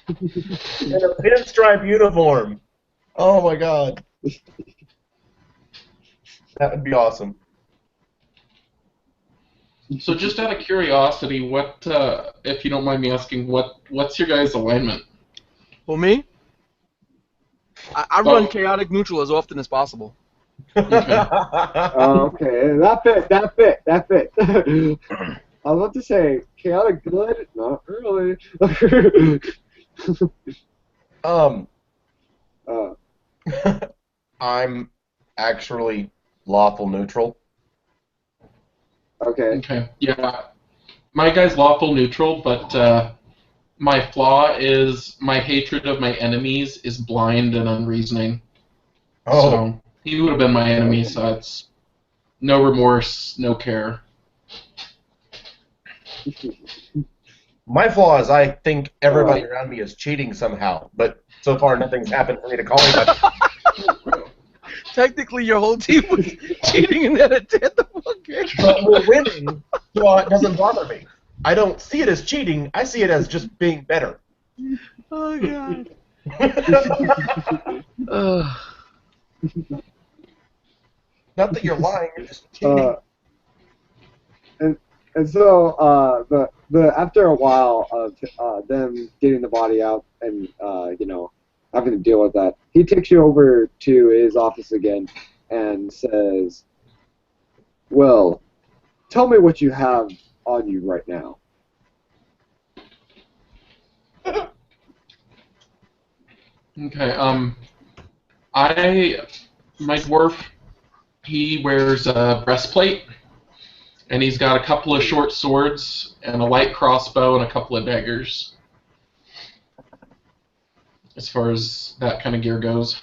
a pinstripe uniform. Oh my god. That would be awesome. So just out of curiosity, what, if you don't mind me asking, what's your guys' alignment? For me, I run chaotic neutral as often as possible. Okay. okay, that fit. I was about to say, chaotic good? Not really. I'm actually lawful neutral. Okay. Okay. Yeah. My guy's lawful neutral, but my flaw is my hatred of my enemies is blind and unreasoning. Oh, So, He would have been my enemy, so it's no remorse, no care. My flaw is I think everybody Alright. around me is cheating somehow, but so far nothing's happened for me to call anybody. Technically, your whole team was cheating in that attempt to fuck game. But we're winning, so it doesn't bother me. I don't see it as cheating. I see it as just being better. Oh god. Not that you're lying, you're just cheating. And so the after a while of them getting the body out and having to deal with that, he takes you over to his office again and says, "Well, tell me what you have on you right now." Okay, my dwarf, he wears a breastplate, and he's got a couple of short swords, and a light crossbow, and a couple of daggers. As far as that kind of gear goes.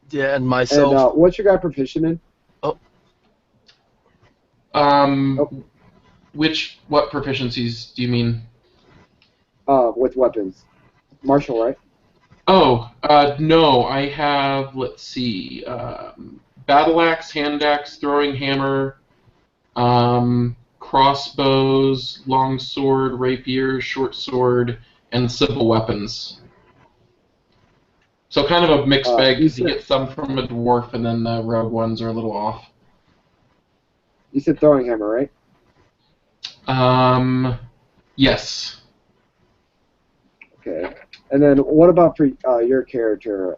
Yeah, and myself. And what's your guy proficient in? What proficiencies do you mean? With weapons, martial, right? Oh, no, I have, let's see, battle axe, hand axe, throwing hammer, crossbows, long sword, rapier, short sword, and simple weapons. So kind of a mixed bag, because you get some from a dwarf, and then the rogue ones are a little off. You said throwing hammer, right? Yes. Okay. And then what about for your character,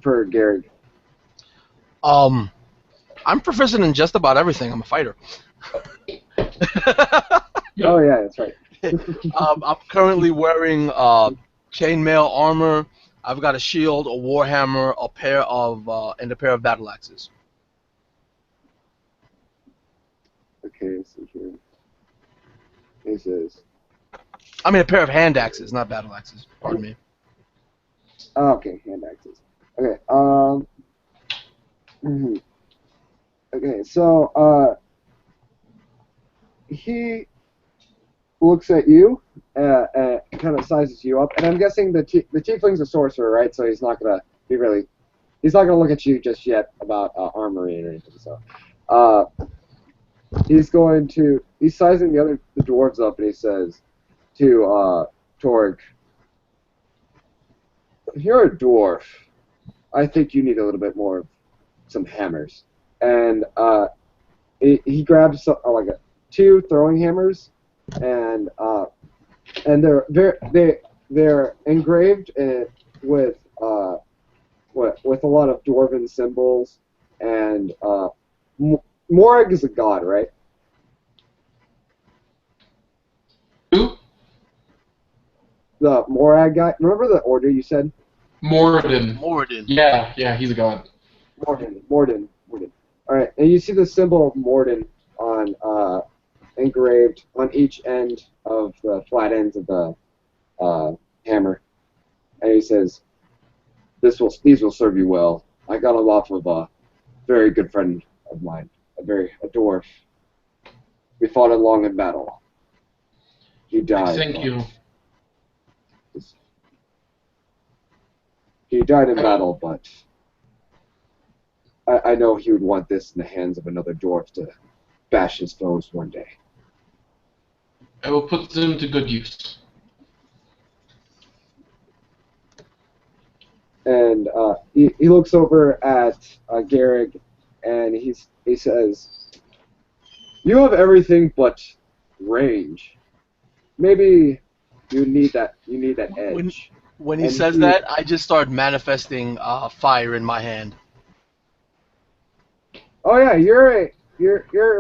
for Garrett? I'm proficient in just about everything. I'm a fighter. Oh yeah, that's right. I'm currently wearing chainmail armor. I've got a shield, a warhammer, and a pair of battle axes. Okay, so here. He says. I mean, a pair of hand axes, not battle axes. Pardon me. Oh, okay, hand axes. Okay. Okay, so he looks at you, kind of sizes you up, and I'm guessing the tiefling's a sorcerer, right? So he's not gonna he's not gonna look at you just yet about armory or anything. So, he's sizing the dwarves up, and he says to Torg, "If you're a dwarf, I think you need a little bit more of some hammers." And he grabs two throwing hammers, and they're engraved with a lot of dwarven symbols, and Morag is a god, right? Who? The Morag guy. Remember the order you said? Morden. Yeah, he's a god. Morden. All right, and you see the symbol of Morden on engraved on each end of the flat ends of the hammer, and he says, these will serve you well. I got them off of a very good friend of mine, a dwarf. We fought it long in battle. He died. Thank you. He died in battle, but I know he would want this in the hands of another dwarf to bash his foes one day. I will put them to good use. And he looks over at Garrig, and he says, "You have everything but range. Maybe you need that edge." When he says that, I just start manifesting fire in my hand. Oh yeah, you're a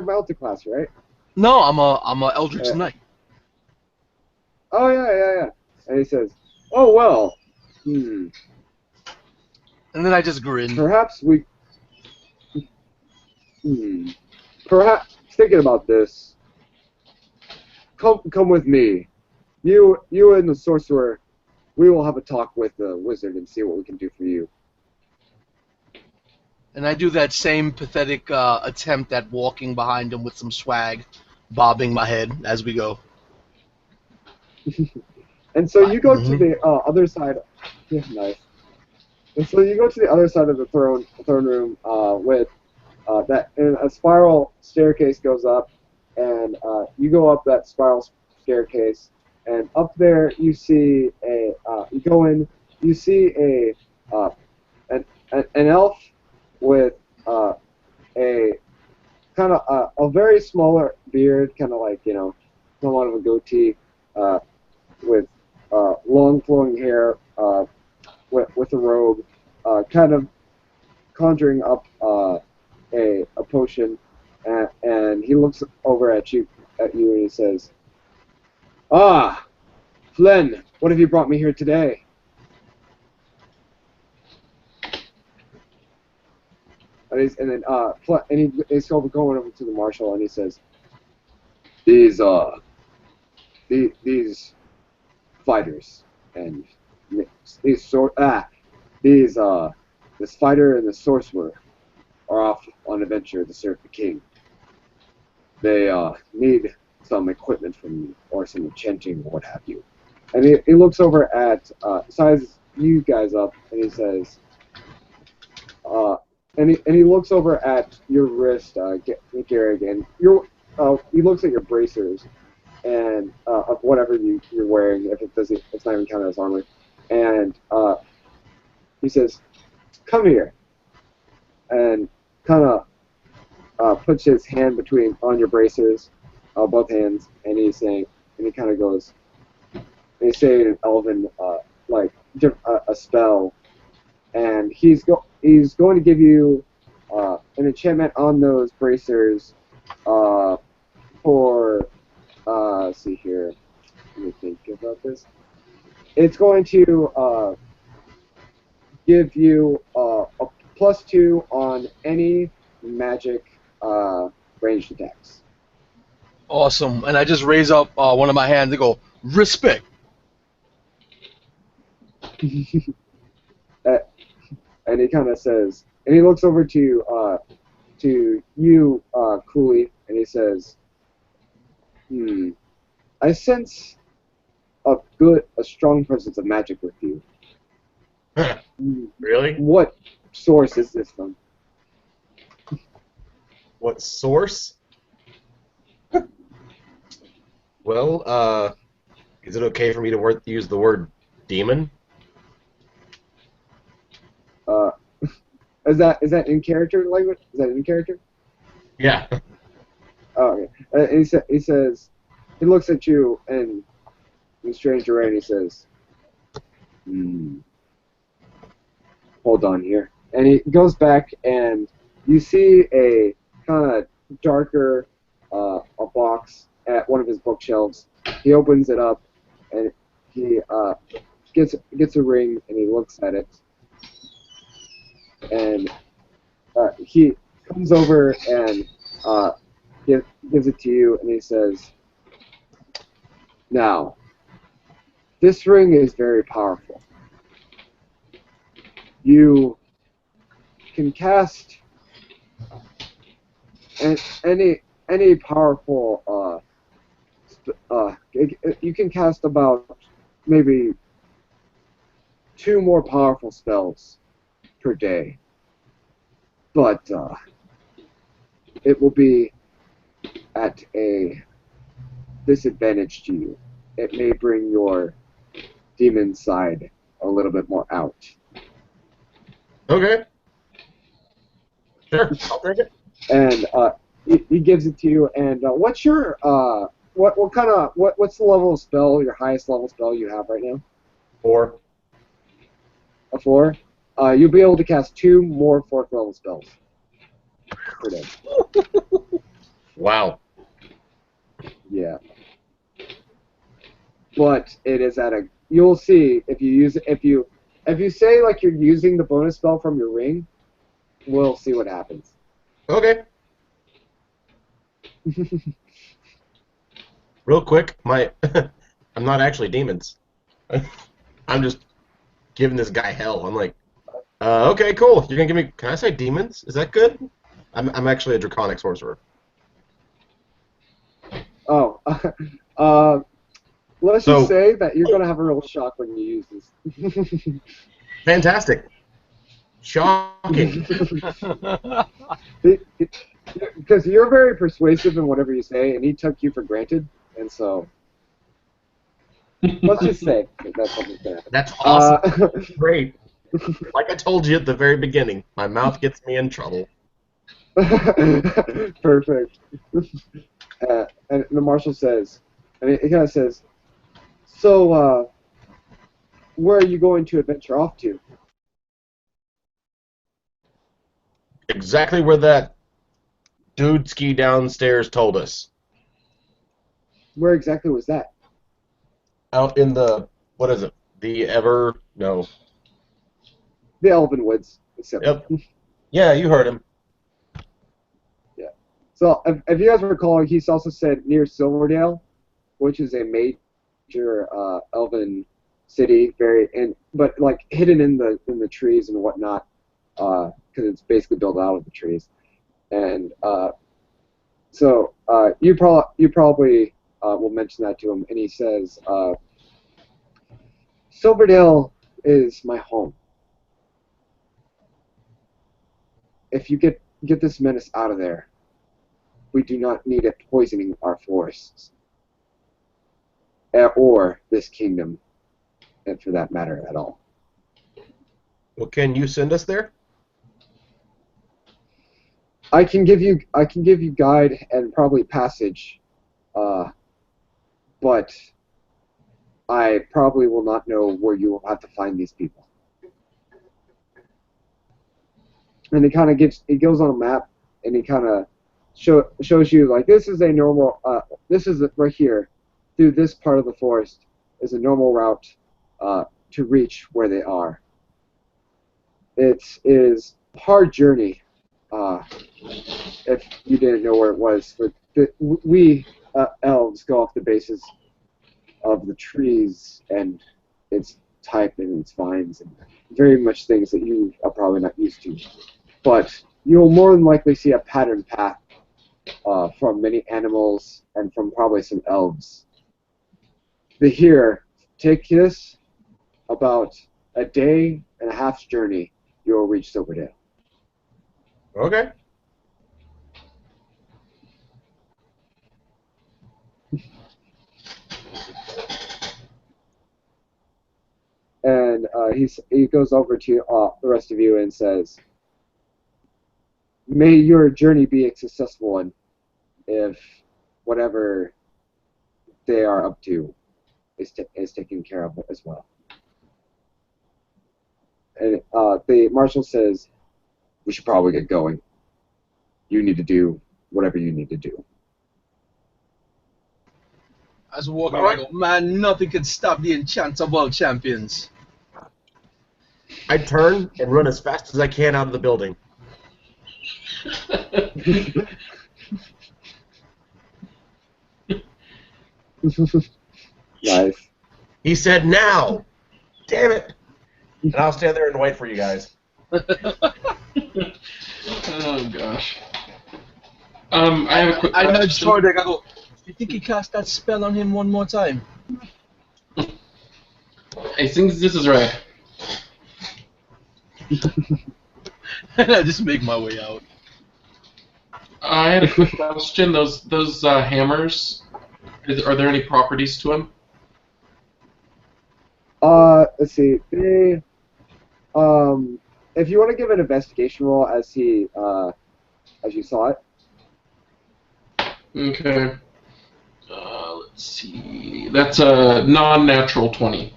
multiclass, right? No, I'm a Eldritch Knight. Oh yeah. And he says, "Oh well, And then I just grin. perhaps perhaps thinking about this. Come with me. You and the sorcerer. We will have a talk with the wizard and see what we can do for you." And I do that same pathetic attempt at walking behind him with some swag, bobbing my head as we go. And so you go to Mhm. the other side. Yeah, nice. And so you go to the other side of the throne room with that, and a spiral staircase goes up, and you go up that spiral staircase, and up there you see you go in, you see uh, an elf with a kind of a very smaller beard, kind of like somewhat of a goatee, with long flowing hair, with a robe, kind of conjuring up a potion, and he looks over at you and he says, "Ah, Flynn, what have you brought me here today?" He's going over to the marshal and he says, "These these fighters and these these this fighter and the sorcerer are off on an adventure to serve the king. They need some equipment from you, or some enchanting, or what have you." And he looks over at, sizes you guys up, and he says, uh, and he looks over at your wrist, Garrick, and he looks at your bracers, and of whatever you're wearing, if it's not even counted as armor, and he says, "Come here," and kind of puts his hand on your bracers, both hands, and and he kind of goes, and he's saying in Elven, like a spell, and he's going to give you an enchantment on those bracers for let's see here, let me think about this. It's going to give you a +2 on any magic ranged attacks. Awesome. And I just raise up one of my hands and go, respect. And he kind of says, and he looks over to you, Cooley, and he says, I sense a strong presence of magic with you. Really? What source is this from?" What source? Well, is it okay for me to use the word demon? Is that in character language? Is that in character? Yeah. Oh, okay. And he says, he looks at you and in strange array, and he says, "Hold on here." And he goes back, and you see a kind of darker a box at one of his bookshelves. He opens it up, and he gets a ring, and he looks at it, and he comes over and gives it to you, and he says, "Now, this ring is very powerful. You can cast any powerful you can cast about maybe 2 more powerful spells per day, but it will be at a disadvantage to you. It may bring your demon side a little bit more out." Okay. Sure, I'll take it. And he gives it to you. And what's your what's the level of spell? Your highest level spell you have right now? 4. A 4. You'll be able to cast 2 more 4th level spells per day. Wow. Yeah. But it is at a. You'll see if you use it. If you say like you're using the bonus spell from your ring, we'll see what happens. Okay. Real quick, I'm not actually demons. I'm just giving this guy hell. I'm like, Okay, cool. You're gonna give me. Can I say demons? Is that good? I'm actually a draconic sorcerer. Oh, let's just So say that you're gonna have a real shock when you use this. fantastic. Shocking. Because you're very persuasive in whatever you say, and he took you for granted, and so let's just say that's something's gonna happen. That's awesome. Great. Like I told you at the very beginning, my mouth gets me in trouble. Perfect. And the marshal says, and he kind of says, so, where are you going to adventure off to? Exactly where that dude ski downstairs told us. Where exactly was that? Out in the, what is it? The ever, no. The Elven Woods. Yep. Yeah, you heard him. Yeah. So, if you guys recall, he's also said near Silverdale, which is a major Elven city, but like hidden in the trees and whatnot, because it's basically built out of the trees. And so you probably will mention that to him, and he says, Silverdale is my home. If you get this menace out of there, we do not need it poisoning our forests or this kingdom, and for that matter, at all. Well, can you send us there? I can give you guide and probably passage, but I probably will not know where you will have to find these people. And he goes on a map and he kind of shows you, like, this is a normal this is right here through this part of the forest is a normal route to reach where they are. It is a hard journey if you didn't know where it was, but we elves go off the basis of the trees and its type and its vines and very much things that you are probably not used to. But you'll more than likely see a patterned path from many animals and from probably some elves. But here, take this, about a day and a half's journey, you'll reach Silverdale. Okay. And he goes over to the rest of you and says, may your journey be a successful one if whatever they are up to is taken care of as well. And the marshal says, we should probably get going. You need to do whatever you need to do. As we're walking, I go, man, nothing can stop the Enchanto-Ball champions. I turn and run as fast as I can out of the building. Nice. He said, now! Damn it! And I'll stand there and wait for you guys. Oh gosh. I have a quick I question. nudged Tordek, I go, you think he cast that spell on him one more time? I think this is right. And I just make my way out. I had a quick question. Those hammers, are there any properties to them? Let's see. They, if you want to give an investigation roll as you saw it. Okay. Let's see. That's a non-natural 20.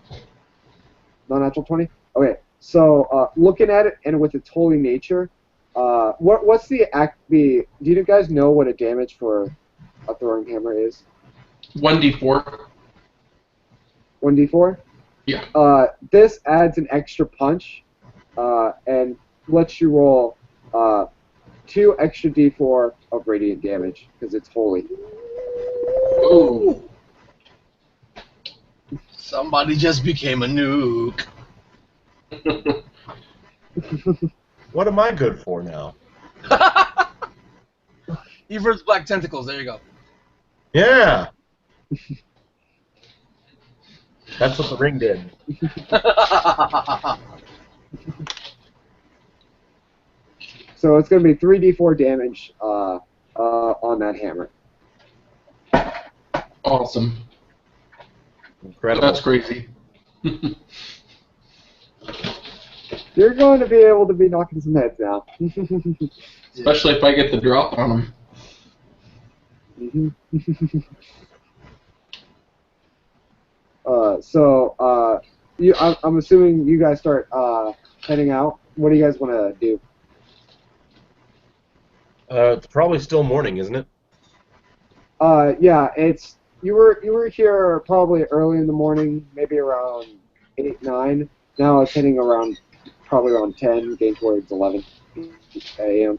Non-natural 20? Okay. So, looking at it and with its holy nature, what's the do you guys know what a damage for a throwing hammer is? 1d4. 1d4? Yeah. This adds an extra punch, and lets you roll 2 extra d4 of radiant damage, because it's holy. Ooh. Somebody just became a nuke. What am I good for now? Evert's black tentacles. There you go. Yeah, that's what the ring did. So it's going to be 3d4 damage on that hammer. Awesome. Incredible. That's crazy. You're going to be able to be knocking some heads now. Especially if I get the drop on him. I'm assuming you guys start heading out. What do you guys want to do? It's probably still morning, isn't it? Yeah, you were here probably early in the morning, maybe around 8, 9. Now it's heading around probably around 10, getting towards 11 a.m.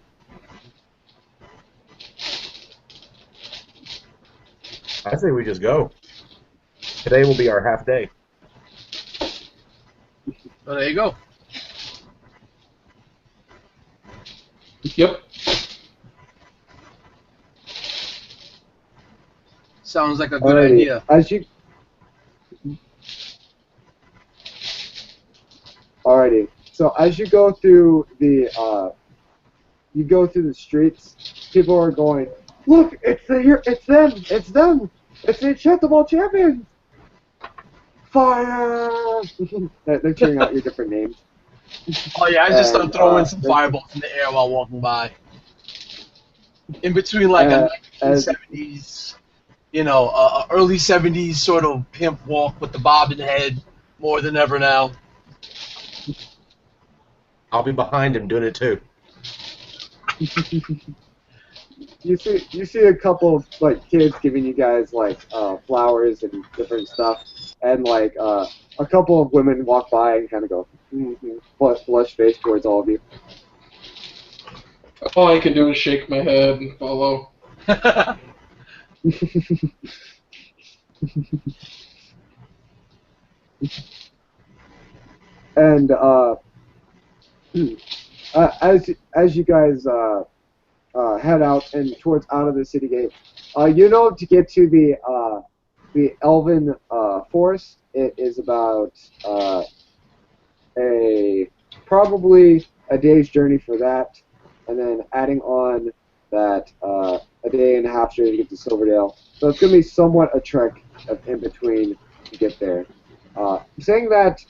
I say we just go. Today will be our half day. Oh, there you go. Yep. Sounds like a good Alrighty. idea. Alrighty. So as you go through the streets, people are going, "Look, it's them, it's the Enchanto-Ball champions! Fire!" They're cheering out your different names. Oh yeah, I just start And, throwing some fireballs in the air while walking by. In between like a 1970s, early 70s sort of pimp walk with the bobbin head more than ever now. I'll be behind him doing it too. You see a couple of like kids giving you guys like flowers and different stuff, and like a couple of women walk by and kind of go flush face towards all of you. All I can do is shake my head and follow. And as you guys head out and towards out of the city gate, to get to the Elven Forest, it is about probably a day's journey for that, and then adding on that a day and a half journey to get to Silverdale. So it's going to be somewhat a trek in between to get there. Saying that,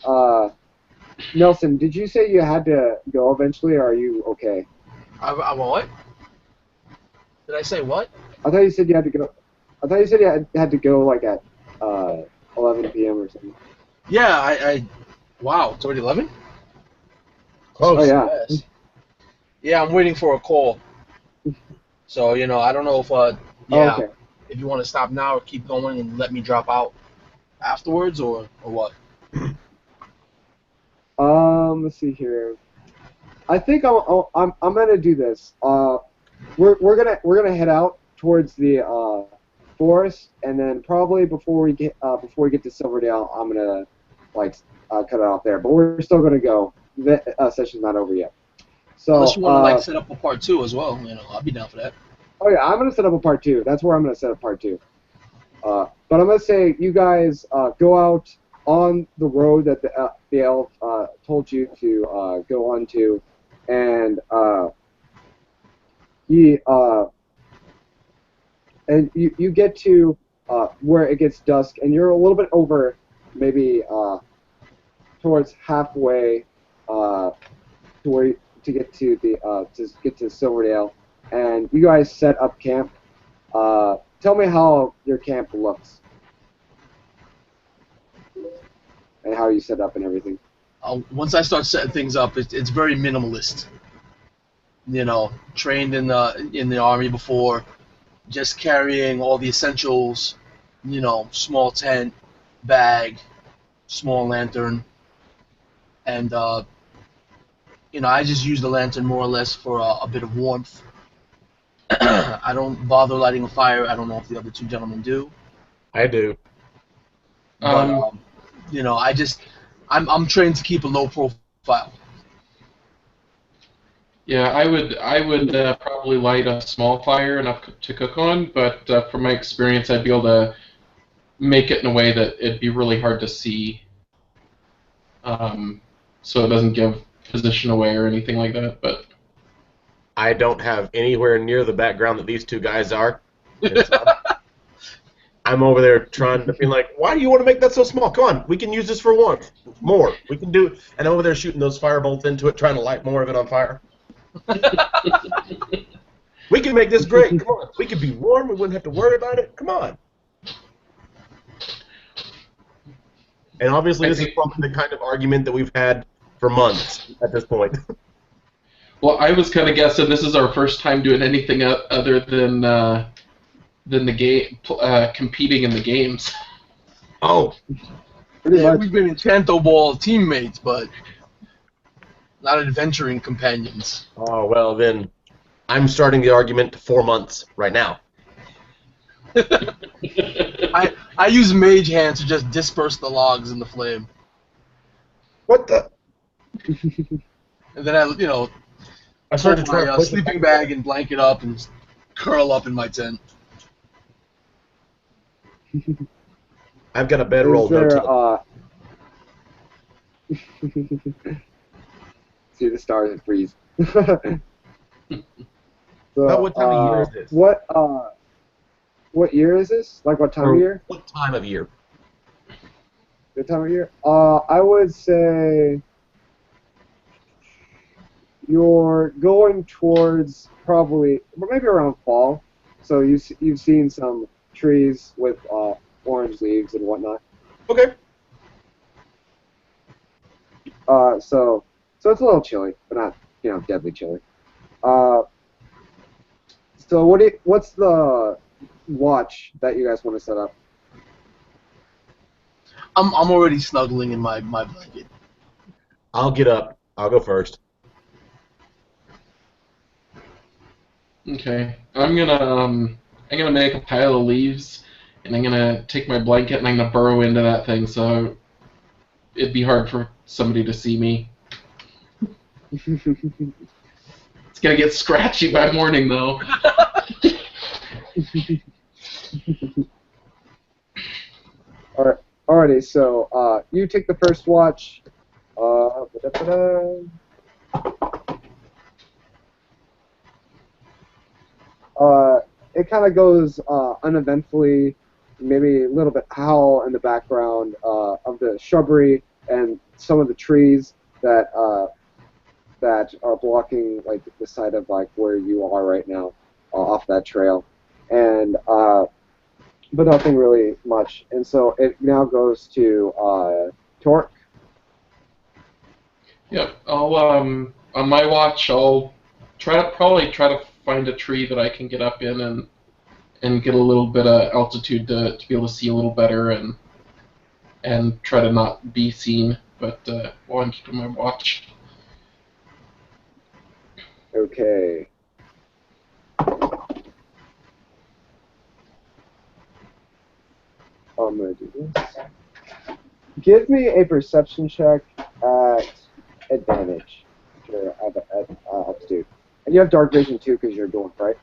Nelson, did you say you had to go eventually, or are you okay? I what? Did I say what? I thought you said you had to go. I thought you said you had to go like at 11 p.m. or something. Yeah, wow, it's already 11? Close. Oh yeah. Yes. Yeah, I'm waiting for a call. So, I don't know if, Oh, okay. if you want to stop now or keep going and let me drop out afterwards or what? Let's see here. I think I'm gonna do this. We're gonna head out towards the forest, and then probably before we get to Silverdale, I'm gonna cut it off there. But we're still gonna go. The session's not over yet. So Unless you want to set up a part 2 as well, I'll be down for that. oh yeah, I'm gonna set up a part 2. That's where I'm gonna set up part 2. But I'm gonna say you guys go out on the road that the elf told you to go onto, and you get to where it gets dusk, and you're a little bit over, maybe towards halfway to get to Silverdale, and you guys set up camp. Tell me how your camp looks and how you set up and everything. Once I start setting things up, it's very minimalist. Trained in the army before, just carrying all the essentials. Small tent, bag, small lantern, and I just use the lantern more or less for a bit of warmth. I don't bother lighting a fire. I don't know if the other two gentlemen do. I do. But I'm trained to keep a low profile. Yeah, I would probably light a small fire enough to cook on, but from my experience, I'd be able to make it in a way that it'd be really hard to see, um, so it doesn't give position away or anything like that. But I don't have anywhere near the background that these two guys are. And so I'm over there trying to be like, why do you want to make that so small? Come on, we can use this for warmth. More. We can do it. And I'm over there shooting those fire bolts into it, trying to light more of it on fire. We can make this great. Come on. We could be warm. We wouldn't have to worry about it. Come on. And obviously, this is probably the kind of argument that we've had for months at this point. well, I was kind of guessing this is our first time doing anything other than the game, competing in the games. Oh, Pretty Yeah, much. we've been Enchanto-Ball teammates, but not adventuring companions. oh well, then I'm starting the argument 4 months right now. I use mage hand to just disperse the logs in the flame, What the? and then I I started to pull try my to push it sleeping back. bag and blanket up and curl up in my tent. I've got a bedroll. Is there, see the stars and freeze. So, About what time of year is this? What year is this? Like what time Or of year? what time of year? Good time of year? I would say you're going towards probably maybe around fall. So you've seen some trees with orange leaves and whatnot. Okay. So it's a little chilly, but not deadly chilly. So what's the watch that you guys want to set up? I'm already snuggling in my blanket. I'll get up. I'll go first. Okay, I'm gonna make a pile of leaves, and I'm gonna take my blanket and I'm gonna burrow into that thing, so it'd be hard for somebody to see me. It's gonna get scratchy by morning, though. Alrighty, so you take the first watch. Ba-da-ba-da. It kind of goes uneventfully, maybe a little bit howl in the background of the shrubbery and some of the trees that are blocking like the side of like where you are right now off that trail, and but nothing really much. And so it now goes to Torque. Yep. I'll on my watch, I'll probably try to find a tree that I can get up in and get a little bit of altitude to be able to see a little better and try to not be seen. But while I'm keeping my watch. Okay. I'm gonna do this. Give me a perception check at advantage. Sure, at altitude. And you have dark vision too, because you're dwarf, right?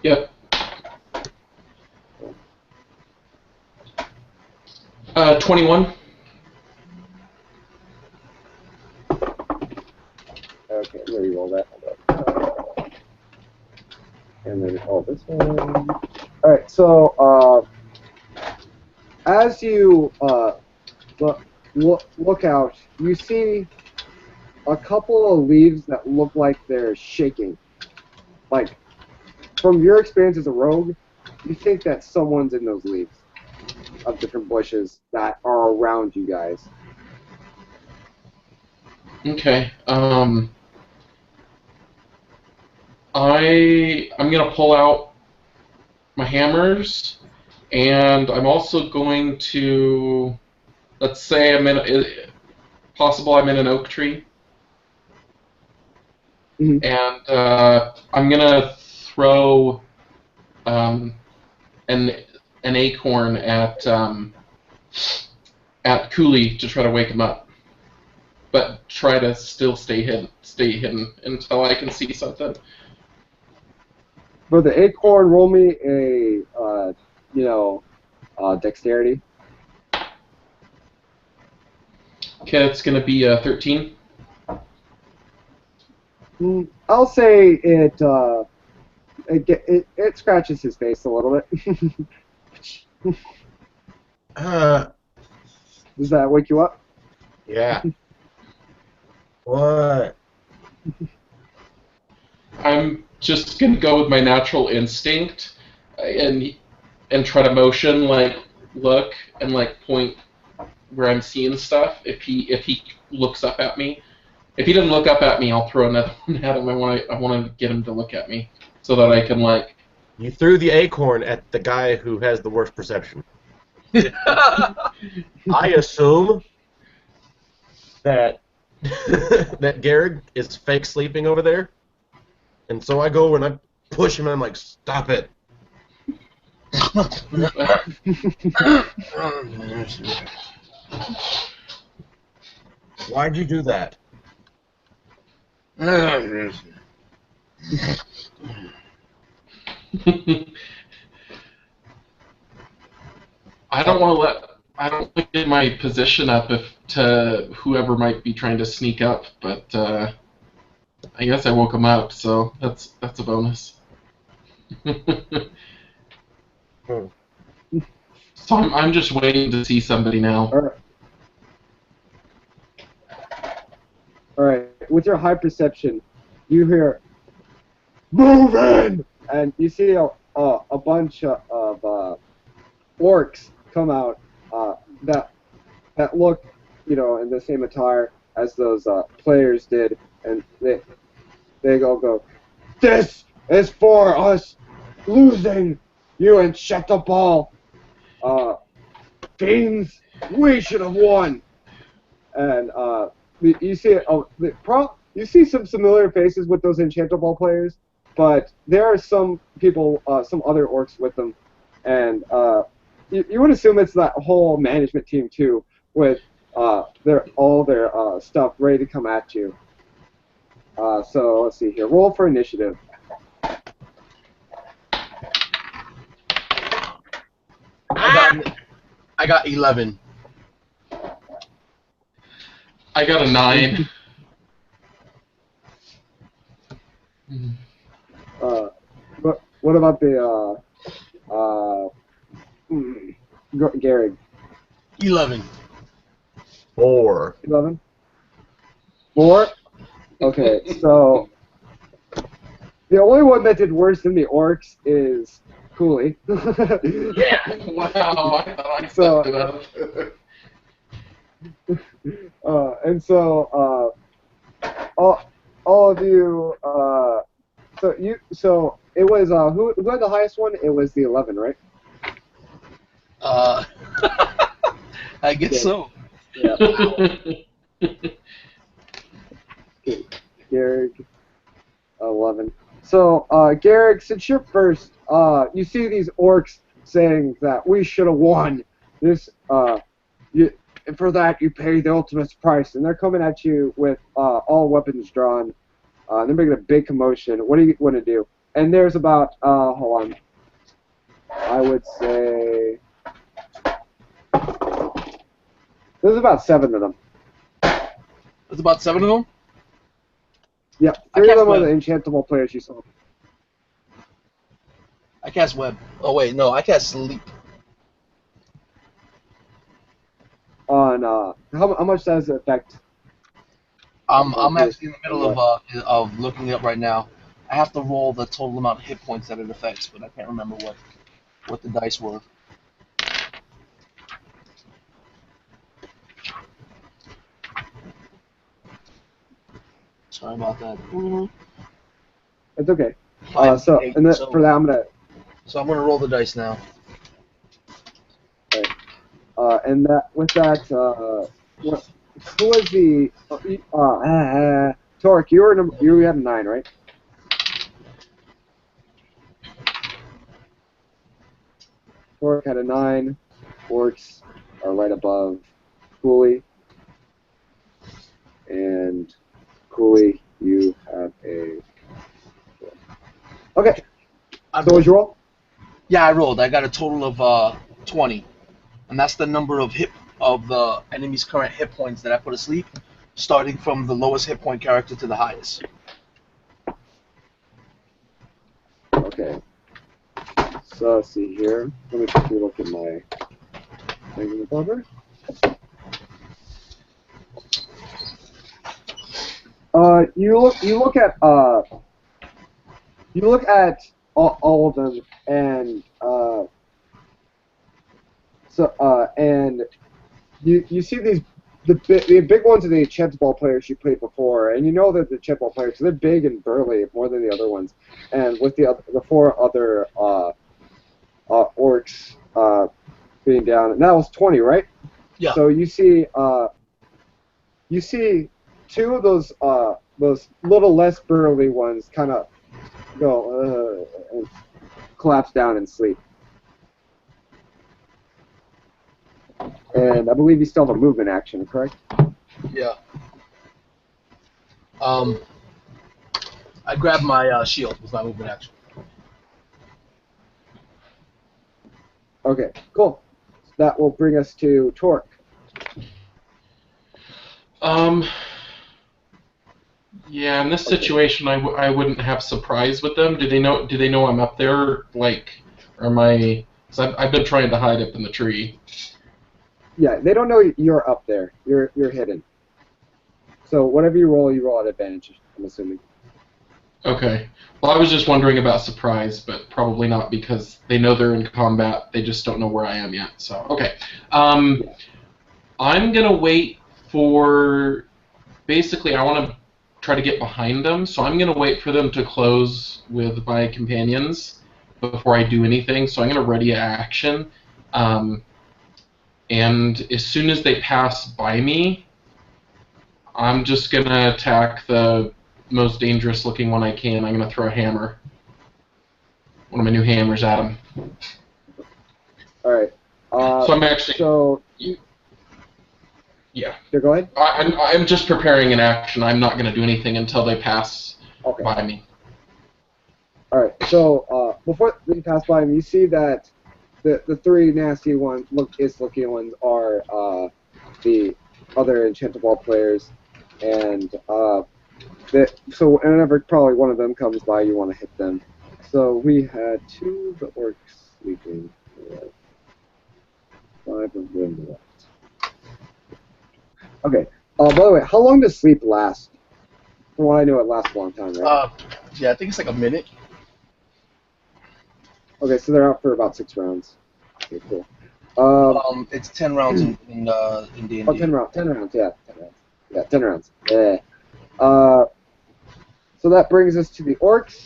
Yep. 21. Okay, I'm gonna re-roll that. And then this one. Alright, so as you look out, you see a couple of leaves that look like they're shaking. Like, from your experience as a rogue, you think that someone's in those leaves of different bushes that are around you guys. Okay. I'm gonna pull out my hammers, and I'm also going to, let's say I'm in an oak tree, Mhm. and I'm gonna throw an acorn at Cooley to try to wake him up. but try to still stay hidden until I can see something. For the acorn, roll me a dexterity. Okay, it's gonna be 13. I'll say it scratches his face a little bit. Does that wake you up? Yeah. What? I'm just gonna go with my natural instinct and try to motion, like look and like point where I'm seeing stuff. If he looks up at me, if he doesn't look up at me, I'll throw another one at him. I want to get him to look at me so that I can like. You threw the acorn at the guy who has the worst perception. I assume that that Garrick is fake sleeping over there, and so I go and I push him and I'm like, stop it. Why'd you do that? I don't want to get my position up to whoever might be trying to sneak up, but I guess I woke him up, so that's a bonus. So I'm just waiting to see somebody now. All right. With your high perception, you hear "Move in!" and you see a bunch of orcs come out that look, in the same attire as those players did, and they all go, "This is for us losing, you Enchanto-Ball. Fiends, we should have won." And you see you see some familiar faces with those Enchanto-Ball players, but there are some people, some other orcs with them, and you would assume it's that whole management team too, with all their stuff ready to come at you. So let's see here. Roll for initiative. I got 11. I got a 9. What about the Gary? 11. 4. 11? 4? Okay, so the only one that did worse than the orcs is Cooley. Yeah! Wow, I thought I stepped it up. And so all of you, so it was who had the highest one? It was the 11, right? I guess so. Yeah. Okay. Garrick, 11. So, Garrick, since you're first, you see these orcs saying that we should have won. This, for that you pay the ultimate price, and they're coming at you with all weapons drawn. They're making a big commotion. What do you want to do? And there's about, hold on, I would say there's about 7 of them. There's about 7 of them? Yep, 3 of them are the Enchanto-Ball players you saw. I cast web. Oh wait, no, I cast sleep. On how much does it affect? I'm actually in the middle of looking it up right now. I have to roll the total amount of hit points that it affects, but I can't remember what the dice were. Sorry about that. It's okay. For that I'm gonna roll the dice now. Okay. And that with that, who was the Torque? You had a 9, right? Torque had a 9. Orcs are right above Cooley. equally. You have a. Okay. I So what'd rolled. you roll? Yeah, I rolled. I got a total of 20, and that's the number of the enemy's current hit points that I put asleep, starting from the lowest hit point character to the highest. Okay. So let's see here. Let me quickly look at my thing in the cover. You look at all of them, and and you see the big ones are the Enchanto-Ball players you played before, and you know that the Enchanto-Ball players, they're big and burly more than the other ones, and with the four other orcs being down, and that was 20, right? Yeah. So you see two of those little less burly ones kind of go and collapse down and sleep. And I believe you still have a movement action, correct? Yeah. I grabbed my shield with my movement action. Okay, cool. So that will bring us to Torque. Yeah, in this situation, I wouldn't have surprise with them. Do they know I'm up there? Like, or am I? Cause I've been trying to hide up in the tree. Yeah, they don't know you're up there. You're hidden. So whatever you roll at advantage, I'm assuming. Okay. Well, I was just wondering about surprise, but probably not because they know they're in combat. They just don't know where I am yet. So okay. Yeah. I'm gonna wait for. Basically, I want to try to get behind them, so I'm going to wait for them to close with my companions before I do anything. So I'm going to ready an action, and as soon as they pass by me, I'm just going to attack the most dangerous-looking one I can. I'm going to throw a hammer, one of my new hammers at them. All right. So I'm actually. So. Yeah. Yeah, go ahead. I'm just preparing an action. I'm not going to do anything until they pass by me. All right. So before you pass by him, you see that the three nasty ones, looking ones, are the other Enchanto-Ball players, and so whenever probably one of them comes by, you want to hit them. So we had two of the orcs sleeping. 5 of them left. Okay. By the way, how long does sleep last? From what I know, it lasts a long time, right? Yeah, I think it's like a minute. Okay, so they're out for about 6 rounds. Okay, cool. It's 10 rounds in D&D. Oh, 10 rounds, yeah. 10 rounds. Yeah, 10 rounds. Yeah. So that brings us to the orcs.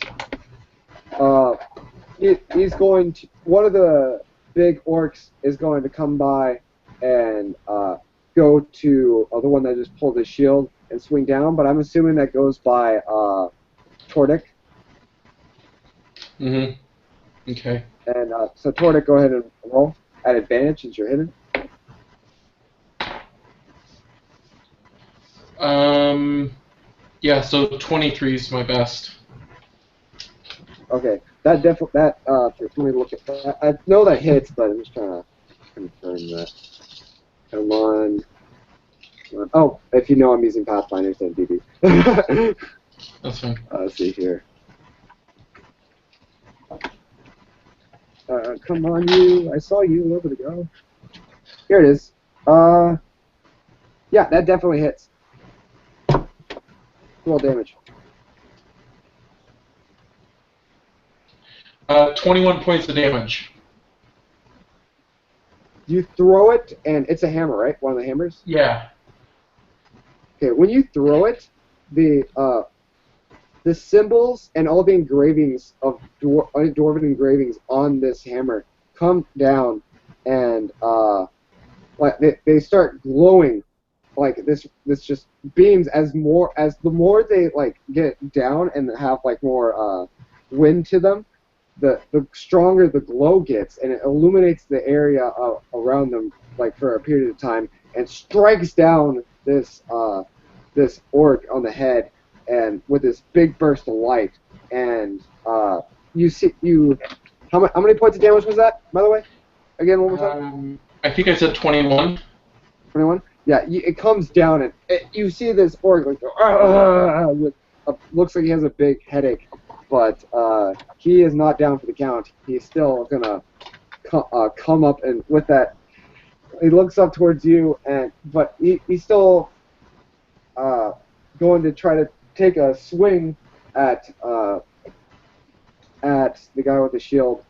He's going to, one of the big orcs is going to come by and go to the one that just pulled his shield and swing down, but I'm assuming that goes by Tordic. Mm-hmm. Okay. And so Tordic, go ahead and roll at advantage since you're hidden. Yeah, so 23 is my best. Okay, let me look at that. I know that hits, but I'm just trying to confirm that. Come on. Oh, if you know I'm using Pathfinder instead of DB. That's fine. Let's see here. Come on, you. I saw you a little bit ago. Here it is. Yeah, that definitely hits. Roll damage. 21 points of damage. You throw it, and it's a hammer, right? One of the hammers? Yeah. Okay, when you throw it, the symbols and all the engravings of dwarven engravings on this hammer come down, and like they start glowing, like this just beams the more they like get down and have like more wind to them, the stronger the glow gets, and it illuminates the area around them like for a period of time, and strikes down this orc on the head, and with this big burst of light, and you see how many points of damage was that, by the way? Again, one more time. I think I said 21. 21. Yeah, it comes down and you see this orc like with looks like he has a big headache, but he is not down for the count. He's still gonna come up, and with that, he looks up towards you, but he's still going to try to take a swing at the guy with the shield.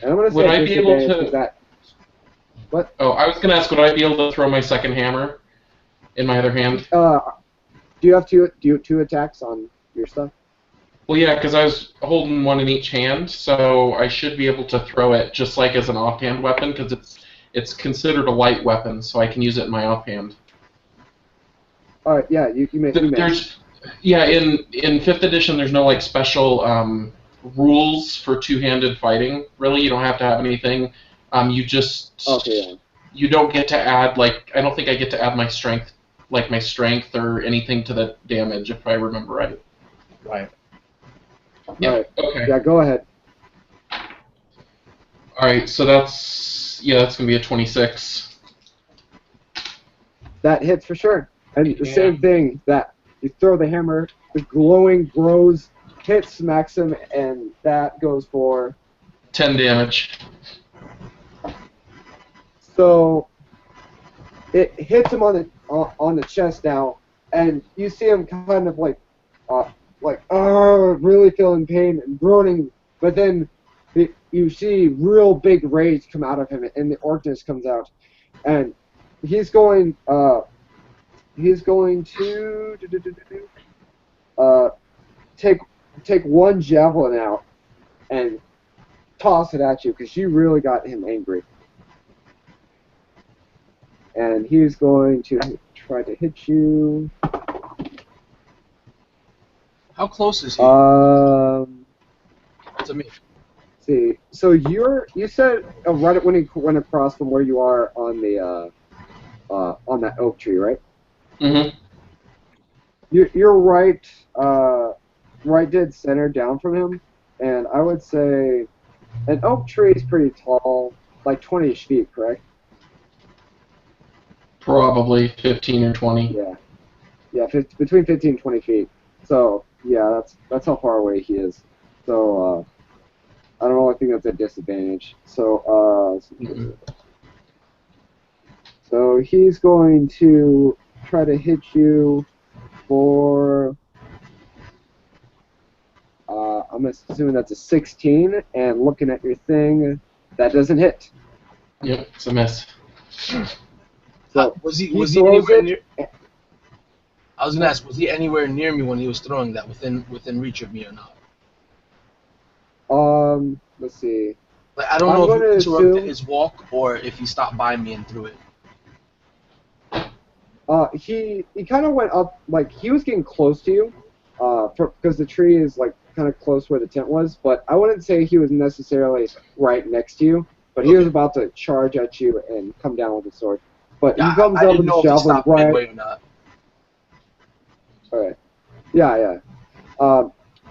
And I'm going to say Would I be able disadvantage to? What? Oh, I was going to ask, would I be able to throw my second hammer in my other hand? Do you have two attacks on your stuff? Well, yeah, because I was holding one in each hand, so I should be able to throw it just like as an offhand weapon, because it's considered a light weapon, so I can use it in my offhand. All right, yeah, you may. Yeah, in 5th edition, there's no like special rules for two-handed fighting. Really, you don't have to have anything. You just you don't get to add like I don't think I get to add my strength or anything to the damage if I remember right. Right. Yeah. Right. Okay. Yeah, go ahead. All right, so that's gonna be a 26. That hits for sure. And the Yeah. same thing, that you throw the hammer, the glowing grows, hits, smacks him, and that goes for 10 damage. So it hits him on the chest now, and you see him kind of like really feeling pain and groaning. But then you see real big rage come out of him, and the orcness comes out, and he's going to take one javelin out and toss it at you because you really got him angry. And he's going to try to hit you. How close is he To me? see. So you said right when he went across from where you are on the on that oak tree, right? Mm-hmm. You're right dead center down from him, and I would say an oak tree is pretty tall, like 20-ish feet, correct? Probably 15 or 20. Yeah, between 15 and 20 feet. So yeah, that's how far away he is. So I don't know. I think that's a disadvantage. So so he's going to try to hit you for. I'm assuming that's a 16, and looking at your thing, that doesn't hit. Yep, it's a miss. So was he throws anywhere it. near? I was gonna ask, was he anywhere near me when he was throwing that, within reach of me or not? Let's see. Like I don't know if he interrupted his walk or if he stopped by me and threw it. He kind of went up, like he was getting close to you, because the tree is like kind of close where the tent was. But I wouldn't say he was necessarily right next to you. But he was about to charge at you and come down with the sword. But Yeah, he comes I up didn't with know the if he javelin stopped right. midway or not. All right. Yeah.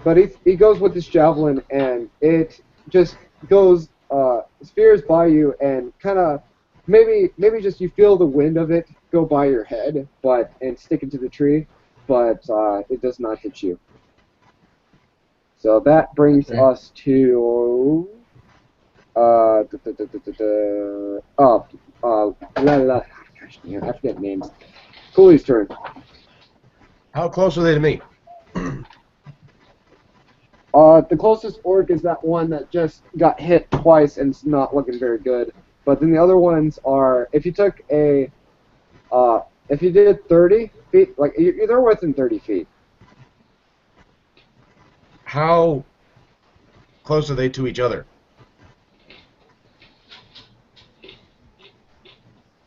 But he goes with this javelin, and it just goes spears by you, and kind of maybe just you feel the wind of it go by your head, and stick into the tree, but it does not hit you. So that brings us to gosh, I forget names. Cooley's turn. How close are they to me? The closest orc is that one that just got hit twice and it's not looking very good. But then the other ones are, if you did 30 feet, like they're within 30 feet. How close are they to each other?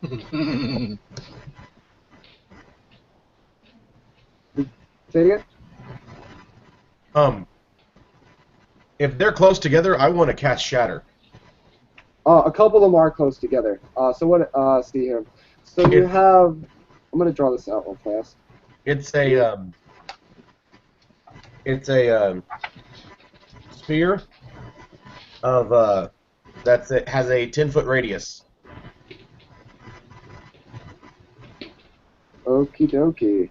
Say it again? If they're close together, I want to cast Shatter. A couple of them are close together. So what? See here. So you have. I'm gonna draw this out real fast. It's a It's a sphere of it has a 10-foot radius. Okie dokie.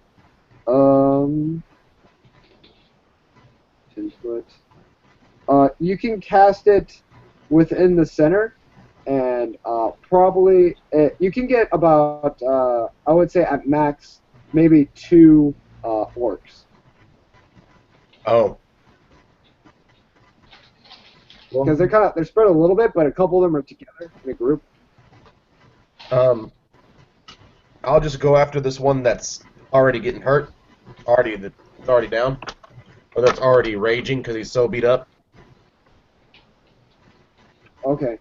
10 foot. You can cast it within the center, and probably you can get about I would say at max maybe 2 orcs. Oh. Because they're spread a little bit, but a couple of them are together in a group. I'll just go after this one that's already getting hurt, it's already down, or that's already raging because he's so beat up. Okay.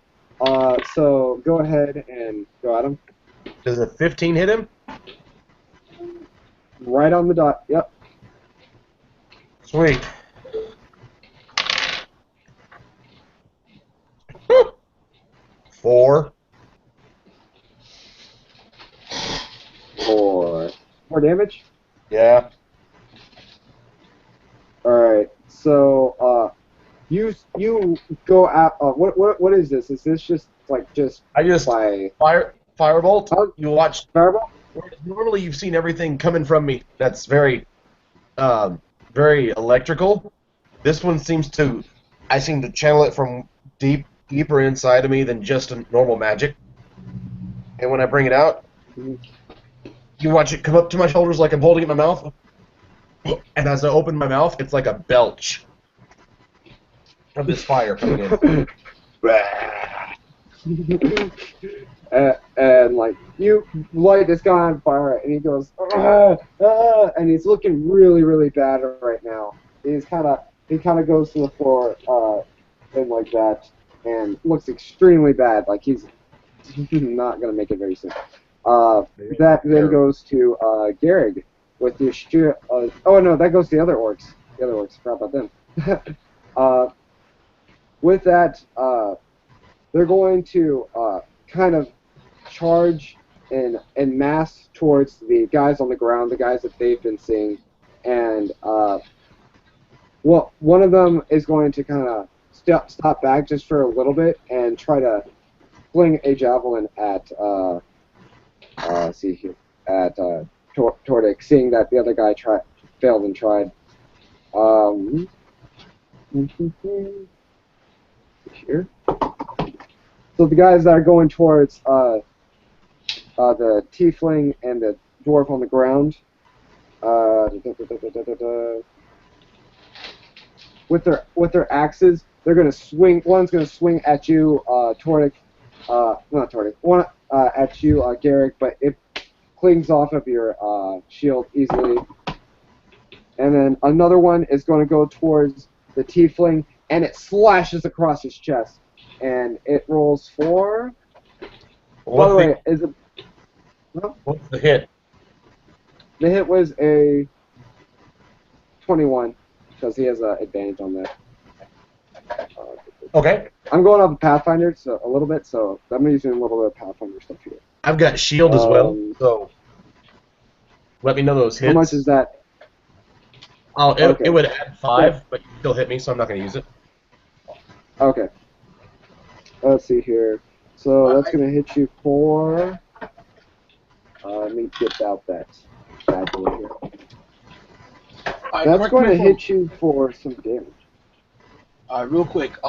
So go ahead and go at him. Does a 15 hit him? Right on the dot. Yep. Sweet. Four. 4 damage. Yeah. All right. So you go at what is this? Is this just I just by firebolt. Oh. You watch. fireball? Normally, you've seen everything coming from me. That's very, very electrical. This one seems to. I seem to channel it from deeper inside of me than just a normal magic. And when I bring it out, you watch it come up to my shoulders like I'm holding it in my mouth. And as I open my mouth, it's like a belch of this fire coming in. And like you light this guy on fire, and he goes, "Ah, ah," and he's looking really, really bad right now. He kind of goes to the floor, and like that, and looks extremely bad. Like he's not gonna make it very soon. That then goes to Garrig with your sheer. Oh no, that goes to the other orcs. The other orcs. Forgot about them. With that, they're going to kind of charge in mass towards the guys on the ground, the guys that they've been seeing, and one of them is going to kind of stop back just for a little bit and try to fling a javelin at see here at Tordic, seeing that the other guy failed and tried. Here. So the guys that are going towards the tiefling and the dwarf on the ground, with their axes, they're gonna swing. One's gonna swing at you, Tordic. Not Tordic. One at you, Garrick, but it clings off of your shield easily. And then another one is going to go towards the tiefling, and it slashes across his chest. And it rolls for. By the way, is it? No? What's the hit? The hit was a 21, because he has an advantage on that. Okay. I'm going off of Pathfinder a little bit, so I'm using a little bit of Pathfinder stuff here. I've got shield as well, so let me know those hits. How much is that? It would add 5, but you still hit me, so I'm not going to use it. Okay. Let's see here. So that's going to hit you for. Let me get out that bad boy here. That's going to hit you for some damage. Real quick.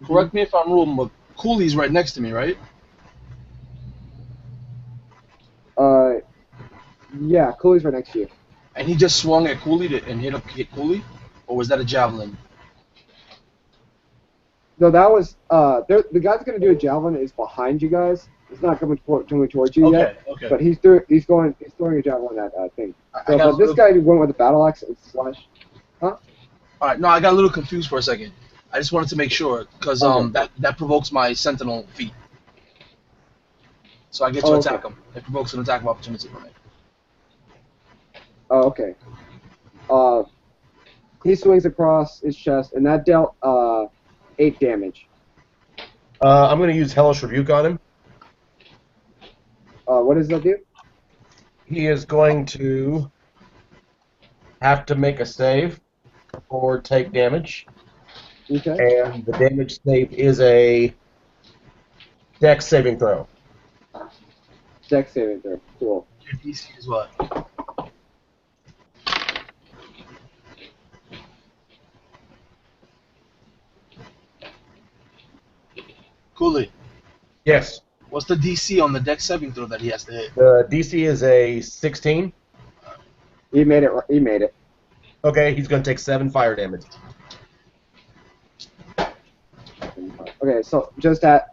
Correct me if I'm wrong, but Cooley's right next to me, right? Yeah, Cooley's right next to you. And he just swung at Cooley and hit Cooley? Or was that a javelin? No, that was the guy that's gonna do a javelin is behind you guys. It's not coming towards you yet. Okay. But he's throwing a javelin at thing. So but this guy went with the battle axe and slash. Huh? All right. No, I got a little confused for a second. I just wanted to make sure because that provokes my sentinel feat. So I get to attack him. It provokes an attack of opportunity for me. Oh, okay. He swings across his chest, and that dealt 8 damage. I'm going to use Hellish Rebuke on him. What does that do? He is going to have to make a save or take damage, Okay. and the damage save is a Dex saving throw. Dex saving throw. Cool. Your DC is what? Cooley, Yes. what's the DC on the dex saving throw that he has to hit? The DC is a 16. He made it. He made it. Okay, he's going to take 7 fire damage. Okay, so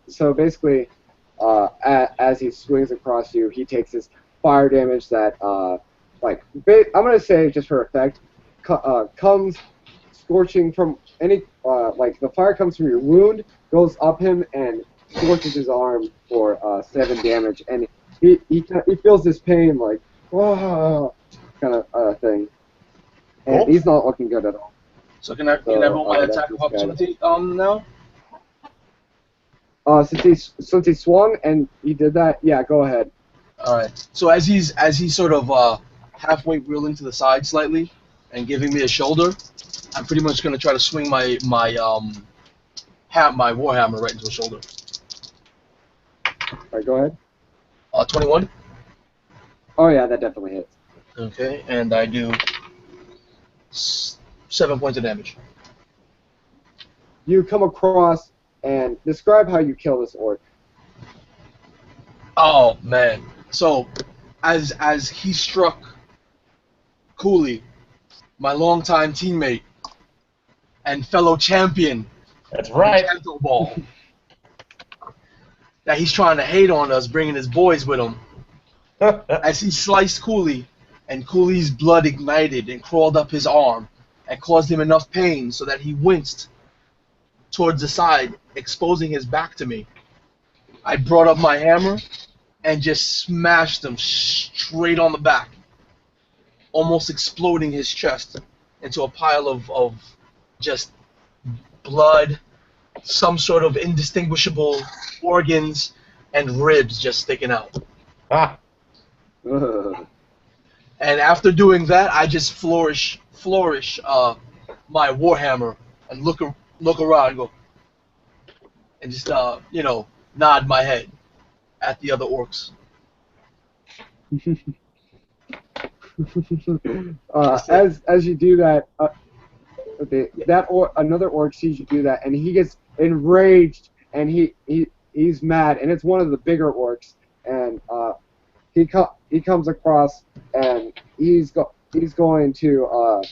so basically, as he swings across you, he takes this fire damage that, I'm gonna say just for effect, comes scorching from any, the fire comes from your wound, goes up him and scorches his arm for 7 damage, and he feels this pain like, whoa, kind of thing, and Cool. he's not looking good at all. So can I roll my that's attack this of guy. opportunity now? Since he swung and he did that, yeah, go ahead. All right. So as he's sort of halfway reeling to the side slightly and giving me a shoulder, I'm pretty much gonna try to swing my warhammer right into his shoulder. All right, go ahead. 21. Oh yeah, that definitely hits. Okay, and I do 7 points of damage. You come across and describe how you kill this orc. Oh man! So, as he struck Cooley, my longtime teammate and fellow champion, That's right. Enchanto-Ball, that he's trying to hate on us, bringing his boys with him. As he sliced Cooley, and Cooley's blood ignited and crawled up his arm and caused him enough pain so that he winced towards the side, exposing his back to me. I brought up my hammer and just smashed him straight on the back, almost exploding his chest into a pile of just blood, some sort of indistinguishable organs, and ribs just sticking out. Ah. Ugh. And after doing that, I just flourish my warhammer and look around and go, and just nod my head at the other orcs. As you do that, another orc sees you do that, and he gets enraged, and he's mad, and it's one of the bigger orcs, and he comes across, and he's going to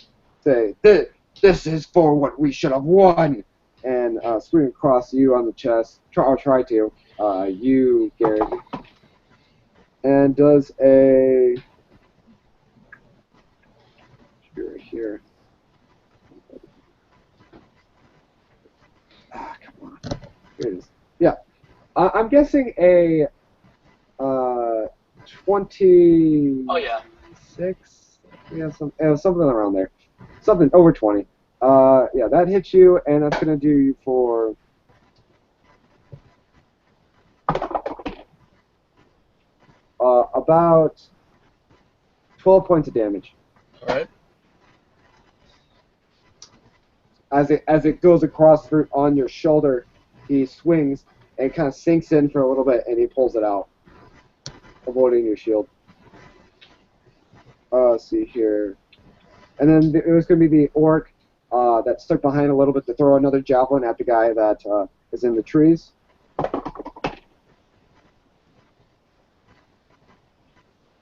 say, "This is for what we should have won," and swing across you on the chest. Try to you, Gary, and does a. Right here. Ah, come on. Here it is. Yeah. I'm guessing a 26. Oh yeah. Yeah, something around there. Something over 20. Yeah, that hits you, and that's gonna do you for about 12 points of damage. All right. As it goes across on your shoulder, he swings and it kind of sinks in for a little bit, and he pulls it out, avoiding your shield. Let's see here, and then it was going to be the orc that stuck behind a little bit to throw another javelin at the guy that is in the trees.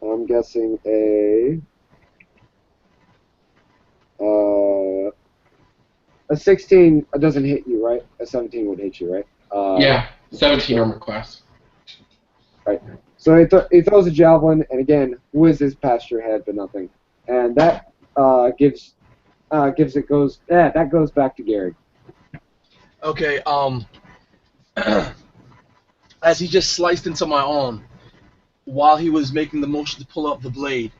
I'm guessing a 16 doesn't hit you, right? A 17 would hit you, right? Yeah, 17 armor class. Right. So he throws a javelin, and again, whizzes past your head, but nothing. And that that goes back to Gary. Okay. As he just sliced into my arm, while he was making the motion to pull up the blade,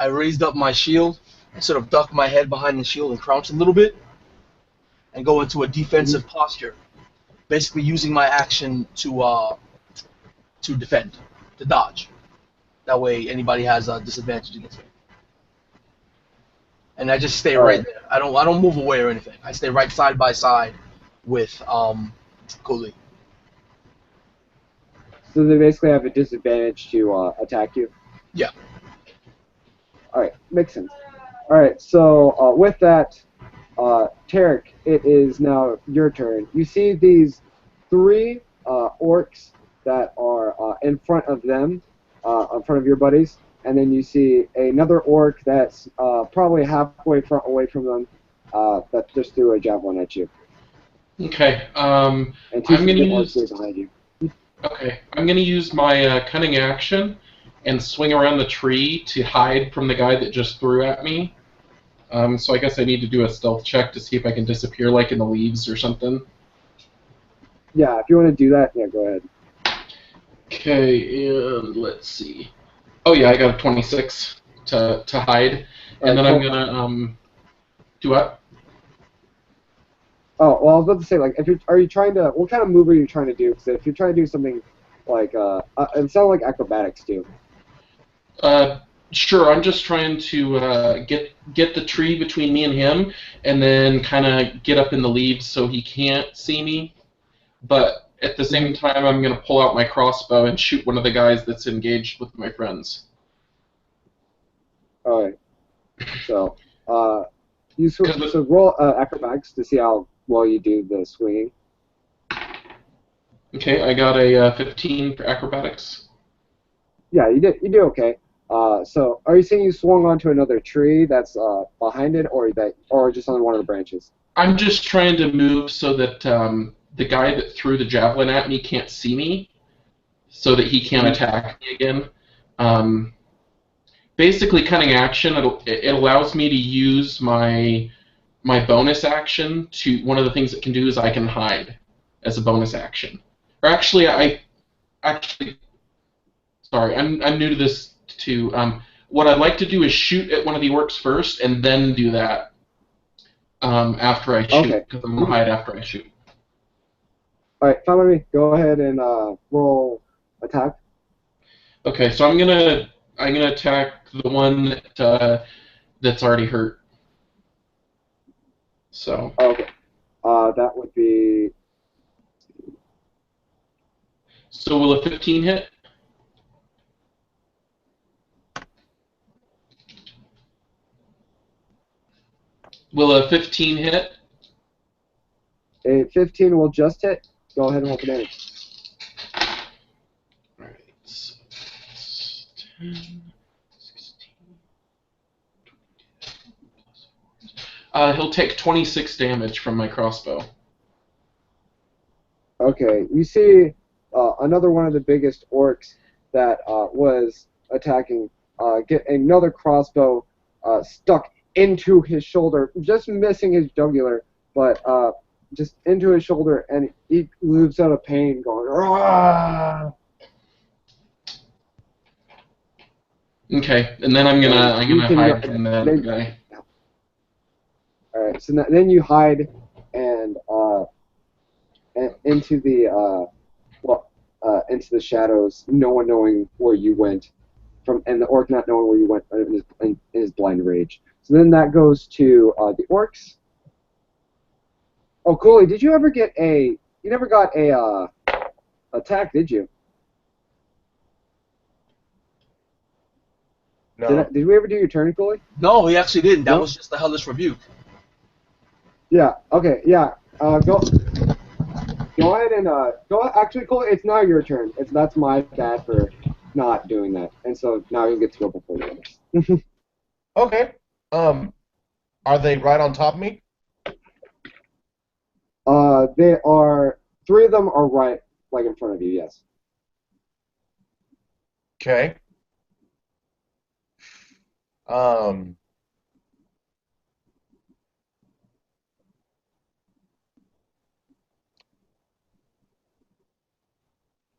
I raised up my shield and sort of ducked my head behind the shield and crouched a little bit and go into a defensive posture, basically using my action to defend, to dodge. That way anybody has a disadvantage against me. and I just stay All right right. there. I don't move away or anything. I stay right side by side with Cooley. So they basically have a disadvantage to attack you. Yeah. All right, makes sense. All right, so with that, Tarek, it is now your turn. You see these three orcs that are in front of them, in front of your buddies, and then you see another orc that's probably halfway away from them that just threw a javelin at you, Okay. and two I'm gonna second orcs way use. behind you. Okay, I'm gonna use my cunning action and swing around the tree to hide from the guy that just threw at me. So I guess I need to do a stealth check to see if I can disappear, like in the leaves or something. Yeah, if you want to do that, yeah, go ahead. Okay, and let's see. Oh yeah, I got a 26 to hide, All and right, then I'm cool. gonna do what? Oh, well, I was about to say, like, if you're, are you trying to, what kind of move are you trying to do? Because if you're trying to do something like, it sounds like acrobatics too. Uh, sure. I'm just trying to get the tree between me and him, and then kind of get up in the leaves so he can't see me. But at the same time, I'm gonna pull out my crossbow and shoot one of the guys that's engaged with my friends. All right. So, Because so roll acrobatics to see how well you do the swinging. okay, I got a 15 for acrobatics. Yeah, you do okay. So are you saying you swung onto another tree that's behind it, or just on one of the branches? I'm just trying to move so that the guy that threw the javelin at me can't see me, so that he can't Mhm. attack me again. Um, Basically, cunning action. It allows me to use my bonus action to. One of the things it can do is I can hide as a bonus action. Or actually, I actually sorry, I'm new to this too. What I'd like to do is shoot at one of the orcs first, and then do that after I shoot, Okay. because I'm gonna hide after I shoot. All right, fine with me. Go ahead and roll attack. Okay, so I'm gonna attack the one that's already hurt. So Okay. That would be so will a 15 hit? Will a 15 hit? a 15 will just hit. Go ahead and roll for damage. Alright, so that's 10, 16, 22 plus 4. He'll take 26 damage from my crossbow. Okay, you see another one of the biggest orcs that was attacking, get another crossbow stuck into his shoulder, just missing his jugular, but just into his shoulder, and he loops out of pain, going, "Rah!" Okay, and then And I'm you gonna can go, hide from the other then, guy. all right, so then you hide and into the into the shadows, no one knowing where you went from, and the orc not knowing where you went in his blind rage. So then that goes to the orcs. Oh, Cooley, did you ever get a? You never got a attack, did you? No. Did we ever do your turn, Cooley? No, he actually didn't. That No. was just the hellish rebuke. Yeah. Okay. Yeah. Go ahead and go. Actually, Cooley, it's now your turn. That's my bad for not doing that, and so now you'll get to go before the others. Okay. Um, are they right on top of me? They are three of them are right, like in front of you. Yes. Okay. Um,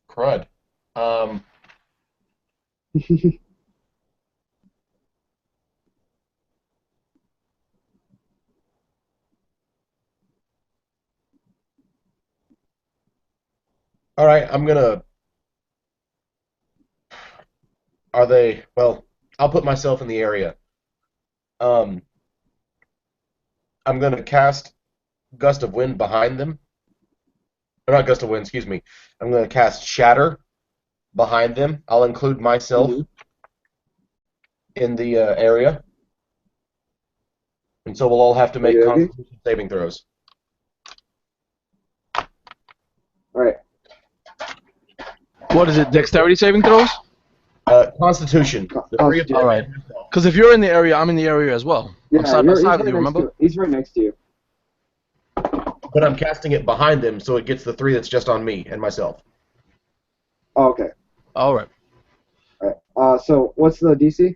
crud. Um, all right. I'm gonna. Are they? Well, I'll put myself in the area. Um, I'm going to cast Gust of Wind behind them. Or not Gust of Wind, excuse me. I'm going to cast Shatter behind them. I'll include myself in the area. And so we'll all have to make Constitution saving throws. All right. What is it? Dexterity saving throws? Constitution. All right. Because if you're in the area, I'm in the area as well. Yeah, I'm side by side with you, remember? He's right next to you. But I'm casting it behind them, so it gets the 3 that's just on me and myself. Oh, okay. All right. All right. So what's the DC?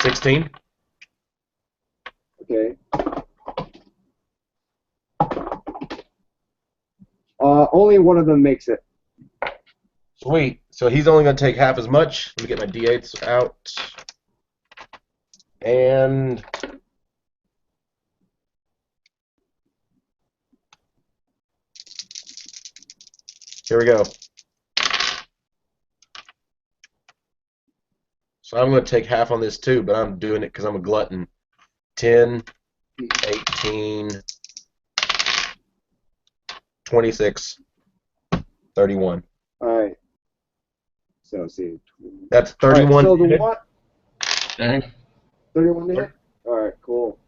16. Okay. Only one of them makes it. Sweet. So he's only going to take half as much. Let me get my D8s out. And... here we go. So I'm going to take half on this too, but I'm doing it because I'm a glutton. 10, 18, 26, 31. All right. So let's see. That's 31. All right, so the what? Dang. 31 to hit? All right, cool.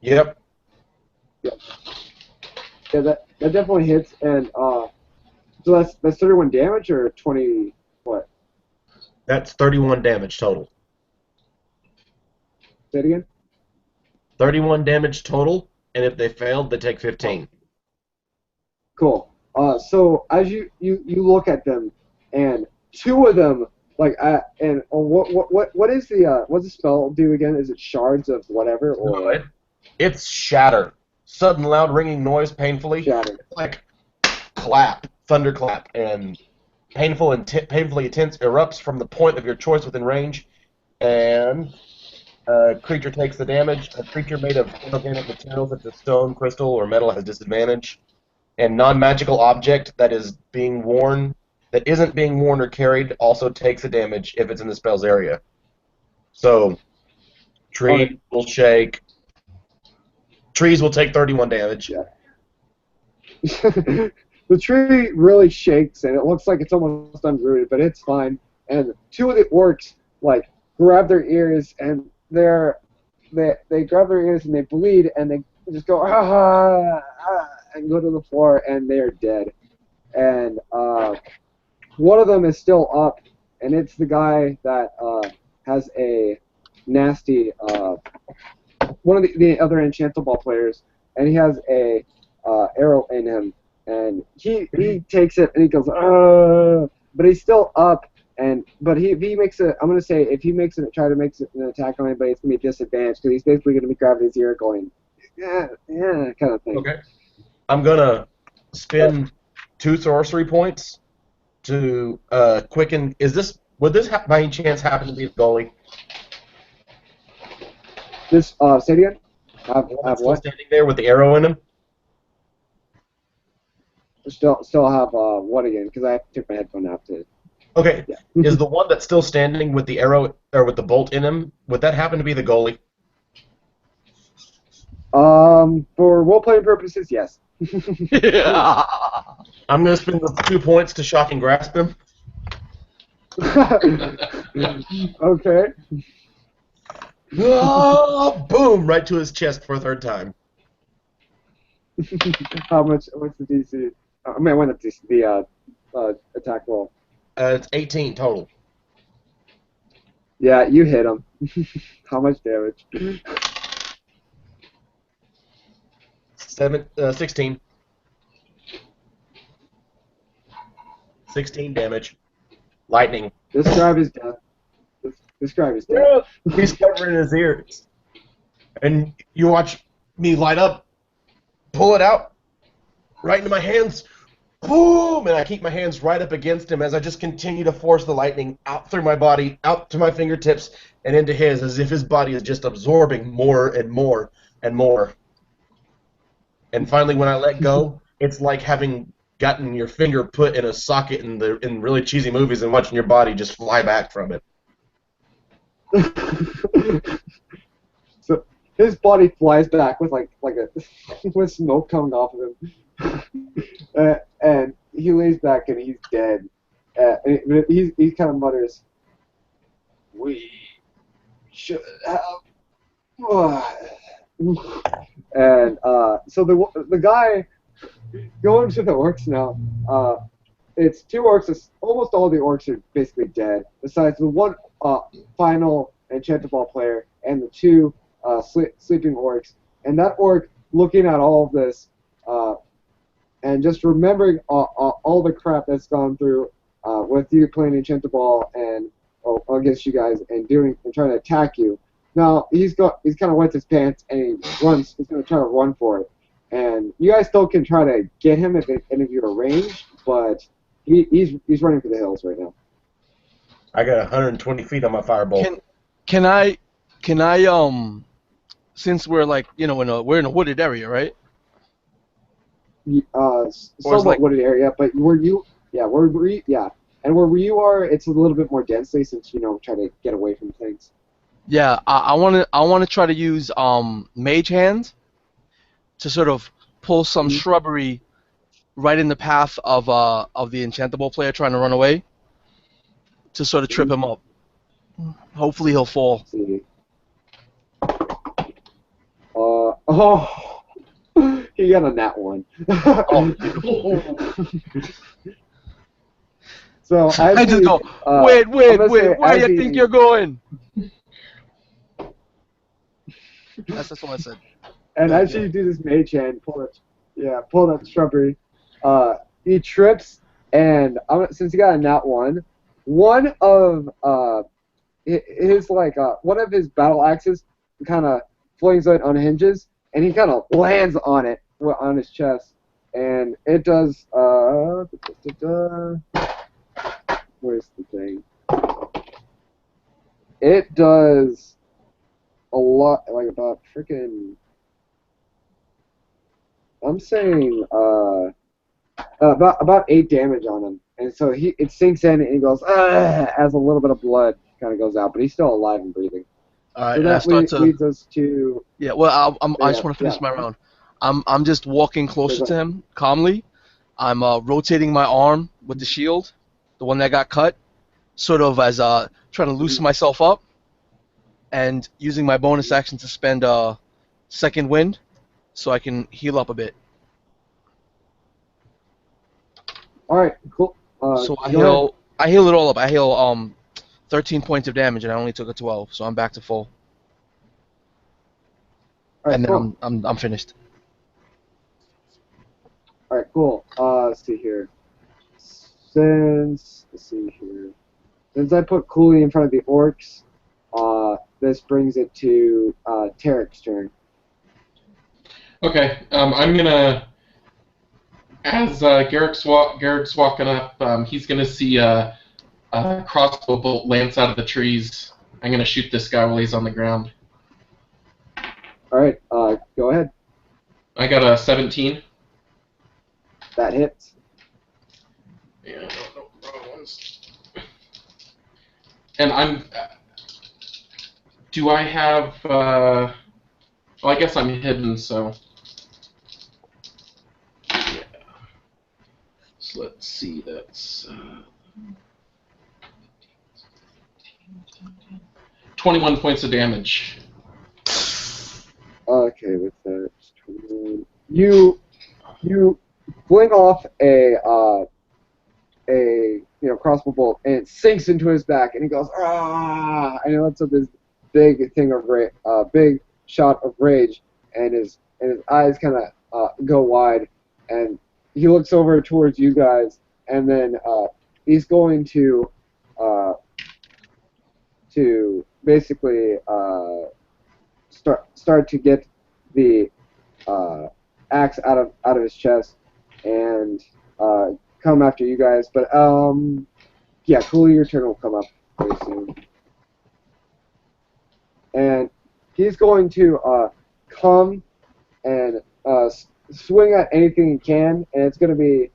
Yep. Yeah, that definitely hits, and so that's 31 damage or 20 what? That's 31 damage total. Say it again. 31 damage total, and if they failed, they take 15. Cool. So as you look at them, and two of them what is the what's the spell do again? Is it shards of whatever or? It's shatter. Sudden loud ringing noise, painfully. Shatter. Like clap, thunderclap, and painfully intense erupts from the point of your choice within range, and a creature takes the damage. A creature made of inorganic materials such as stone, crystal, or metal has disadvantage. And non-magical object that isn't being worn or carried also takes the damage if it's in the spell's area. So, tree will shake. Trees will take 31 damage. Yeah. The tree really shakes, and it looks like it's almost unrooted, but it's fine. And two of the orcs grab their ears, and they grab their ears and they bleed, and they just go and go to the floor, and they are dead. And one of them is still up, and it's the guy that has a nasty one of the other Enchanto-Ball players, and he has a arrow in him, and he takes it and he goes but he's still up, but if he makes it, I'm gonna say if he try to make an attack on anybody, it's gonna be disadvantaged because he's basically gonna be grabbing his ear going yeah kind of thing. Okay. I'm gonna spend 2 sorcery points to quicken. Would this by any chance happen to be the goalie? This say it again. Have what? Standing there with the arrow in him. Still have what again? Because I have to take my headphone out to. Okay. Yeah. Is the one that's still standing with the arrow or with the bolt in him? Would that happen to be the goalie? For role-playing purposes, yes. Yeah. I'm gonna spend the 2 points to shock and grasp him. Okay. Oh, boom! Right to his chest for a 3rd time. What's the DC? I mean, when the attack roll. It's 18 total. Yeah, you hit him. How much damage? 16. 16 damage. Lightning. Describe his death. Describe his death. He's covering his ears. And you watch me light up, pull it out, right into my hands, boom! And I keep my hands right up against him as I just continue to force the lightning out through my body, out to my fingertips, and into his, as if his body is just absorbing more and more and more. And finally, when I let go, it's like having gotten your finger put in a socket in really cheesy movies and watching your body just fly back from it. his body flies back with like a with smoke coming off of him, and he lays back and he's dead. And he kind of mutters, "We should have." And so the guy going to the orcs now. It's two orcs. Almost all the orcs are basically dead, besides the one final Enchanto-Ball player and the two sleeping orcs. And that orc looking at all of this and just remembering all the crap that's gone through with you playing Enchanto-Ball and against you guys and trying to attack you. Now he's kind of wet his pants and he runs. He's going to try to run for it. And you guys still can try to get him if any of you are ranged, but he's running for the hills right now. I got 120 feet on my firebolt. Can I since we're like we're in a wooded area, right? Somewhat like, wooded area, but where you and where you are, it's a little bit more densely since try to get away from things. Yeah, I want to try to use Mage Hand to sort of pull some shrubbery right in the path of the Enchanto-Ball player trying to run away to sort of trip him up. Hopefully he'll fall. Let's see. Oh, he got a nat 1. Oh, beautiful. So I just go, wait, where do you think you're going? That's what I said. And as you do this mage hand, pull that shrubbery, he trips, and since he got a nat 1, one of his battle axes kind of flings it on hinges, and he kind of lands on it on his chest, and it does where's the thing? It does a lot, like about freaking. I'm saying about 8 damage on him, and so it sinks in and he goes as a little bit of blood kind of goes out, but he's still alive and breathing. All right, so that leads us to. Yeah, well, I just want to finish my round. I'm just walking closer to him calmly. I'm rotating my arm with the shield, the one that got cut, sort of as trying to loosen myself up, and using my bonus action to spend second wind, so I can heal up a bit. All right, cool. So I heal it all up. I heal 13 points of damage, and I only took a 12, so I'm back to full. All right, and then cool. I'm finished. All right, cool. Let's see here. Since I put Cooley in front of the orcs, this brings it to Tarek's turn. Okay, I'm gonna, as Garrick's walking up, he's gonna see a crossbow bolt lance out of the trees. I'm gonna shoot this guy while he's on the ground. All right, go ahead. I got a 17. That hits. Yeah, no, wrong ones. And I'm. Do I have? Well, I guess I'm hidden, so. Yeah. So let's see. That's 21 points of damage. Okay, with that, you fling off a crossbow bolt, and it sinks into his back, and he goes ah, and he lets up this big thing of big shot of rage, and his eyes kind of go wide, and he looks over towards you guys, and then he's going to basically start to get the axe out of his chest and come after you guys. But yeah, Cooley, your turn will come up very soon. And he's going to come and swing at anything he can, and it's going to be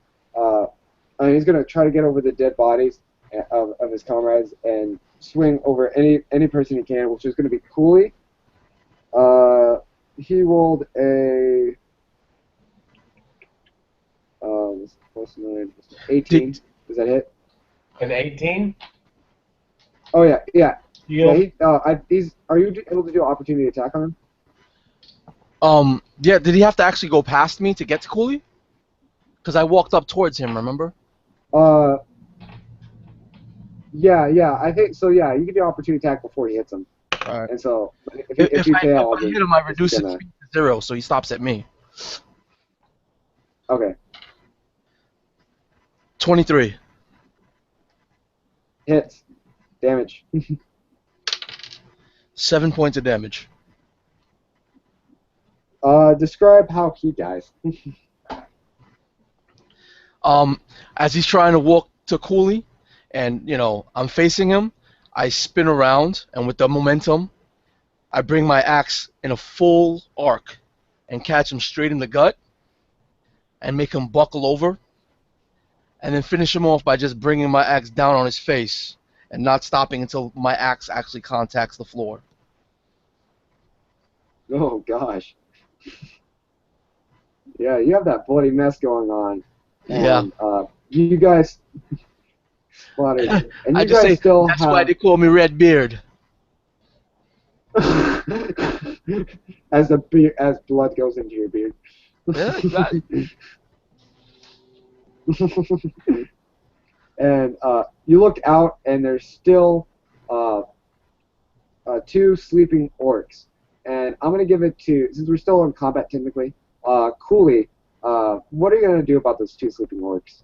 he's going to try to get over the dead bodies of his comrades and swing over any person he can, which is going to be Cooley. He rolled a plus 9, 18. Does that hit? An 18? Oh yeah, yeah. Yeah, Heal. he's. Are you able to do opportunity attack on him? Yeah, did he have to actually go past me to get to Cooley? Because I walked up towards him, remember? Uh, yeah. I think so. Yeah, you can do opportunity attack before he hits him. Alright. And so, if you If fail, I then hit him, I it's reduce his gonna. speed to 0, so he stops at me. Okay, 23. hits, damage. 7 points of damage. Describe how he dies. As he's trying to walk to Cooley, and, you know, I'm facing him, I spin around, and with the momentum, I bring my axe in a full arc and catch him straight in the gut and make him buckle over, and then finish him off by just bringing my axe down on his face and not stopping until my axe actually contacts the floor. Oh gosh. Yeah, you have that bloody mess going on, Yeah. and you guys splattered, and I you just guys say, still that's have why they call me Redbeard. as blood goes into your beard. Yeah, you got it. And you look out, and there's still uh, 2 sleeping orcs. And I'm gonna give it to, since we're still in combat technically, Cooley. What are you gonna do about those 2 sleeping orcs?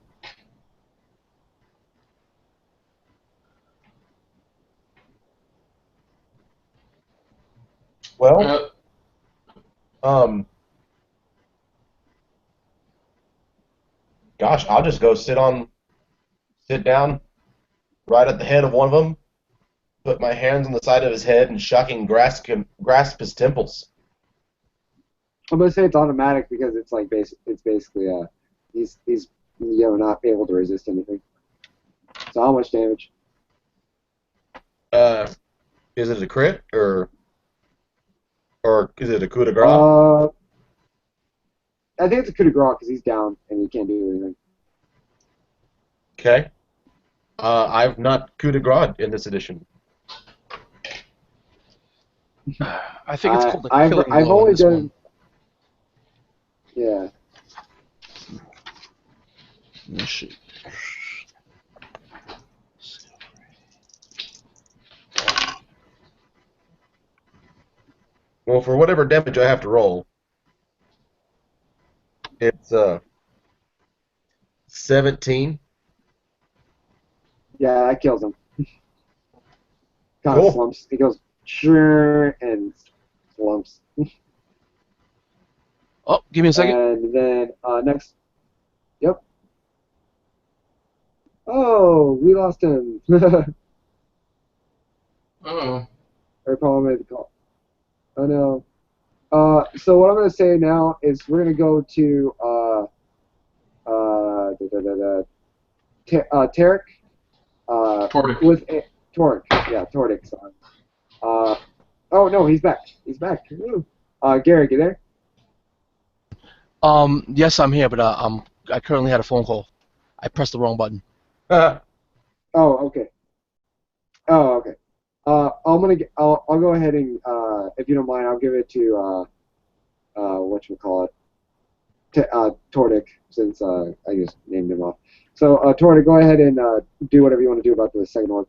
Well, gosh, I'll just go sit down right at the head of one of them, put my hands on the side of his head, and shocking grasp his temples. I'm gonna say it's automatic because it's like it's basically he's not able to resist anything. So how much damage? Uh, is it a crit or is it a coup de grace? I think it's a coup de grace because he's down and he can't do anything. Okay. I've not coup de grace in this edition. I think it's called a I've killing blow only in this done. one. Yeah. Oh, shit. Well, for whatever damage I have to roll, it's 17. Yeah, that kills him. Kind of Cool. slumps. He goes sure and slumps. Oh, give me a second. And then next. Yep. Oh, we lost him. Oh. Or Paul made the call. Oh no. So what I'm gonna say now is we're gonna go to Tarek. Tordic. With Torek. Yeah, Tordic. Sorry. Oh no, he's back. He's back. Woo. Garrick, you there? Yes, I'm here, but I currently had a phone call. I pressed the wrong button. Oh, okay. Oh, okay. I'll go ahead and if you don't mind, I'll give it to whatchamacallit, Tordic, since I just named him off. So Tordic, go ahead and do whatever you want to do about the second one.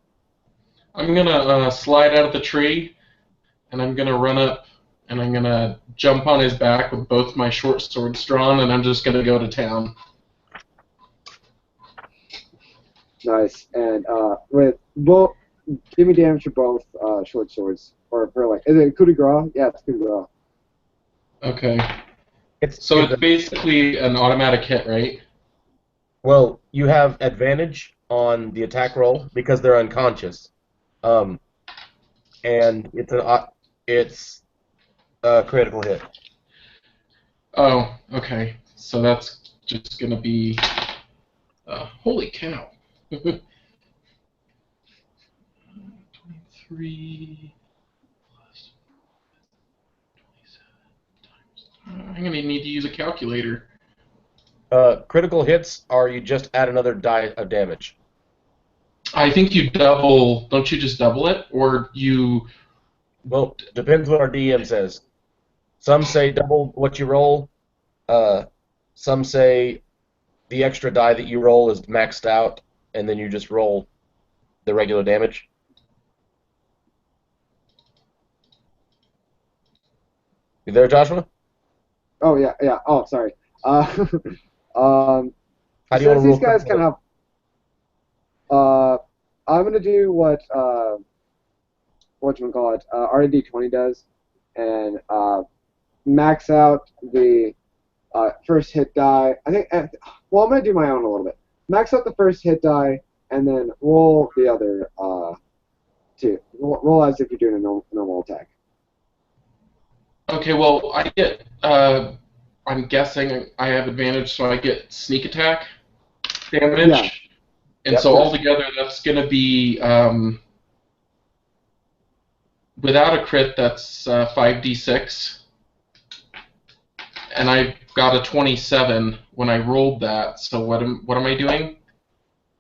I'm gonna slide out of the tree, and I'm gonna run up, and I'm gonna jump on his back with both my short swords drawn, and I'm just gonna go to town. Nice. And with both, give me damage for both short swords, or for like, is it coup de grace? Yeah, it's coup de grace. Okay. It's Basically an automatic hit, right? well, you have advantage on the attack roll because they're unconscious, and it's a critical hit. Oh, okay. So that's just gonna be. Holy cow. 23 I'm gonna need to use a calculator. Critical hits, or you just add another die of damage. I think you double. Don't you just double it, or you? Well, depends what our DM says. Some say double what you roll. Some say the extra die that you roll is maxed out, and then you just roll the regular damage. You there, Joshua? Oh yeah, yeah. Oh, sorry. How do you want Since to roll these guys critical kind of have, I'm gonna do what you call it, RD20 does, and max out the first hit die. I think. Well, I'm gonna do my own a little bit. Max out the first hit die, and then roll the other two. Roll as if you're doing a normal attack. Okay, well, I get. I'm guessing I have advantage, so I get sneak attack damage, Yeah. and Yep. so altogether that's gonna be without a crit. That's 5d6, and I got a 27 when I rolled that. So what am I doing?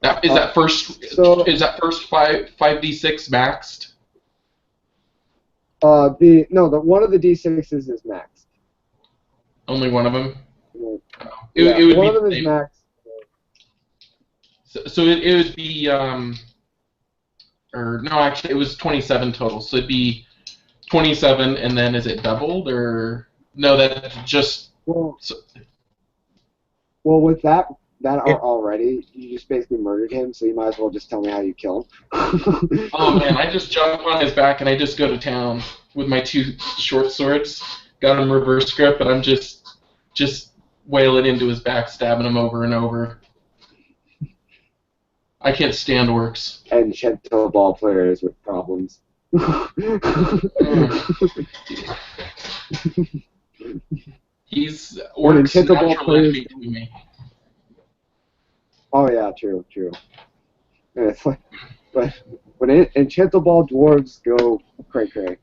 That first is that first 5d6 maxed? The one of the d6s is maxed. Only one of them. Yeah, It would one be of them the is same. maxed. So it would be or no, actually it was 27 total. So it'd be 27, and then is it doubled or no? That's just Well, so, well, with that It- already, you just basically murdered him. So you might as well just tell me how you kill him. oh man, I just jump on his back and I just go to town with my two short swords. Got him reverse grip, and I'm just wailing into his back, stabbing him over and over. I can't stand orcs. Enchanto-Ball players with problems. He's When orcs Enchanto-Ball natural players. enemy to me. Oh yeah, true. Yeah, it's like, but when Enchanto-Ball dwarves go cray cray.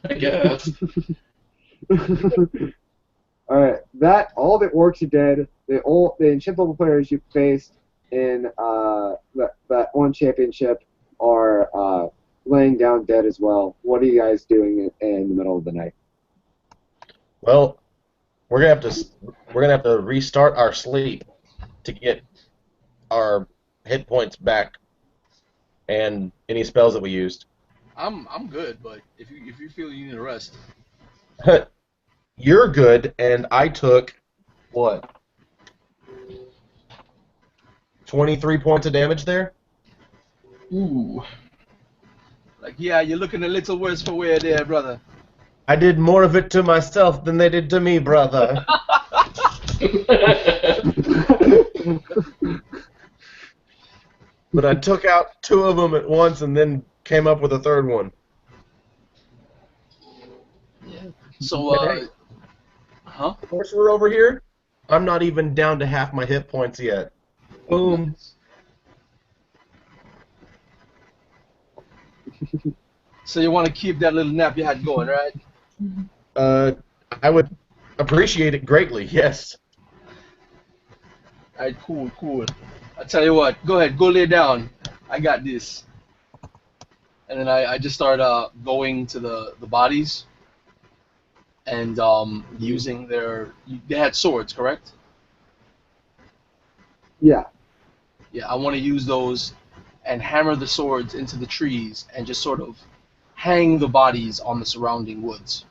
I guess. All right, all the orcs are dead. The Enchanto-Ball players you faced in that one championship are laying down dead as well. What are you guys doing in the middle of the night? Well, we're gonna have to restart our sleep to get our hit points back and any spells that we used. I'm good, but if you feel you need a rest, You're good, and I took what? 23 points of damage there? Ooh. like yeah, you're looking a little worse for wear there, brother. I did more of it to myself than they did to me, brother. But I took out two of them at once and then came up with a third one. So Hey. huh? Once we're over here, I'm not even down to half my hit points yet. Boom. So you want to keep that little nap you had going, right? I would appreciate it greatly, yes. All right, cool. I tell you what, go ahead, go lay down. I got this. And then I just start going to the bodies and using they had swords, correct? Yeah. Yeah, I want to use those and hammer the swords into the trees and just sort of hang the bodies on the surrounding woods.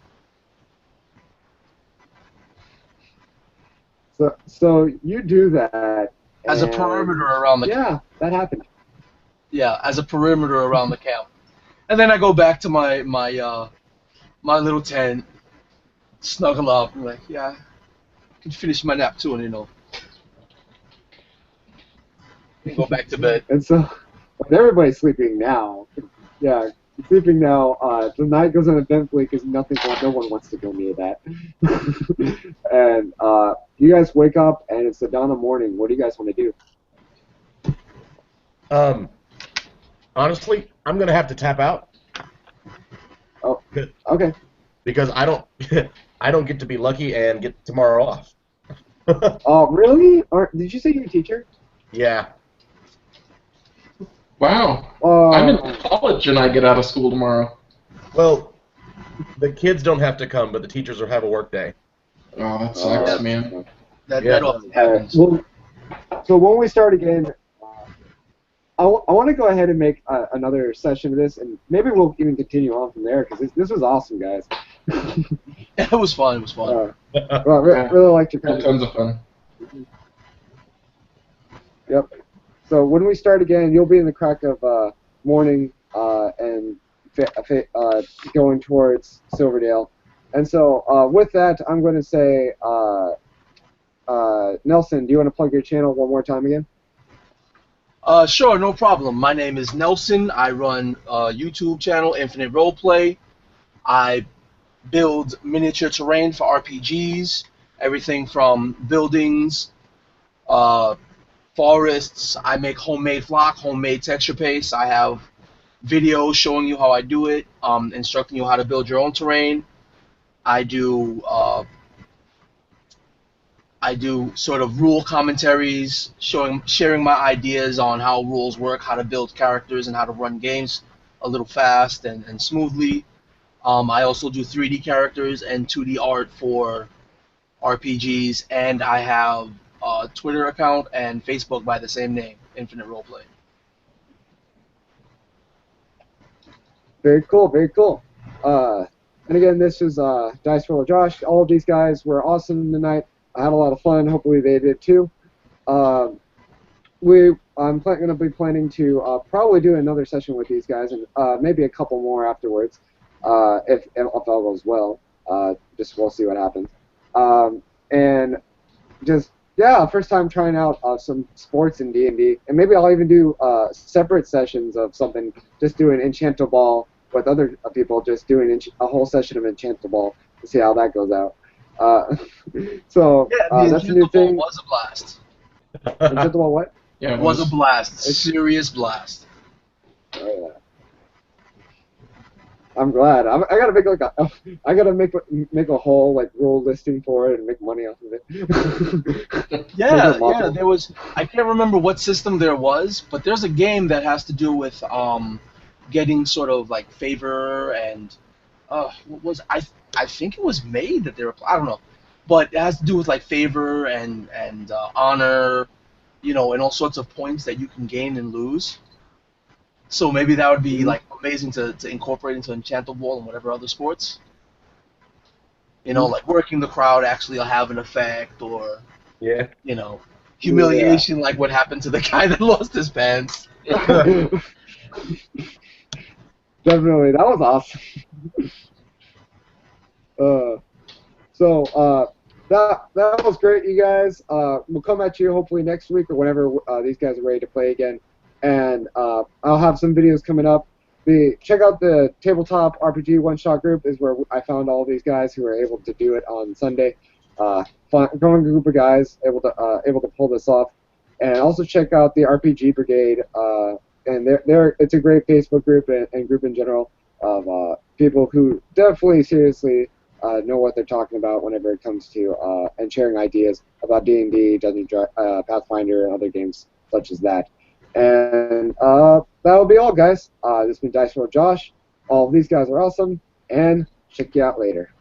So you do that As a and- perimeter around the camp. Yeah, that happened. Yeah, as a perimeter around the camp. And then I go back to my little tent, snuggle up, and like, yeah, I can finish my nap too, and and go back to bed. And so when everybody's sleeping now, yeah, sleeping now. The night goes uneventfully because no one wants to go near that. And you guys wake up and it's the dawn of morning. What do you guys want to do? Honestly, I'm gonna have to tap out. Oh, okay. because I don't I don't get to be lucky and get tomorrow off. Oh, really? Or did you say you're a teacher? Yeah. Wow. I'm in Uh, college and I get out of school tomorrow. Well, the kids don't have to come, but the teachers will have a work day. Oh, that sucks, man. That Yeah. often All right. happens. Well, so when we start again, I want to go ahead and make another session of this, and maybe we'll even continue on from there because this was awesome, guys. It was fun. It was fun. Well, Yeah. really liked your Had tons of fun. Yep. So when we start again, you'll be in the crack of morning and going towards Silverdale. And so with that, I'm going to say, Nelson, do you want to plug your channel one more time again? Sure, no problem. My name is Nelson. I run a YouTube channel, Infinite Roleplay. I build miniature terrain for RPGs, everything from buildings, forests. I make homemade flock, homemade texture paste. I have videos showing you how I do it, instructing you how to build your own terrain. I do sort of rule commentaries, sharing my ideas on how rules work, how to build characters, and how to run games a little fast and smoothly. I also do 3D characters and 2D art for RPGs, and I have a Twitter account and Facebook by the same name, Infinite Roleplay. Very cool, very cool. And again, this is Dice Roller Josh. All of these guys were awesome tonight. I had a lot of fun. Hopefully they did too. I'm going to be planning to probably do another session with these guys and maybe a couple more afterwards if all goes well. Just we'll see what happens. And just yeah, first time trying out some sports in D&D, and maybe I'll even do separate sessions of something. Just doing Enchanto-Ball with other people, just doing a whole session of Enchanto-Ball to see how that goes out. So Yeah, the that's a new Enchanto-Ball thing. was a blast. Enchanto-Ball what? Yeah, It was a blast. Serious blast. Oh, yeah. I'm glad. I gotta make I gotta make a whole like rule listing for it and make money off of it. Yeah. There was. I can't remember what system there was, but there's a game that has to do with getting sort of like favor and what was I think it was made that they were. I don't know, but it has to do with like favor and honor, and all sorts of points that you can gain and lose. So maybe that would be like amazing to incorporate into Enchanto-Ball and whatever other sports. Like working the crowd actually will have an effect, or Yeah. humiliation like what happened to the guy that lost his pants. Definitely, that was awesome. That was great, you guys. We'll come at you hopefully next week or whenever these guys are ready to play again, and I'll have some videos coming up. Check out the tabletop RPG one-shot group is where I found all these guys who were able to do it on Sunday. Growing group of guys able to pull this off, and also check out the RPG Brigade. And it's a great Facebook group and group in general of people who definitely seriously know what they're talking about whenever it comes to and sharing ideas about D&D, Pathfinder, and other games such as that. And that will be all, guys. This has been Dice Roll Josh. All of these guys are awesome, and check you out later.